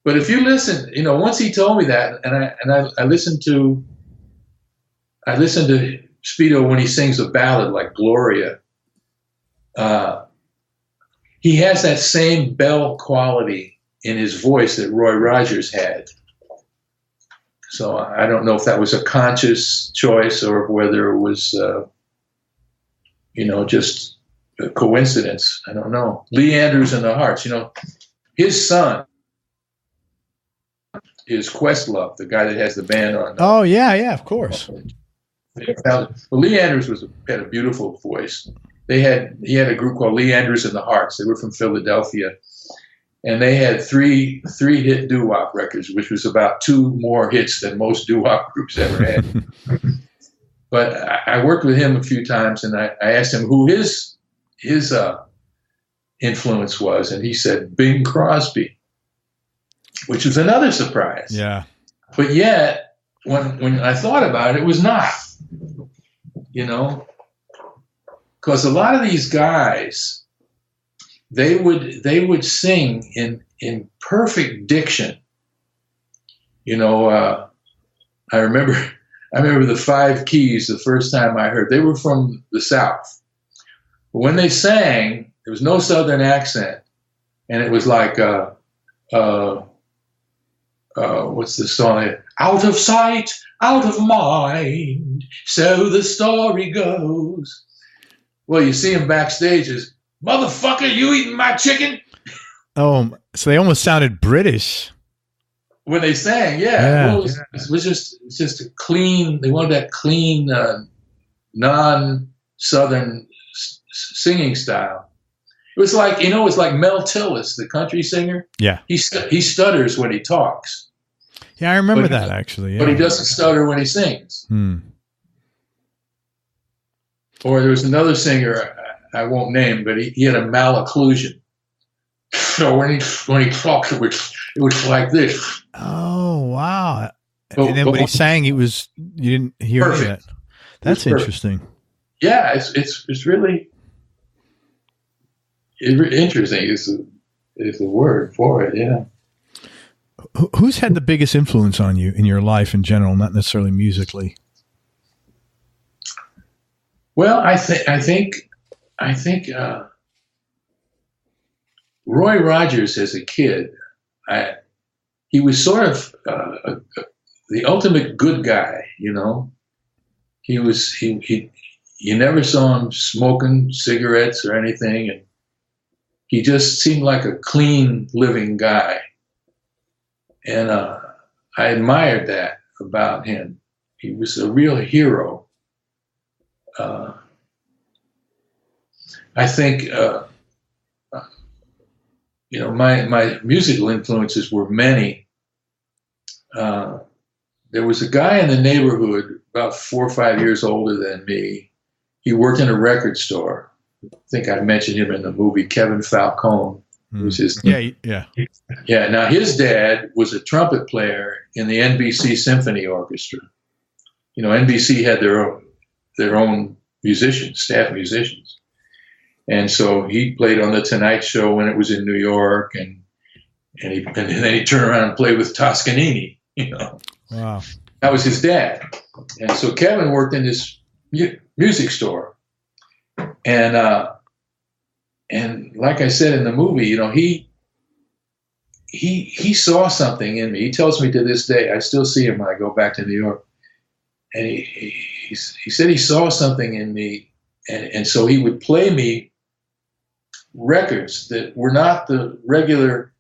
But if you listen, once he told me that, and I listened to Speedo when he sings a ballad like Gloria. He has that same bell quality in his voice that Roy Rogers had. So I don't know if that was a conscious choice or whether it was just a coincidence. I don't know. Lee Andrews and the Hearts, his son is Questlove, the guy that has the band on. Oh, yeah, of course. Well, Lee Andrews had a beautiful voice. He had a group called Lee Andrews and the Hearts. They were from Philadelphia. And they had three hit doo-wop records, which was about 2 more hits than most doo-wop groups ever had. But I worked with him a few times, and I asked him who his influence was, and he said Bing Crosby, which was another surprise. Yeah. But yet, when I thought about it, it was not. Because a lot of these guys, they would sing in perfect diction. I remember the Five Keys the first time I heard. They were from the South. But when they sang, there was no Southern accent. And it was like, what's the song? Out of sight, out of mind, so the story goes. Well, you see them backstage as, motherfucker, you eating my chicken? Oh, so they almost sounded British. When they sang, yeah. Well, it was just a clean, they wanted that clean, non-Southern singing style. It was like, it's like Mel Tillis, the country singer. Yeah. He stutters when he talks. Yeah, I remember that actually. Yeah. But he doesn't stutter when he sings. Or there was another singer I won't name, but he had a malocclusion. So when he talked, it was like this. Oh wow! And then when he sang, you didn't hear perfect. That. That's interesting. Yeah, it's really interesting. Is the word for it? Yeah. Who's had the biggest influence on you in your life in general, not necessarily musically? Well, I think Roy Rogers as a kid, he was sort of the ultimate good guy, you know. You never saw him smoking cigarettes or anything, and he just seemed like a clean living guy. And I admired that about him. He was a real hero. I think, my musical influences were many. There was a guy in the neighborhood about 4 or 5 years older than me. He worked in a record store. I think I mentioned him in the movie, Kevin Falcone. Was his name. Yeah. Now his dad was a trumpet player in the NBC Symphony Orchestra. You know, NBC had their own musicians, staff musicians, and so he played on the Tonight Show when it was in New York, and then he turned around and played with Toscanini. You know, wow, that was his dad, and so Kevin worked in this music store, and like I said in the movie, you know, he saw something in me. He tells me to this day, I still see him when I go back to New York. And he said he saw something in me. And so he would play me records that were not the regular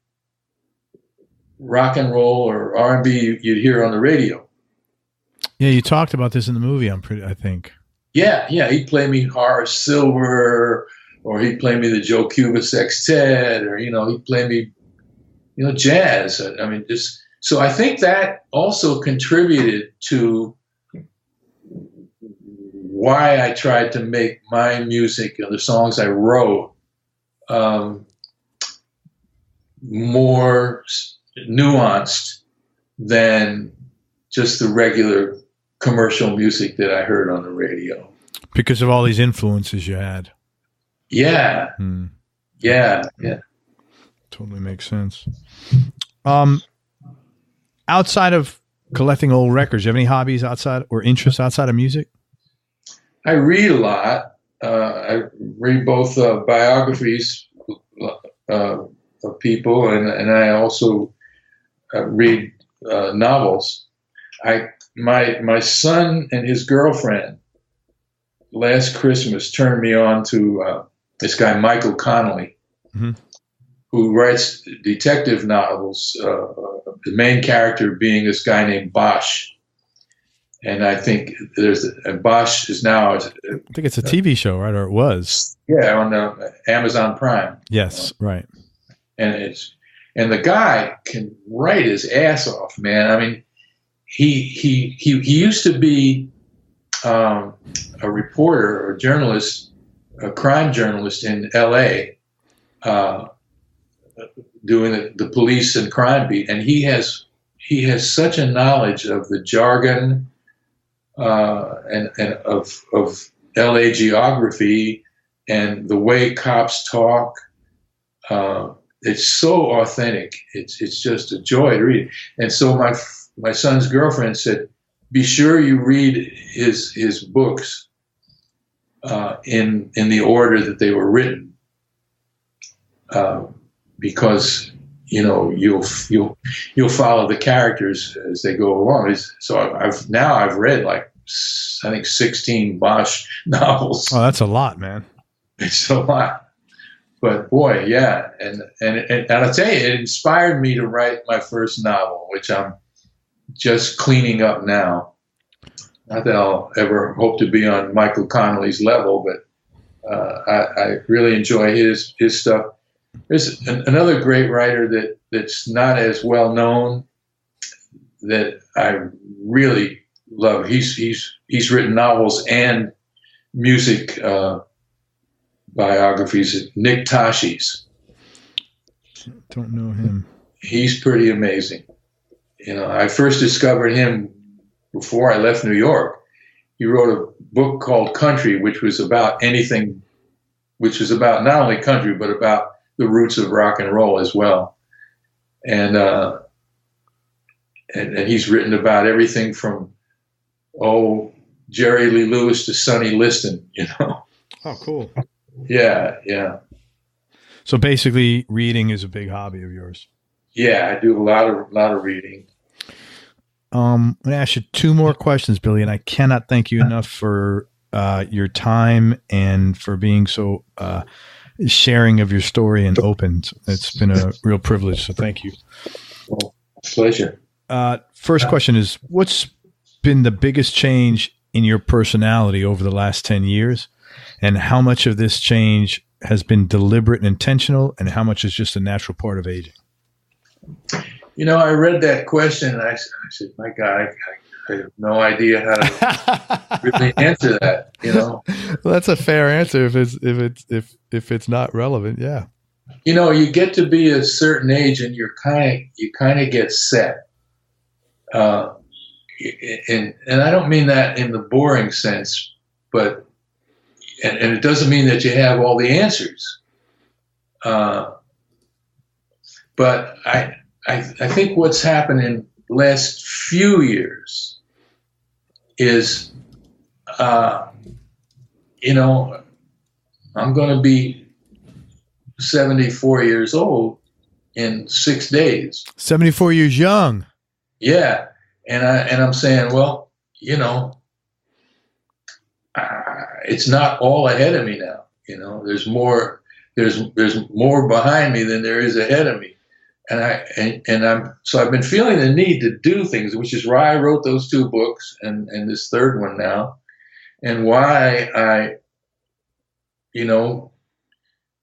rock and roll or R&B you'd hear on the radio. Yeah, you talked about this in the movie, I think. Yeah. He'd play me Horace Silver, or he'd play me the Joe Cuba Sextet, or, you know, he'd play me, you know, jazz. I mean, so I think that also contributed to why I tried to make my music and the songs I wrote more nuanced than just the regular commercial music that I heard on the radio. Because of all these influences you had. Yeah. Yeah. Totally makes sense. Outside of collecting old records, do you have any hobbies outside or interests outside of music? I read a lot. I read both biographies of people, and I also read novels. My son and his girlfriend last Christmas turned me on to this guy Michael Connelly, who writes detective novels. The main character being this guy named Bosch. And I think Bosch is now. I think it's a TV show, right? Or it was. Yeah, on Amazon Prime. Yes, right. And the guy can write his ass off, man. I mean, he used to be a reporter or journalist, a crime journalist in L.A. Doing the police and crime beat, and he has such a knowledge of the jargon. And of LA geography and the way cops talk. It's so authentic. It's just a joy to read. And so my son's girlfriend said, be sure you read his books in the order that they were written, because you know you'll follow the characters as they go along. So I've read like I think 16 Bosch novels. Oh, that's a lot, man. It's a lot. But boy, yeah, and I'll tell you, it inspired me to write my first novel, which I'm just cleaning up now. Not that I'll ever hope to be on Michael Connelly's level, but I really enjoy his stuff. There's another great writer that's not as well known that I really love. He's written novels and music biographies. Nick Tashi's. Don't know him. He's pretty amazing. I first discovered him before I left New York. He wrote a book called Country, which was about anything, which was about not only country, but about the roots of rock and roll as well. And he's written about everything from, Jerry Lee Lewis to Sonny Liston, Oh, cool. Yeah, yeah. So basically, reading is a big hobby of yours. Yeah, I do a lot of reading. I'm going to ask you two more questions, Billy, and I cannot thank you enough for your time and for being so sharing of your story and open. It's been a real privilege, so thank you. Well, pleasure. First question is, what's been the biggest change in your personality over the last 10 years, and how much of this change has been deliberate and intentional, and how much is just a natural part of aging? I read that question and I said, my God, I have no idea how to really answer that. Well, that's a fair answer if it's not relevant. Yeah. You get to be a certain age and you kind of get set. And I don't mean that in the boring sense, but and it doesn't mean that you have all the answers. But I think what's happened in the last few years is, I'm going to be 74 years old in 6 days. 74 years young. Yeah. And I'm saying, well, it's not all ahead of me now. There's more behind me than there is ahead of me. So I've been feeling the need to do things, which is why I wrote those 2 books and this third one now, and why I,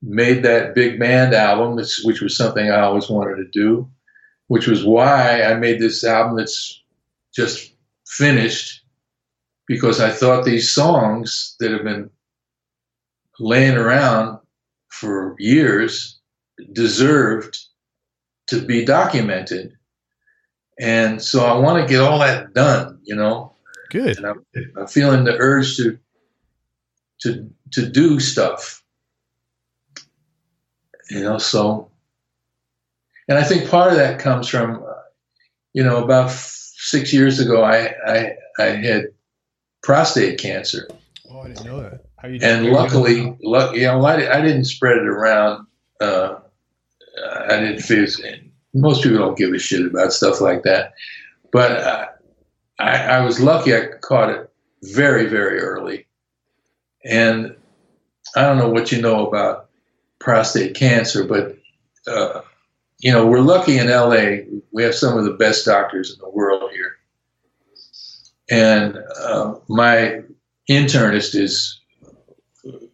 made that big band album, which was something I always wanted to do, which was why I made this album that's just finished, because I thought these songs that have been laying around for years deserved to be documented. And so I want to get all that done, Good. And I'm feeling the urge to do stuff, so, and I think part of that comes from, about 6 years ago, I had prostate cancer. Oh, I didn't know that. How you and luckily, I didn't spread it around. I didn't feel, most people don't give a shit about stuff like that. But I was lucky I caught it very, very early. And I don't know what you know about prostate cancer, but, we're lucky in LA. We have some of the best doctors in the world here. And my internist is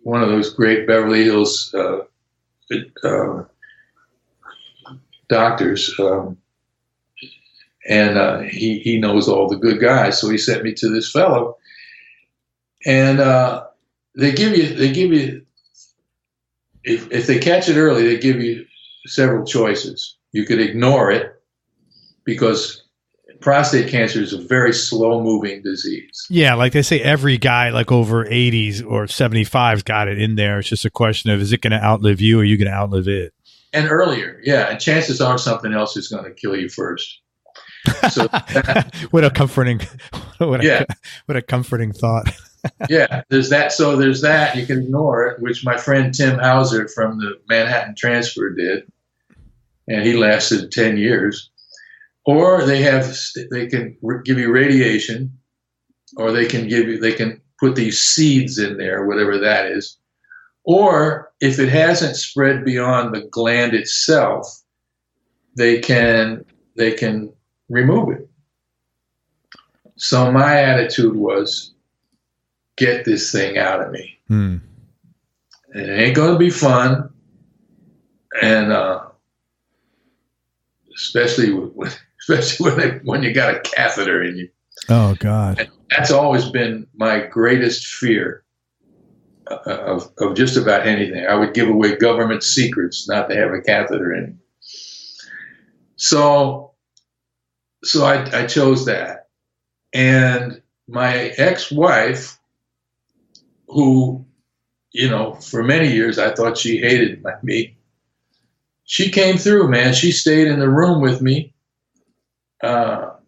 one of those great Beverly Hills doctors, and he knows all the good guys. So he sent me to this fellow, and they give you if they catch it early, they give you several choices. You could ignore it because prostate cancer is a very slow-moving disease. Yeah, like they say, every guy like over 80s or 75's got it in there. It's just a question of, is it going to outlive you, or are you going to outlive it? And earlier, yeah. And chances are something else is going to kill you first. So what a comforting thought. Yeah, there's that. So there's that. You can ignore it, which my friend Tim Hauser from the Manhattan Transfer did, and he lasted 10 years. Or they can give you radiation, or they can put these seeds in there, whatever that is. Or if it hasn't spread beyond the gland itself, they can remove it. So my attitude was, get this thing out of me. And it ain't going to be fun. And especially when you got a catheter in you. Oh, God. And that's always been my greatest fear, of just about anything. I would give away government secrets not to have a catheter in. So I chose that. And my ex-wife, who, for many years I thought she hated me, she came through, man. She stayed in the room with me for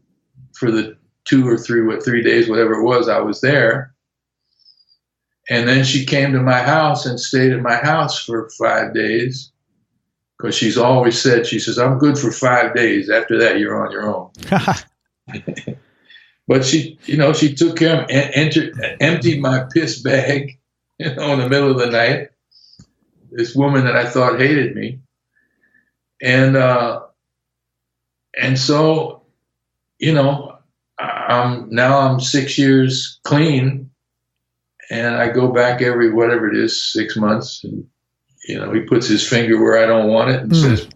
the 2 or 3 days, whatever it was, I was there. And then she came to my house and stayed at my house for 5 days, because she's always said, she says, I'm good for 5 days. After that, you're on your own. But she took care of emptied my piss bag, in the middle of the night. This woman that I thought hated me. And so, I'm 6 years clean, and I go back every, whatever it is, 6 months, and, he puts his finger where I don't want it and says,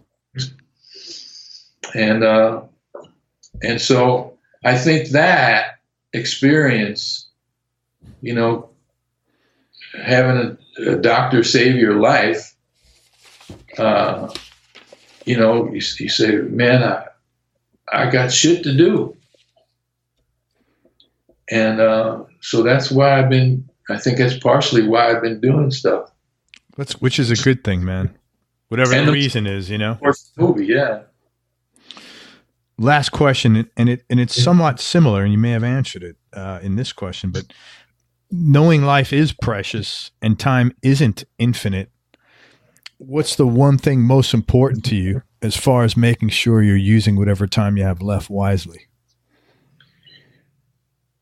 and so I think that experience, having a doctor save your life, you say, man, I got shit to do. And so that's why I think that's partially why I've been doing stuff. Which is a good thing, man. Whatever the reason is, Of course, the movie, yeah. Last question, and it's somewhat similar, and you may have answered it in this question, but knowing life is precious and time isn't infinite, what's the one thing most important to you as far as making sure you're using whatever time you have left wisely?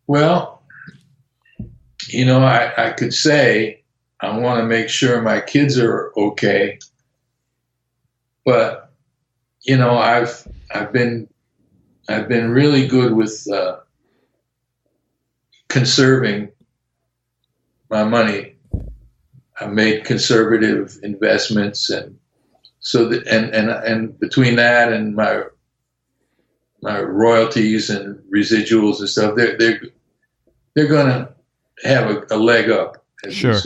Well, I could say I want to make sure my kids are okay, but I've been really good with conserving my money. I made conservative investments, and so and between that and my royalties and residuals and stuff, they're going to have a leg up. Sure.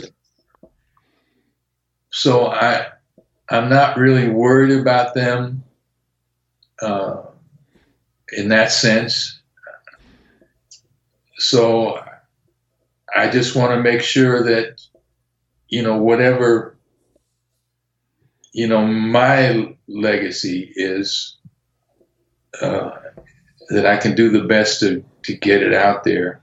So I'm not really worried about them in that sense. So I just want to make sure that, whatever, my legacy is, that I can do the best to get it out there.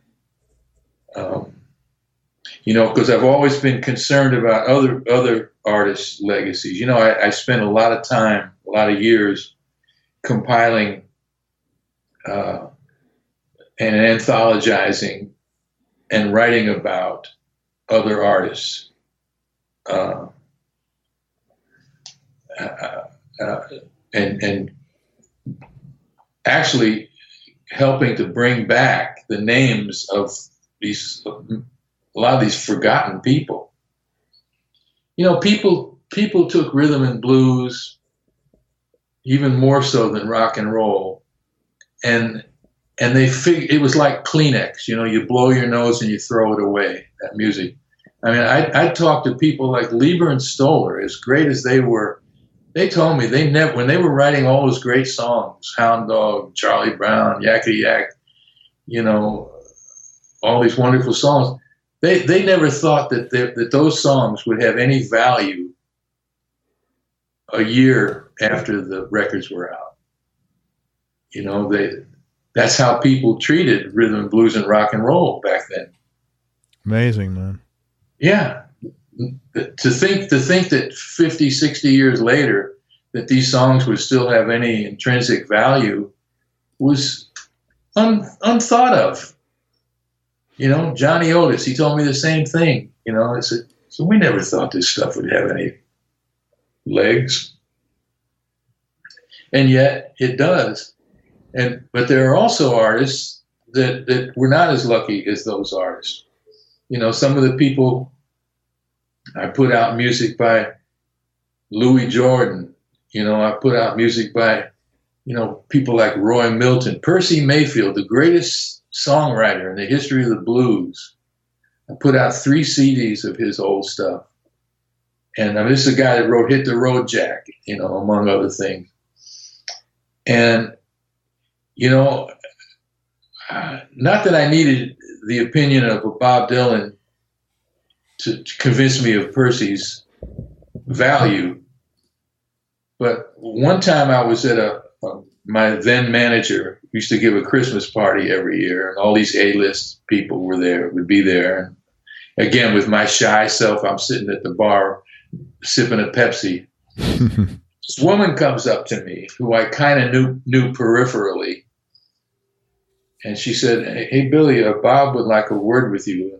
Because I've always been concerned about other artists' legacies. I spent a lot of time, a lot of years compiling and anthologizing and writing about other artists. And actually helping to bring back the names of a lot of these forgotten people. People took rhythm and blues even more so than rock and roll, and they it was like Kleenex. You blow your nose and you throw it away. That music. I mean, I talked to people like Lieber and Stoller, as great as they were. They told me when they were writing all those great songs, Hound Dog, Charlie Brown, Yakety Yak, all these wonderful songs. They never thought that those songs would have any value a year after the records were out. That's how people treated rhythm and blues and rock and roll back then. Amazing, man. Yeah. To think that 50, 60 years later that these songs would still have any intrinsic value was unthought of. Johnny Otis, he told me the same thing. I said, so we never thought this stuff would have any legs. And yet it does. But there are also artists that were not as lucky as those artists. Some of the people, I put out music by Louis Jordan. I put out music by, people like Roy Milton, Percy Mayfield, the greatest songwriter in the history of the blues. I put out 3 CDs of his old stuff. And I mean, this is a guy that wrote Hit the Road Jack, you know, among other things. And, you know, not that I needed the opinion of Bob Dylan to convince me of Percy's value, but one time I was at my then manager used to give a Christmas party every year, and all these A-list people would be there. And again, with my shy self, I'm sitting at the bar sipping a Pepsi. This woman comes up to me who I kind of knew peripherally. And she said, "Hey, Billy, Bob would like a word with you."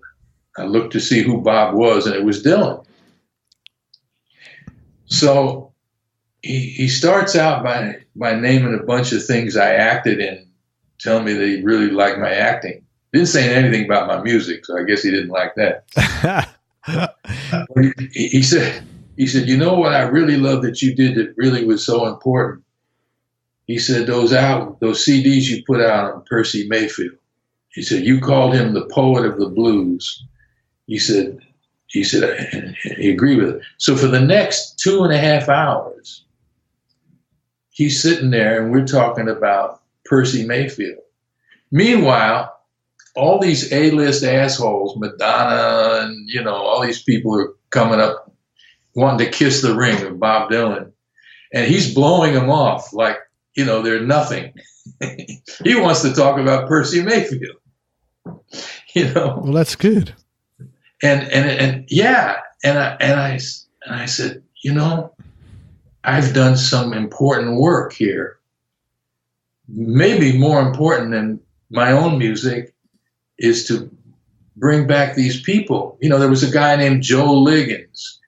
I looked to see who Bob was, and it was Dylan. So he starts out by naming a bunch of things I acted in, telling me that he really liked my acting. Didn't say anything about my music, so I guess he didn't like that. He said, "You know what I really love that you did that really was so important?" He said, those CDs you put out on Percy Mayfield. He said, "You called him the poet of the blues." He said, and he agreed with it. So for the next 2.5 hours, he's sitting there and we're talking about Percy Mayfield. Meanwhile, all these A-list assholes, Madonna and, you know, all these people are coming up wanting to kiss the ring of Bob Dylan. And he's blowing them off like, you know, they're nothing. He wants to talk about Percy Mayfield, you know. Well, that's good. And yeah, and I said, you know, I've done some important work here. Maybe more important than my own music is to bring back these people. You know, there was a guy named Joe Liggins.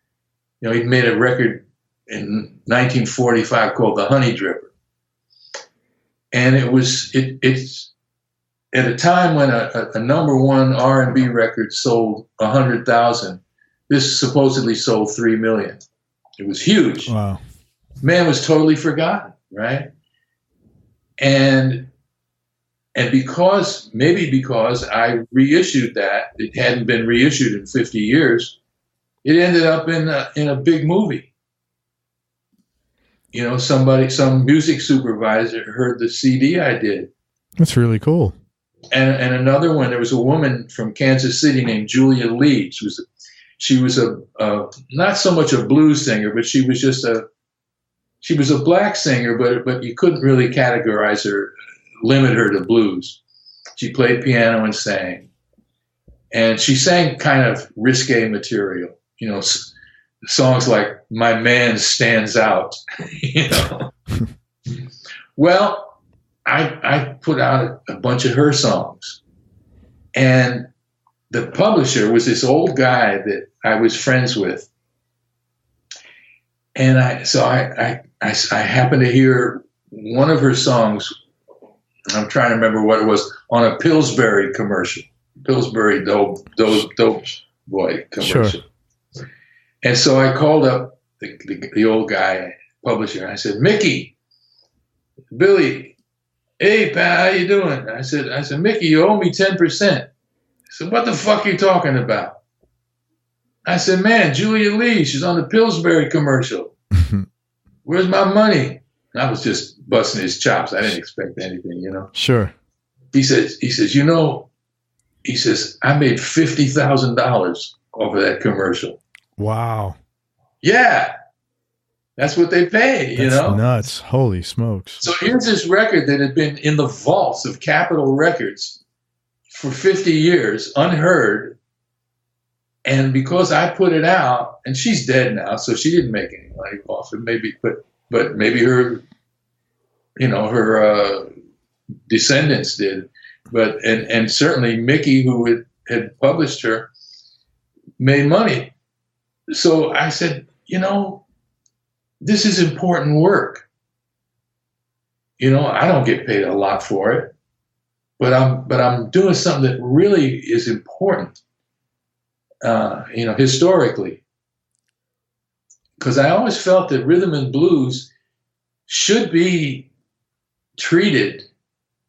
You know, he made a record in 1945 called The Honey Dripper. And it's at a time when a number one R&B record sold 100,000. This supposedly sold 3 million. It was huge. Wow. Man was totally forgotten, right? And because I reissued that, it hadn't been reissued in 50 years, it ended up in a big movie. You know, some music supervisor heard the CD I did. That's really cool. And another one, there was a woman from Kansas City named Julia Lee. She was a not so much a blues singer, but she was a black singer, but you couldn't really categorize her, limit her to blues. She played piano and sang. And she sang kind of risque material, you know, songs like "My Man Stands Out," you know. Well, I put out a bunch of her songs, and the publisher was this old guy that I was friends with, and I happened to hear one of her songs. I'm trying to remember what it was, on a Pillsbury commercial, Pillsbury dope boy commercial. Sure. And so I called up the old guy, publisher, and I said, "Mickey, Billy, hey, pal, how you doing?" I said, "Mickey, you owe me 10%. He said, "What the fuck are you talking about?" I said, "Man, Julia Lee, she's on the Pillsbury commercial. Where's my money?" And I was just busting his chops. I didn't expect anything, you know. Sure. He says, you know, I made $50,000 off of that commercial. Wow. Yeah. That's what they pay, you know? That's nuts. Holy smokes. So here's this record that had been in the vaults of Capitol Records for 50 years, unheard. And because I put it out, and she's dead now, so she didn't make any money off it, maybe, but maybe her, you know, her descendants did. But, and certainly Mickey, who had published her, made money. So I said, you know, this is important work. You know, I don't get paid a lot for it, but I'm doing something that really is important, you know, historically. Because I always felt that rhythm and blues should be treated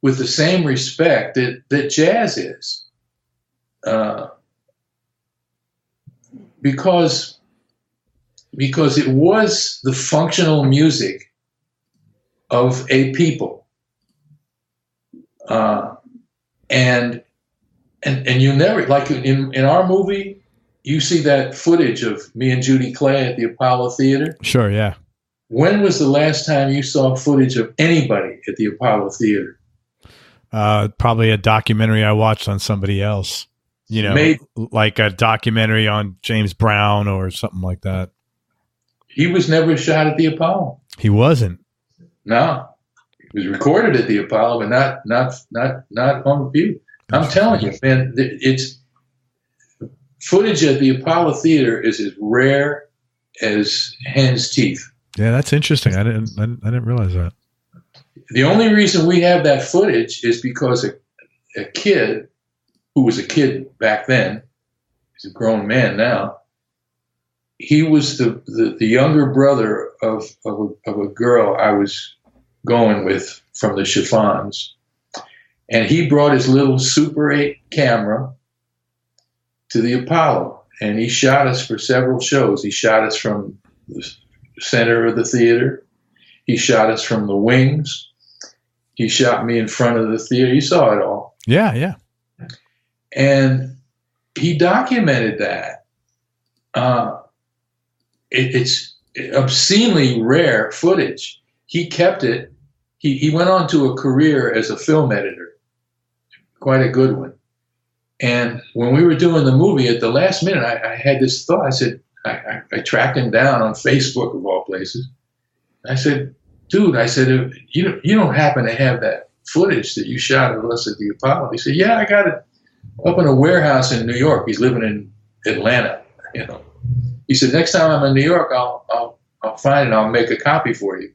with the same respect that jazz is. because it was the functional music of a people, and you never, like in our movie, you see that footage of me and Judy Clay at the Apollo Theater. Sure, yeah. When was the last time you saw footage of anybody at the Apollo Theater? Probably a documentary I watched on somebody else. You know, like a documentary on James Brown or something like that. He was never shot at the Apollo. He wasn't. No, it was recorded at the Apollo, but not on view. I'm telling you, man, it's footage at the Apollo Theater is as rare as hen's teeth. Yeah, that's interesting. I didn't realize that. The only reason we have that footage is because a kid who was a kid back then, he's a grown man now. He was the younger brother of a girl I was going with from the Chiffons. And he brought his little Super 8 camera to the Apollo, and he shot us for several shows. He shot us from the center of the theater. He shot us from the wings. He shot me in front of the theater. You saw it all. Yeah, yeah. And he documented that. It's obscenely rare footage. He kept it. He went on to a career as a film editor, quite a good one. And when we were doing the movie, at the last minute, I had this thought. I said, I tracked him down on Facebook, of all places. I said, dude, you don't happen to have that footage that you shot of us at the Apollo? He said, yeah, I got it up in a warehouse in New York. He's living in Atlanta, you know. He said, next time I'm in New York, I'll find it. I'll make a copy for you.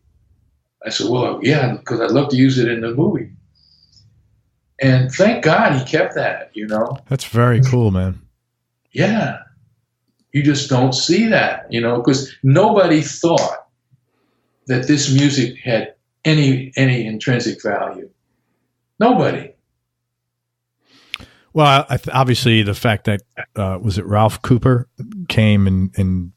I said, well, yeah, because I'd love to use it in the movie. And thank God he kept that, you know. That's very cool, man. Yeah. You just don't see that, you know, because nobody thought that this music had any intrinsic value. Nobody. Well, obviously the fact that, was it Ralph Cooper came and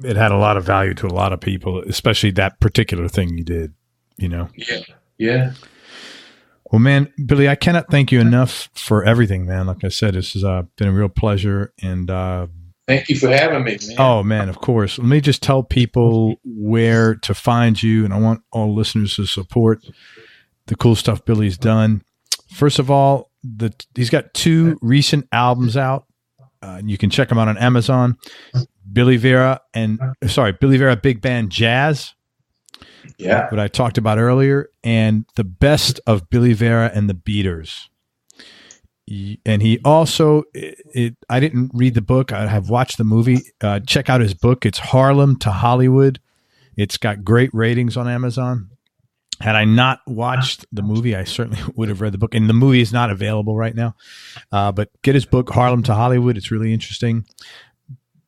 it had a lot of value to a lot of people, especially that particular thing you did, you know? Yeah. Yeah. Well, man, Billy, I cannot thank you enough for everything, man. Like I said, this has been a real pleasure. And thank you for having me, man. Oh, man, of course. Let me just tell people where to find you. And I want all listeners to support the cool stuff Billy's done. First of all, he's got 2 recent albums out. You can check them out on Amazon. Billy Vera Big Band Jazz. Yeah. What I talked about earlier, and The Best of Billy Vera and the Beaters. And he also, I didn't read the book. I have watched the movie. Check out his book. It's Harlem to Hollywood. It's got great ratings on Amazon. Had I not watched the movie, I certainly would have read the book. And the movie is not available right now. But get his book, Harlem to Hollywood. It's really interesting.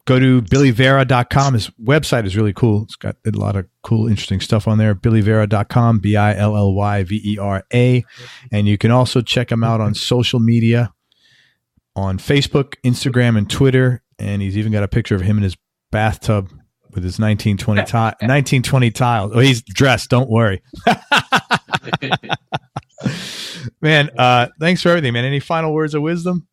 Go to BillyVera.com. His website is really cool. It's got a lot of cool, interesting stuff on there. BillyVera.com, BILLYVERA. And you can also check him out on social media, on Facebook, Instagram, and Twitter. And he's even got a picture of him in his bathtub with his 1920 tiles. Oh, he's dressed. Don't worry. Man, thanks for everything, man. Any final words of wisdom?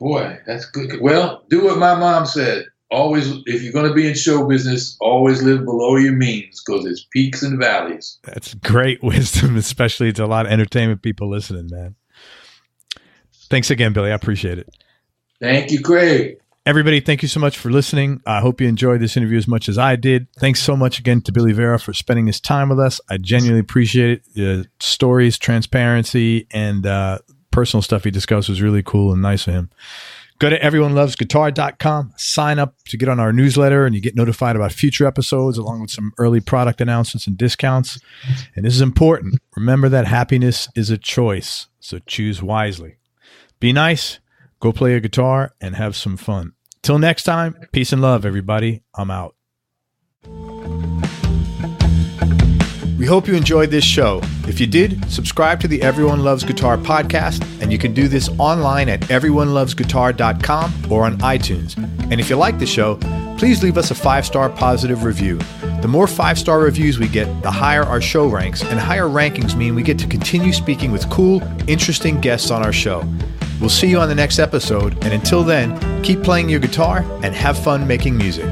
Boy, that's good. Well, do what my mom said. Always, if you're going to be in show business, always live below your means, because it's peaks and valleys. That's great wisdom, especially to a lot of entertainment people listening, man. Thanks again, Billy. I appreciate it. Thank you, Craig. Everybody, thank you so much for listening. I hope you enjoyed this interview as much as I did. Thanks so much again to Billy Vera for spending his time with us. I genuinely appreciate it. Stories, transparency, and personal stuff he discussed was really cool and nice of him. Go to everyonelovesguitar.com, sign up to get on our newsletter, and you get notified about future episodes along with some early product announcements and discounts. And this is important. Remember that happiness is a choice, so choose wisely. Be nice, go play a guitar, and have some fun. Till next time, peace and love, everybody. I'm out. We hope you enjoyed this show. If you did, subscribe to the Everyone Loves Guitar podcast, and and you can do this online at everyonelovesguitar.com or on iTunes. And if you like the show, please leave us a 5-star positive review. The more 5-star reviews we get, the higher our show ranks, and higher rankings mean we get to continue speaking with cool, interesting guests on our show. We'll see you on the next episode, and until then, keep playing your guitar and have fun making music.